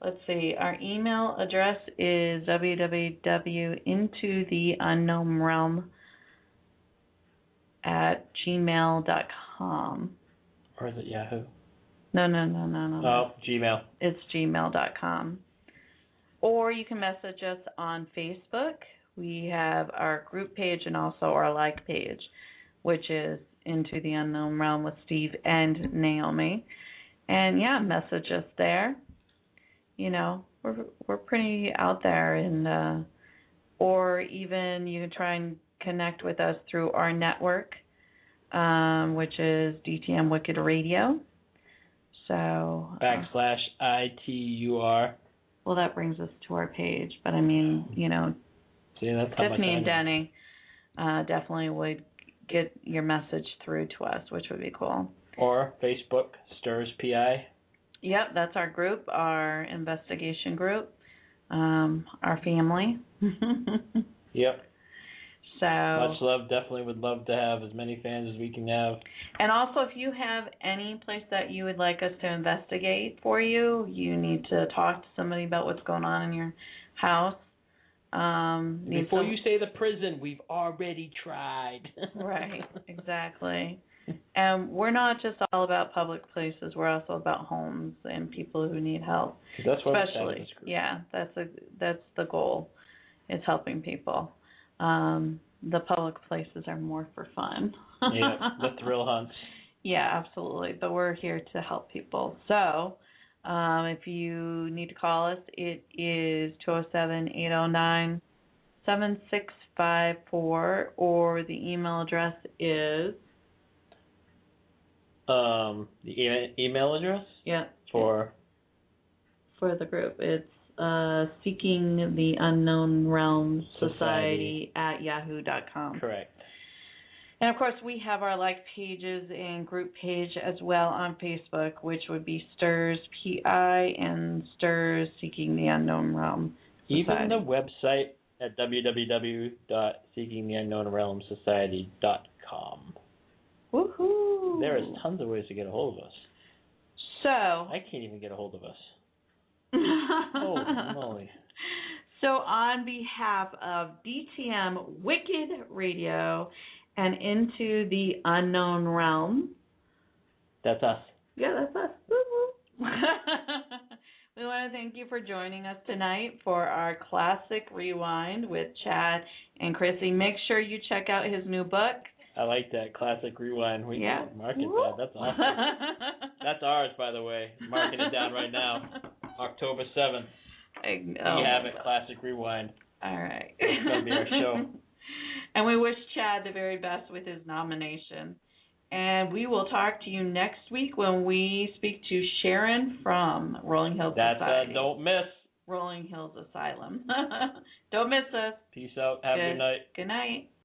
[SPEAKER 15] let's see, our email address is www.intotheunknownrealm@gmail.com.
[SPEAKER 14] Or is it Yahoo?
[SPEAKER 15] No.
[SPEAKER 14] Oh, Gmail.
[SPEAKER 15] It's gmail.com. Or you can message us on Facebook. We have our group page and also our like page, which is Into the Unknown Realm with Steve and Naomi. And yeah, message us there. We're pretty out there, and or even you can try and connect with us through our network, which is DTM Wicked Radio. So
[SPEAKER 14] /ITUR.
[SPEAKER 15] Well, that brings us to our page, but I mean,
[SPEAKER 14] See, that's
[SPEAKER 15] Tiffany and Denny definitely would get your message through to us, which would be cool.
[SPEAKER 14] Or Facebook, STURS PI.
[SPEAKER 15] Yep, that's our group, our investigation group, our family.
[SPEAKER 14] Yep.
[SPEAKER 15] So
[SPEAKER 14] much love. Definitely would love to have as many fans as we can have.
[SPEAKER 15] And also, if you have any place that you would like us to investigate for you, you need to talk to somebody about what's going on in your house.
[SPEAKER 14] Before you say the prison, we've already tried.
[SPEAKER 15] Right, exactly. And we're not just all about public places. We're also about homes and people who need help.
[SPEAKER 14] That's what
[SPEAKER 15] especially, this group. Yeah, that's the goal. Is helping people. The public places are more for fun.
[SPEAKER 14] Yeah, the thrill hunts.
[SPEAKER 15] Yeah, absolutely. But we're here to help people. So, if you need to call us, it is 207-809-7654, or the email address is...
[SPEAKER 14] the email address?
[SPEAKER 15] Yeah.
[SPEAKER 14] For
[SPEAKER 15] the group. It's Seeking the Unknown Realm Society at yahoo.com.
[SPEAKER 14] Correct.
[SPEAKER 15] And of course, we have our like pages and group page as well on Facebook, which would be STURS PI and STURS Seeking the Unknown Realm Society.
[SPEAKER 14] Even the website at www.seekingtheunknownrealmsociety.com.
[SPEAKER 15] Woohoo!
[SPEAKER 14] There is tons of ways to get a hold of us.
[SPEAKER 15] So
[SPEAKER 14] I can't even get a hold of us. Holy moly.
[SPEAKER 15] So on behalf of DTM Wicked Radio and Into the Unknown Realm.
[SPEAKER 14] That's us.
[SPEAKER 15] Yeah, that's us. Woo-hoo. We want to thank you for joining us tonight for our Classic Rewind with Chad and Chrissy. Make sure you check out his new book.
[SPEAKER 14] I like that, Classic Rewind. We can market that. That's awesome. That's ours, by the way. Marking it down right now. October 7th. We have it, Classic Rewind.
[SPEAKER 15] All right.
[SPEAKER 14] It's going to be our show.
[SPEAKER 15] And we wish Chad the very best with his nomination. And we will talk to you next week when we speak to Sharon from Rolling Hills Society.
[SPEAKER 14] Don't miss.
[SPEAKER 15] Rolling Hills Asylum. Don't miss us.
[SPEAKER 14] Peace out. Have a good night.
[SPEAKER 15] Good night.